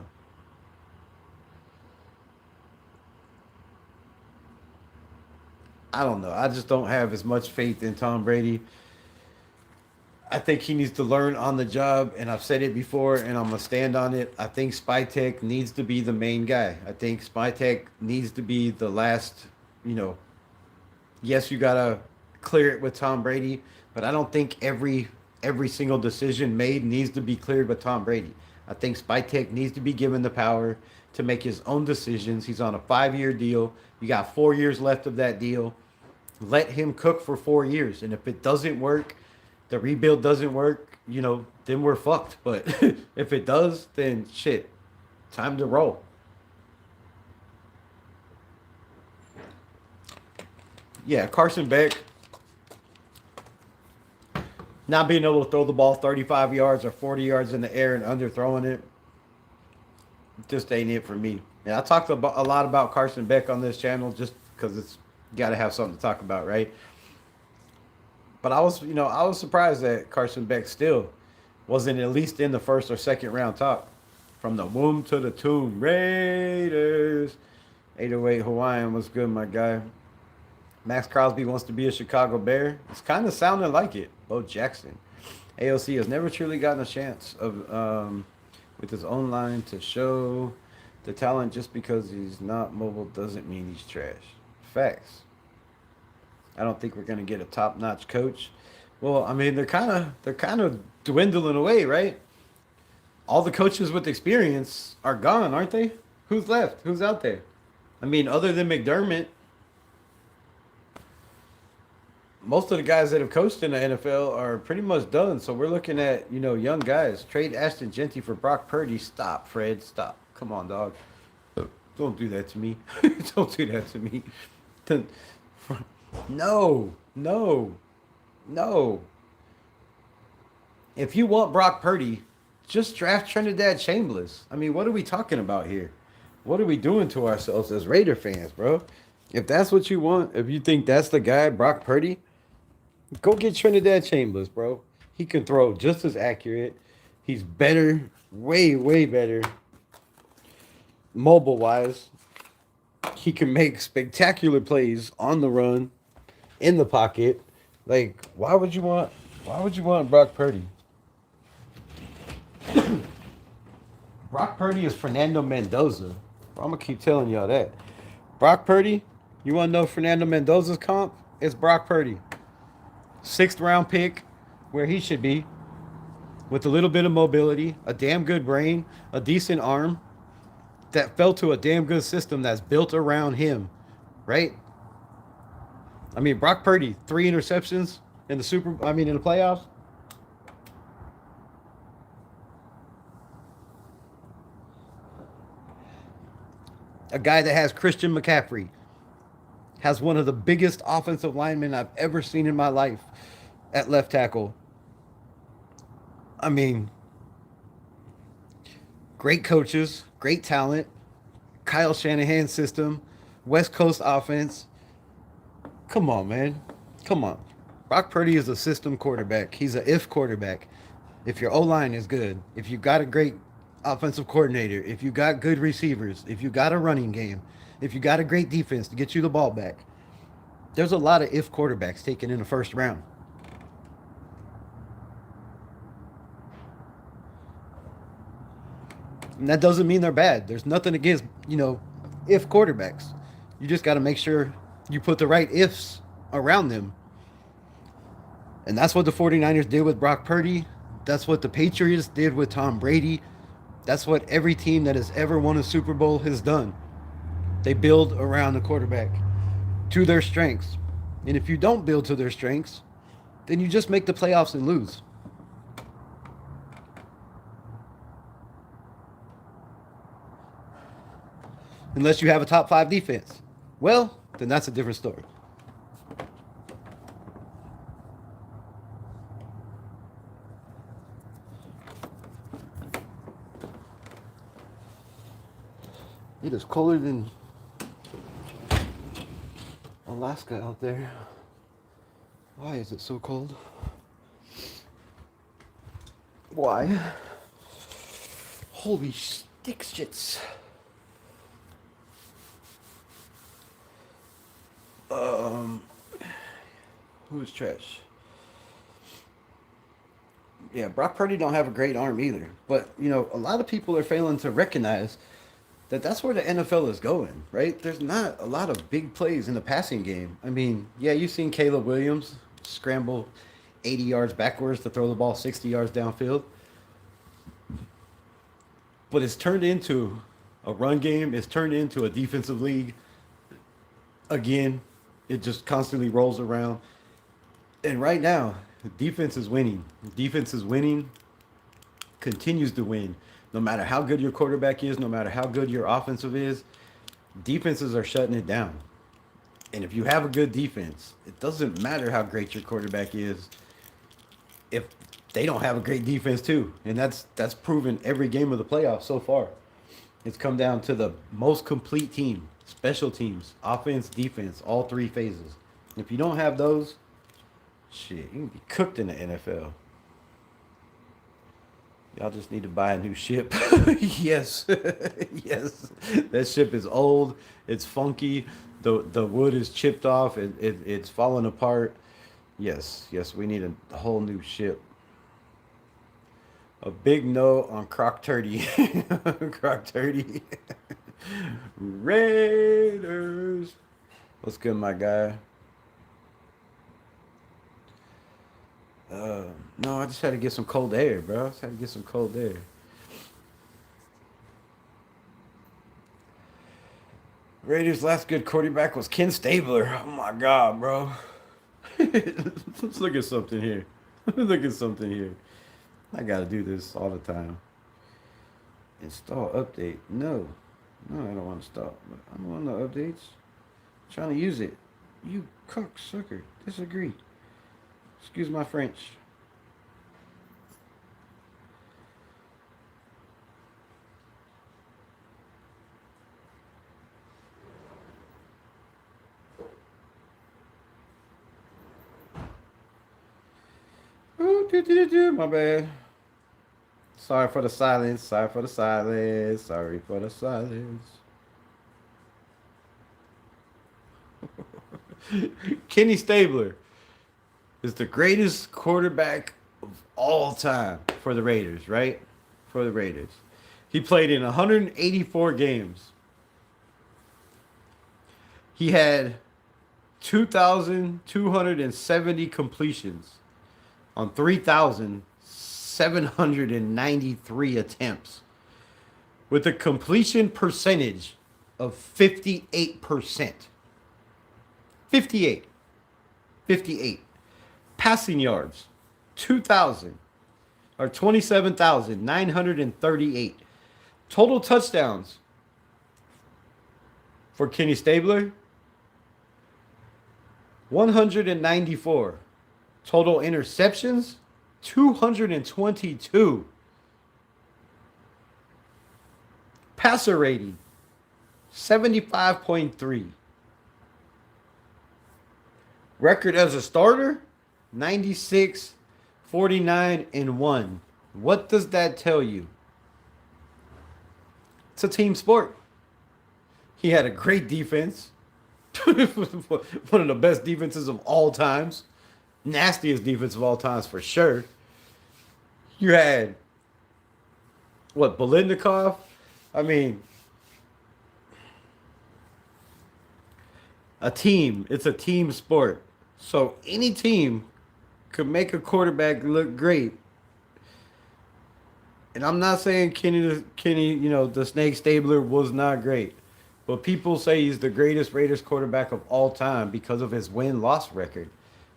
I just don't have as much faith in Tom Brady. I think he needs to learn on the job, and I've said it before, and I'm gonna stand on it. I think Spytek needs to be the main guy. I think Spytek needs to be the last. Yes, you gotta clear it with Tom Brady, but I don't think every single decision made needs to be cleared with Tom Brady. I think Spytek needs to be given the power to make his own decisions. He's on a 5-year deal. You got 4 years left of that deal. Let him cook for 4 years, and if it doesn't work, the rebuild doesn't work, then we're fucked. But if it does, then shit, time to roll. Yeah, Carson Beck not being able to throw the ball 35 yards or 40 yards in the air and underthrowing it just ain't it for me. And I talked a lot about Carson Beck on this channel just because it's got to have something to talk about, right? But I was surprised that Carson Beck still wasn't at least in the first or second round talk. From the womb to the tomb, Raiders. 808 Hawaiian was good, my guy. Max Crosby wants to be a Chicago Bear. It's kind of sounding like it. Bo Jackson. AOC has never truly gotten a chance of with his own line to show the talent. Just because he's not mobile doesn't mean he's trash. Facts. I don't think we're gonna get a top-notch coach. Well, they're kind of dwindling away, right? All the coaches with experience are gone, aren't they? Who's left? Who's out there? Other than McDermott, most of the guys that have coached in the NFL are pretty much done. So we're looking at, young guys. Trade Ashton Genty for Brock Purdy. Stop, Fred. Stop. Come on, dog. Don't do that to me. Don't do that to me. No. If you want Brock Purdy, just draft Trinidad Chambliss. What are we talking about here? What are we doing to ourselves as Raider fans, bro? If that's what you want, if you think that's the guy, Brock Purdy, go get Trinidad Chambliss, bro. He can throw just as accurate. He's better, way, way better, mobile-wise. He can make spectacular plays on the run, in the pocket. Like, why would you want Brock Purdy? Brock Purdy is Fernando Mendoza. I'm gonna keep telling y'all that. Brock Purdy, you wanna know Fernando Mendoza's comp? It's Brock Purdy. Sixth round pick, where he should be, with a little bit of mobility, a damn good brain, a decent arm, that fell to a damn good system that's built around him, right? I mean, Brock Purdy, 3 interceptions in in the playoffs. A guy that has Christian McCaffrey, has one of the biggest offensive linemen I've ever seen in my life at left tackle. I mean, great coaches, great talent, Kyle Shanahan system, West Coast offense. Come on, man. Come on. Brock Purdy is a system quarterback. He's a if quarterback. If your O line is good, if you got a great offensive coordinator, if you got good receivers, if you got a running game, if you got a great defense to get you the ball back, there's a lot of if quarterbacks taken in the first round. And that doesn't mean they're bad. There's nothing against, if quarterbacks. You just got to make sure you put the right ifs around them. And that's what the 49ers did with Brock Purdy. That's what the Patriots did with Tom Brady. That's what every team that has ever won a Super Bowl has done. They build around the quarterback to their strengths. And if you don't build to their strengths, then you just make the playoffs and lose. Unless you have a top 5 defense. Well, then that's a different story. It is colder than Alaska out there. Why is it so cold? Why? Holy stick shits. Who's trash? Yeah, Brock Purdy don't have a great arm either. But, a lot of people are failing to recognize that that's where the NFL is going, right? There's not a lot of big plays in the passing game. I mean, yeah, you've seen Caleb Williams scramble 80 yards backwards to throw the ball 60 yards downfield. But it's turned into a run game. It's turned into a defensive league. Again, it just constantly rolls around. And right now, defense is winning. Defense is winning, continues to win. No matter how good your quarterback is, no matter how good your offensive is, defenses are shutting it down. And if you have a good defense, it doesn't matter how great your quarterback is if they don't have a great defense too. And that's proven every game of the playoffs so far. It's come down to the most complete team, special teams, offense, defense, all 3 phases. If you don't have those, shit, you can be cooked in the NFL. Y'all just need to buy a new ship. Yes. Yes. That ship is old. It's funky. The wood is chipped off. It's falling apart. Yes. Yes, we need a whole new ship. A big no on Croc Turdy. Croc Turdy. Raiders. What's good, my guy? No, I just had to get some cold air, bro. I just had to get some cold air. Raiders' last good quarterback was Ken Stabler. Oh my God, bro. Let's look at something here. Look at something here. I gotta do this all the time. Install update. No. No, I don't want to stop. I don't want no updates. I'm trying to use it. You cocksucker. Disagree. Excuse my French. Ooh, my bad. Sorry for the silence. Sorry for the silence. Sorry for the silence. Kenny Stabler is the greatest quarterback of all time for the Raiders, right? For the Raiders. He played in 184 games. He had 2,270 completions on 3,793 attempts with a completion percentage of 58%. 58. 58. Passing yards, 2,000 or 27,938. Total touchdowns for Kenny Stabler, 194. Total interceptions, 222. Passer rating, 75.3. Record as a starter, 96, 49, and 1. What does that tell you? It's a team sport. He had a great defense. One of the best defenses of all times. Nastiest defense of all times for sure. You had, what, Bolitnikov? I mean, a team. It's a team sport. So any team could make a quarterback look great. And I'm not saying Kenny, the Snake Stabler was not great. But people say he's the greatest Raiders quarterback of all time because of his win-loss record.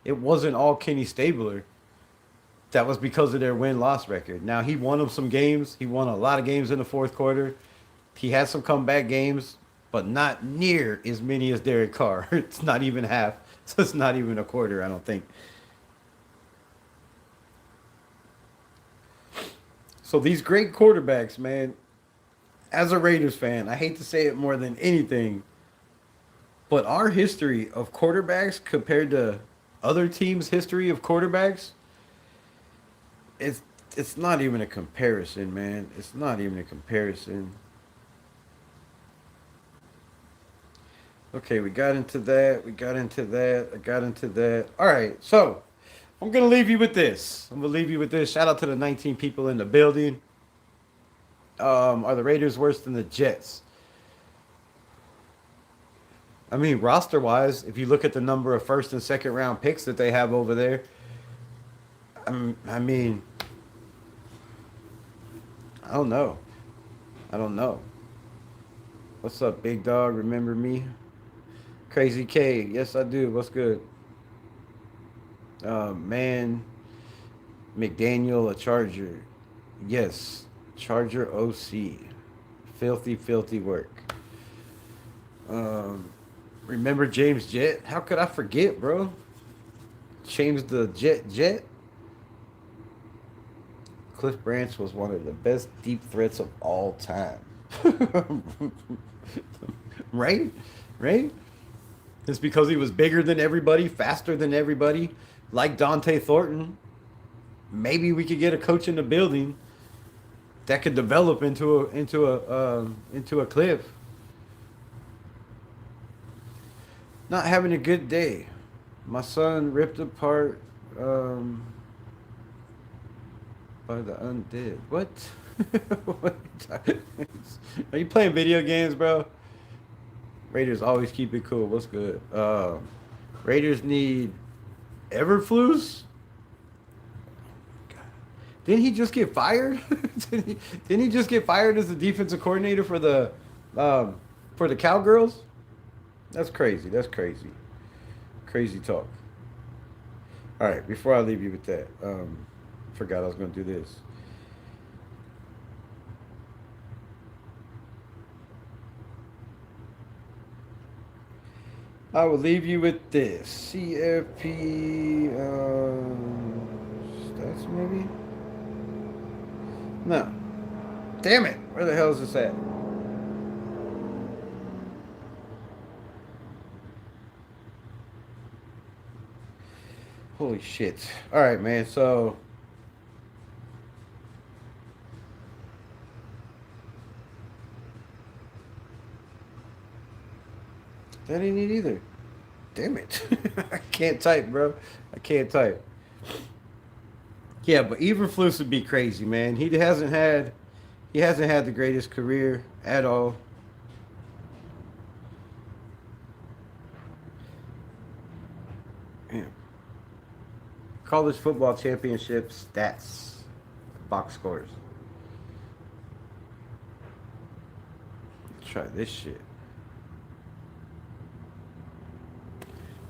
It wasn't all Kenny Stabler. That was because of their win-loss record. Now, he won them some games. He won a lot of games in the fourth quarter. He had some comeback games, but not near as many as Derek Carr. It's not even half. So it's not even a quarter, I don't think. So these great quarterbacks, man, as a Raiders fan, I hate to say it more than anything, but our history of quarterbacks compared to other teams' history of quarterbacks, it's not even a comparison, man. It's not even a comparison. Okay, we got into that. I got into that. All right, so I'm going to leave you with this. Shout out to the 19 people in the building. Are the Raiders worse than the Jets? I mean, roster-wise, if you look at the number of first and second round picks that they have over there, I mean, I don't know. What's up, big dog? Remember me? Crazy K. Yes, I do. What's good? Man, McDaniel, a Charger. Yes, Charger OC. Filthy work. Remember James Jett? How could I forget, bro? James the Jet. Cliff Branch was one of the best deep threats of all time. Right? It's because he was bigger than everybody, faster than everybody, like Dante Thornton. Maybe we could get a coach in the building that could develop into a Cliff. Not having a good day. My son ripped apart by the undead. What? Are you playing video games, bro? Raiders always keep it cool. What's good? Raiders need Everflus? Didn't he just get fired? Didn't he just get fired as the defensive coordinator for the Cowgirls? That's crazy. Crazy talk. All right, before I leave you with that, forgot I was going to do this. I will leave you with this. CFP stats maybe? No. Damn it. Where the hell is this at? Holy shit. All right, man. So that ain't it either. Damn it. I can't type, bro. I can't type. Yeah, but Eberflus would be crazy, man. He hasn't had He hasn't had the greatest career at all. Man. College football championship stats. Box scores. Let's try this shit.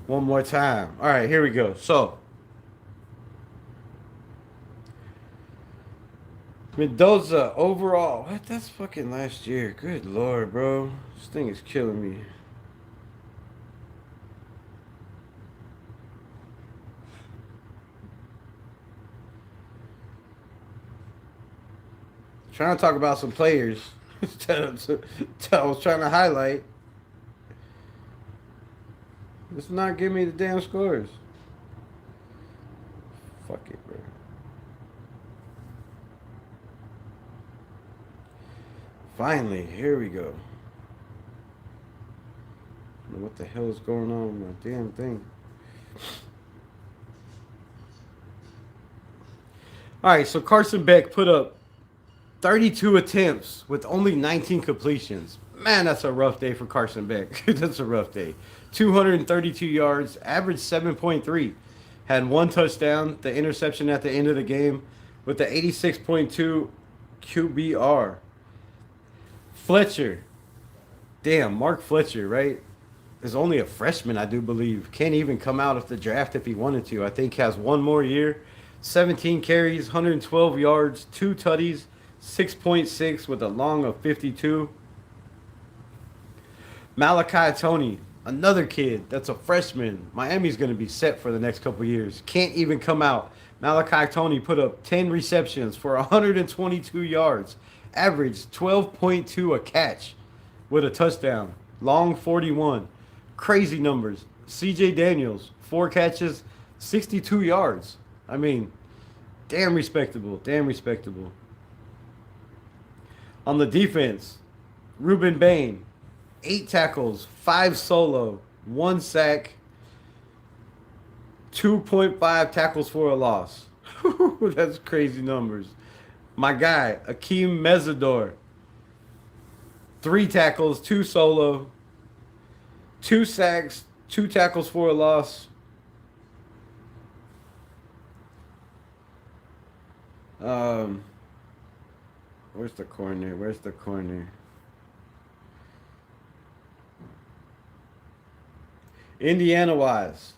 One more time. All right, here we go. So, Mendoza overall. What? That's fucking last year. Good lord, bro. This thing is killing me. Trying to talk about some players I was trying to highlight. It's not giving me the damn scores. Fuck it, bro. Finally, here we go. What the hell is going on with my damn thing? All right, so Carson Beck put up 32 attempts with only 19 completions. Man, that's a rough day for Carson Beck. That's a rough day. 232 yards, average 7.3. Had one touchdown, the interception at the end of the game with the 86.2 QBR. Fletcher. Damn, Mark Fletcher, right? Is only a freshman, I do believe. Can't even come out of the draft if he wanted to. I think has one more year. 17 carries, 112 yards, 2 tutties, 6.6 with a long of 52. Malachi Tony, another kid that's a freshman. Miami's going to be set for the next couple years. Can't even come out. Malachi Tony put up 10 receptions for 122 yards. Averaged 12.2 a catch with a touchdown. Long 41. Crazy numbers. CJ Daniels, 4 catches, 62 yards. I mean, damn respectable. Damn respectable. On the defense, Ruben Bain, 8 tackles, 5 solo, 1 sack, 2.5 tackles for a loss. That's crazy numbers. My guy, Akeem Mesidor, 3 tackles, 2 solo, 2 sacks, 2 tackles for a loss. Where's the corner? Where's the corner? Indiana wise.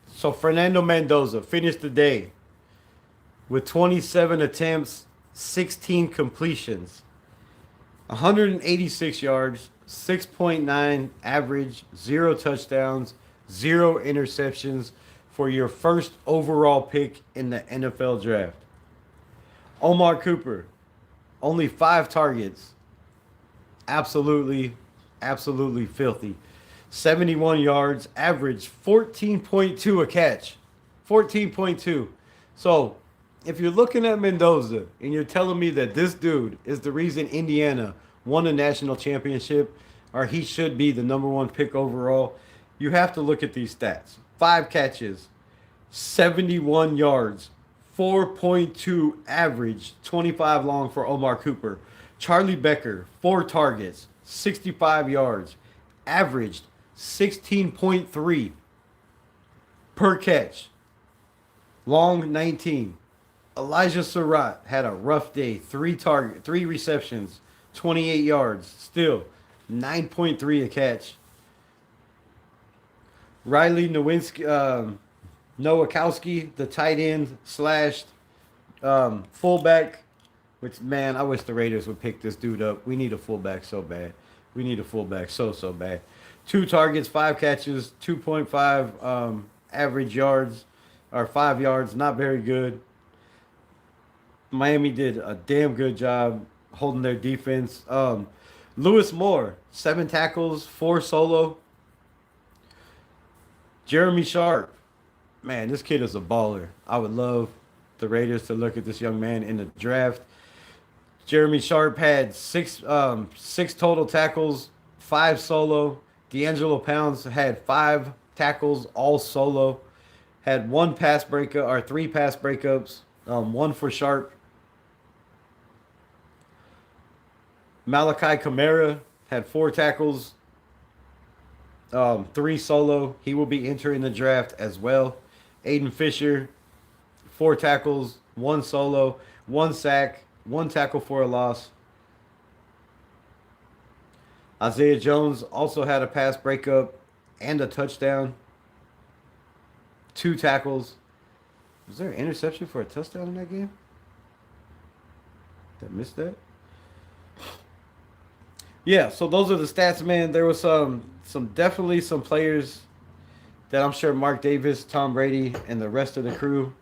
So Fernando Mendoza finished the day with 27 attempts, 16 completions, 186 yards, 6.9 average, 0 touchdowns, 0 interceptions for your first overall pick in the NFL draft. Omar Cooper, only 5 targets. Absolutely, absolutely filthy. 71 yards, average 14.2 a catch. 14.2. So, if you're looking at Mendoza and you're telling me that this dude is the reason Indiana won a national championship, or he should be the number 1 pick overall, you have to look at these stats. 5 catches, 71 yards, 4.2 average, 25 long for Omar Cooper. Charlie Becker, 4 targets, 65 yards, averaged 16.3 per catch. Long 19. Elijah Surratt had a rough day. 3 receptions, 28 yards. Still 9.3 a catch. Riley Nowakowski, the tight end slash fullback. Which, man, I wish the Raiders would pick this dude up. We need a fullback so bad. We need a fullback so bad. 2 targets, 5 catches, 2.5 average yards, or 5 yards. Not very good. Miami did a damn good job holding their defense. Lewis Moore, 7 tackles, 4 solo. Jeremy Sharp, man, this kid is a baller. I would love the Raiders to look at this young man in the draft. Jeremy Sharp had 6 total tackles, 5 solo. D'Angelo Pounds had 5 tackles, all solo. Had 1 pass breakup or 3 pass breakups, 1 for Sharp. Malachi Kamara had 4 tackles, 3 solo. He will be entering the draft as well. Aiden Fisher, 4 tackles, 1 solo, 1 sack, 1 tackle for a loss. Isaiah Jones also had a pass breakup and a touchdown. 2 tackles. Was there an interception for a touchdown in that game? Did I miss that? Yeah, so those are the stats, man. There was some definitely some players that I'm sure Mark Davis, Tom Brady, and the rest of the crew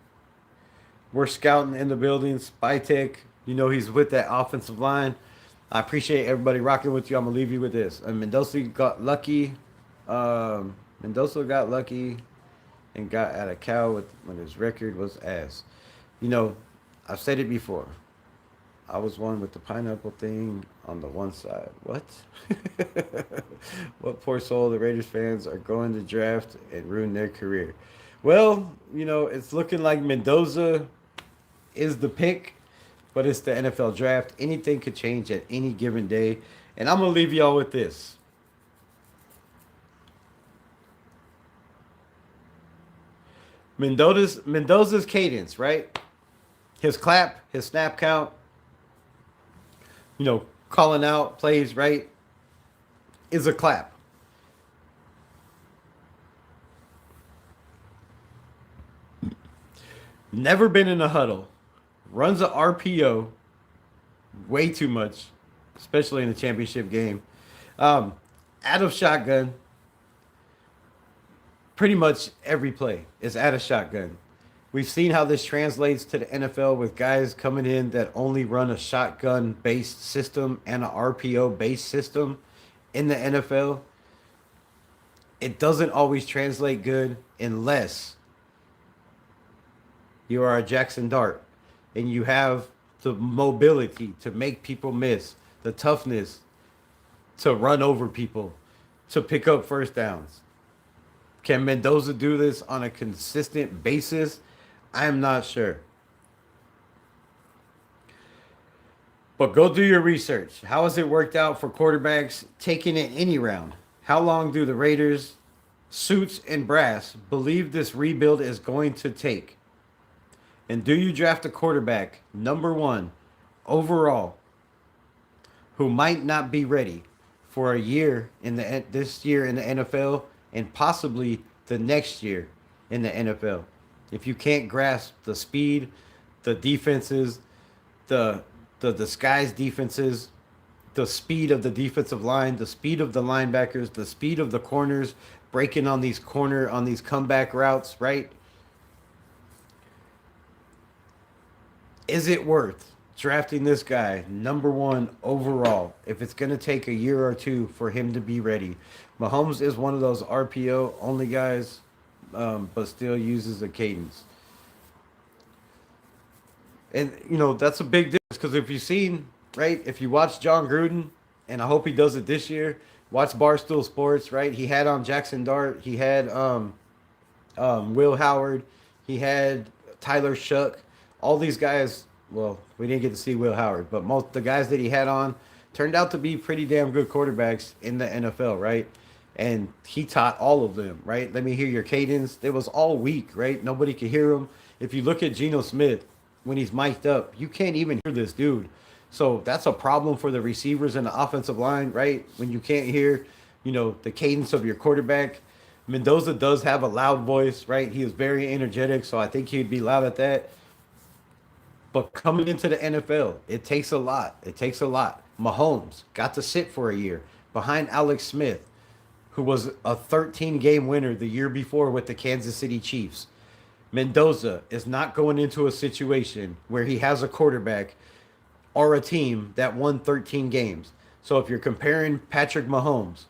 were scouting in the building. Spytech, he's with that offensive line. I appreciate everybody rocking with you. I'm gonna leave you with this. Mendoza got lucky. Mendoza got lucky and got at a cow when his record was ass. I've said it before. I was one with the pineapple thing on the one side. What? What poor soul the Raiders fans are going to draft and ruin their career. Well, it's looking like Mendoza is the pick, but it's the NFL draft. Anything could change at any given day. And I'm going to leave y'all with this. Mendoza's cadence, right? His clap, his snap count, calling out plays, right, is a clap. Never been in a huddle. Runs a RPO way too much, especially in the championship game. Out of shotgun. Pretty much every play is out of shotgun. We've seen how this translates to the NFL with guys coming in that only run a shotgun-based system and an RPO-based system in the NFL. It doesn't always translate good unless you are a Jackson Dart and you have the mobility to make people miss, the toughness to run over people, to pick up first downs. Can Mendoza do this on a consistent basis? I am not sure. But go do your research. How has it worked out for quarterbacks taking it any round? How long do the Raiders, suits and brass, believe this rebuild is going to take? And do you draft a quarterback, number 1, overall, who might not be ready for a year this year in the NFL and possibly the next year in the NFL? If you can't grasp the speed, the defenses, the disguised defenses, the speed of the defensive line, the speed of the linebackers, the speed of the corners, breaking on these comeback routes, right? Is it worth drafting this guy number 1 overall if it's going to take a year or 2 for him to be ready? Mahomes is one of those RPO only guys, but still uses a cadence. And, that's a big difference because if you've seen, right, if you watch John Gruden, and I hope he does it this year, watch Barstool Sports, right? He had on Jackson Dart. He had Will Howard. He had Tyler Shuck. All these guys, well, we didn't get to see Will Howard, but most the guys that he had on turned out to be pretty damn good quarterbacks in the NFL, right? And he taught all of them, right? Let me hear your cadence. It was all weak, right? Nobody could hear him. If you look at Geno Smith, when he's mic'd up, you can't even hear this dude. So that's a problem for the receivers and the offensive line, right? When you can't hear, the cadence of your quarterback. Mendoza does have a loud voice, right? He is very energetic, so I think he'd be loud at that. But coming into the NFL, it takes a lot. It takes a lot. Mahomes got to sit for a year behind Alex Smith, who was a 13-game winner the year before with the Kansas City Chiefs. Mendoza is not going into a situation where he has a quarterback or a team that won 13 games. So if you're comparing Patrick Mahomes,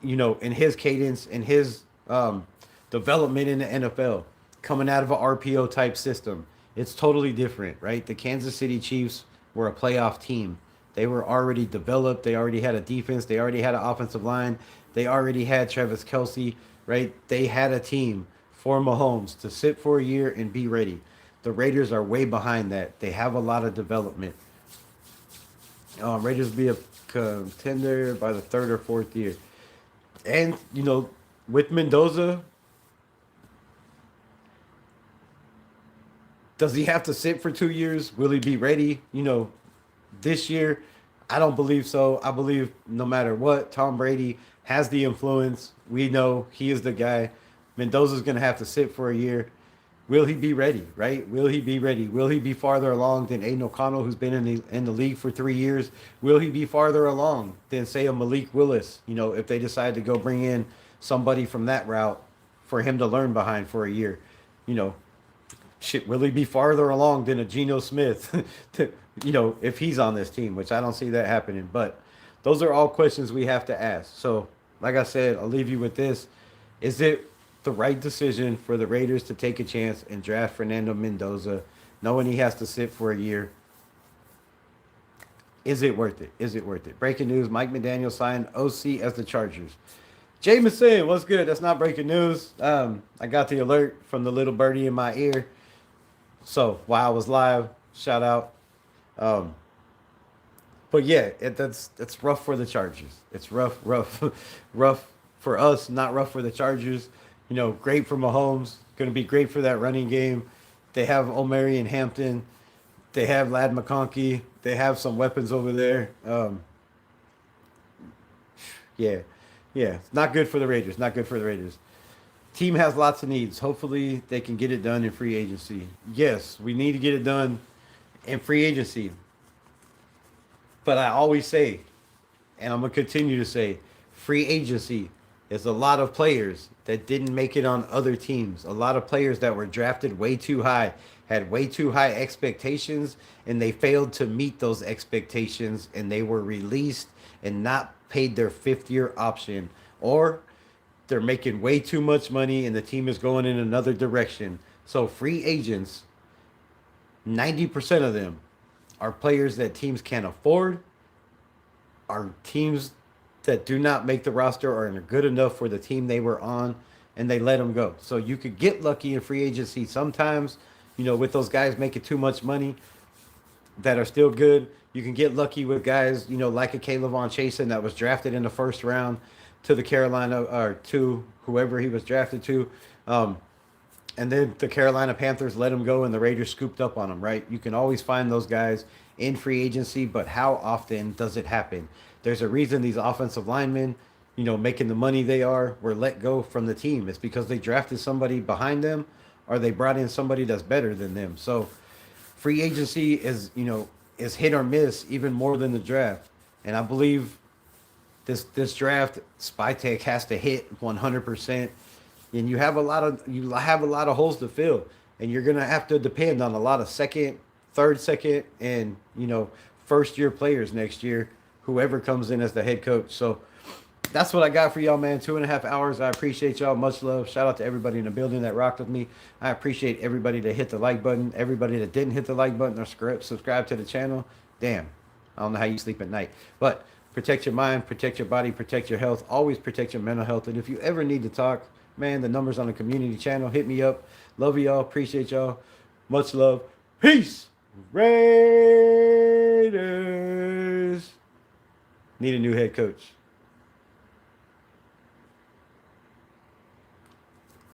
in his cadence, in his development in the NFL, coming out of an RPO type system, it's totally different, right? The Kansas City Chiefs were a playoff team. They were already developed. They already had a defense. They already had an offensive line. They already had Travis Kelce, right? They had a team for Mahomes to sit for a year and be ready. The Raiders are way behind that. They have a lot of development. Raiders be a contender by the third or fourth year. And, with Mendoza, does he have to sit for 2 years? Will he be ready, this year? I don't believe so. I believe no matter what, Tom Brady has the influence. We know he is the guy. Mendoza's going to have to sit for a year. Will he be ready, right? Will he be ready? Will he be farther along than Aiden O'Connell, who's been in the league for 3 years? Will he be farther along than, say, a Malik Willis, if they decide to go bring in somebody from that route for him to learn behind for a year? You know, shit, will he be farther along than a Geno Smith, if he's on this team, which I don't see that happening. But those are all questions we have to ask. So, like I said, I'll leave you with this. Is it the right decision for the Raiders to take a chance and draft Fernando Mendoza, knowing he has to sit for a year? Is it worth it? Is it worth it? Breaking news, Mike McDaniel signed OC as the Chargers. Jameson, what's good? That's not breaking news. I got the alert from the little birdie in my ear. So while I was live, shout out. But yeah, that's rough for the Chargers. It's rough, rough for us, not rough for the Chargers. Great for Mahomes. Going to be great for that running game. They have Omari and Hampton. They have Lad McConkey. They have some weapons over there. Yeah. Not good for the Raiders. Not good for the Raiders. Team has lots of needs. Hopefully, they can get it done in free agency. Yes, we need to get it done in free agency. But I always say, and I'm going to continue to say, free agency is a lot of players that didn't make it on other teams. A lot of players that were drafted way too high, had way too high expectations, and they failed to meet those expectations, and they were released and not paid their fifth-year option. Or they're making way too much money and the team is going in another direction. So free agents, 90% of them are players that teams can't afford, are teams that do not make the roster or are good enough for the team they were on, and they let them go. So you could get lucky in free agency sometimes, with those guys making too much money that are still good. You can get lucky with guys, like a Kayvon Chasen that was drafted in the first round to the Carolina, or to whoever he was drafted to. And then the Carolina Panthers let him go and the Raiders scooped up on him, right? You can always find those guys in free agency, but how often does it happen? There's a reason these offensive linemen, making the money they are, were let go from the team. It's because they drafted somebody behind them or they brought in somebody that's better than them. So free agency is hit or miss even more than the draft. And I believe this draft, Spytek has to hit 100%. And you have a lot of holes to fill, and you're gonna have to depend on a lot of third second, and first year players next year, whoever comes in as the head coach. So that's what I got for y'all, man. 2.5 hours. I appreciate y'all. Much love. Shout out to everybody in the building that rocked with me. I appreciate everybody that hit the like button. Everybody that didn't hit the like button or subscribe to the channel. Damn, I don't know how you sleep at night, but protect your mind, protect your body, protect your health. Always protect your mental health. And if you ever need to talk, man, the number's on the community channel. Hit me up. Love y'all. Appreciate y'all. Much love. Peace. Raiders need a new head coach.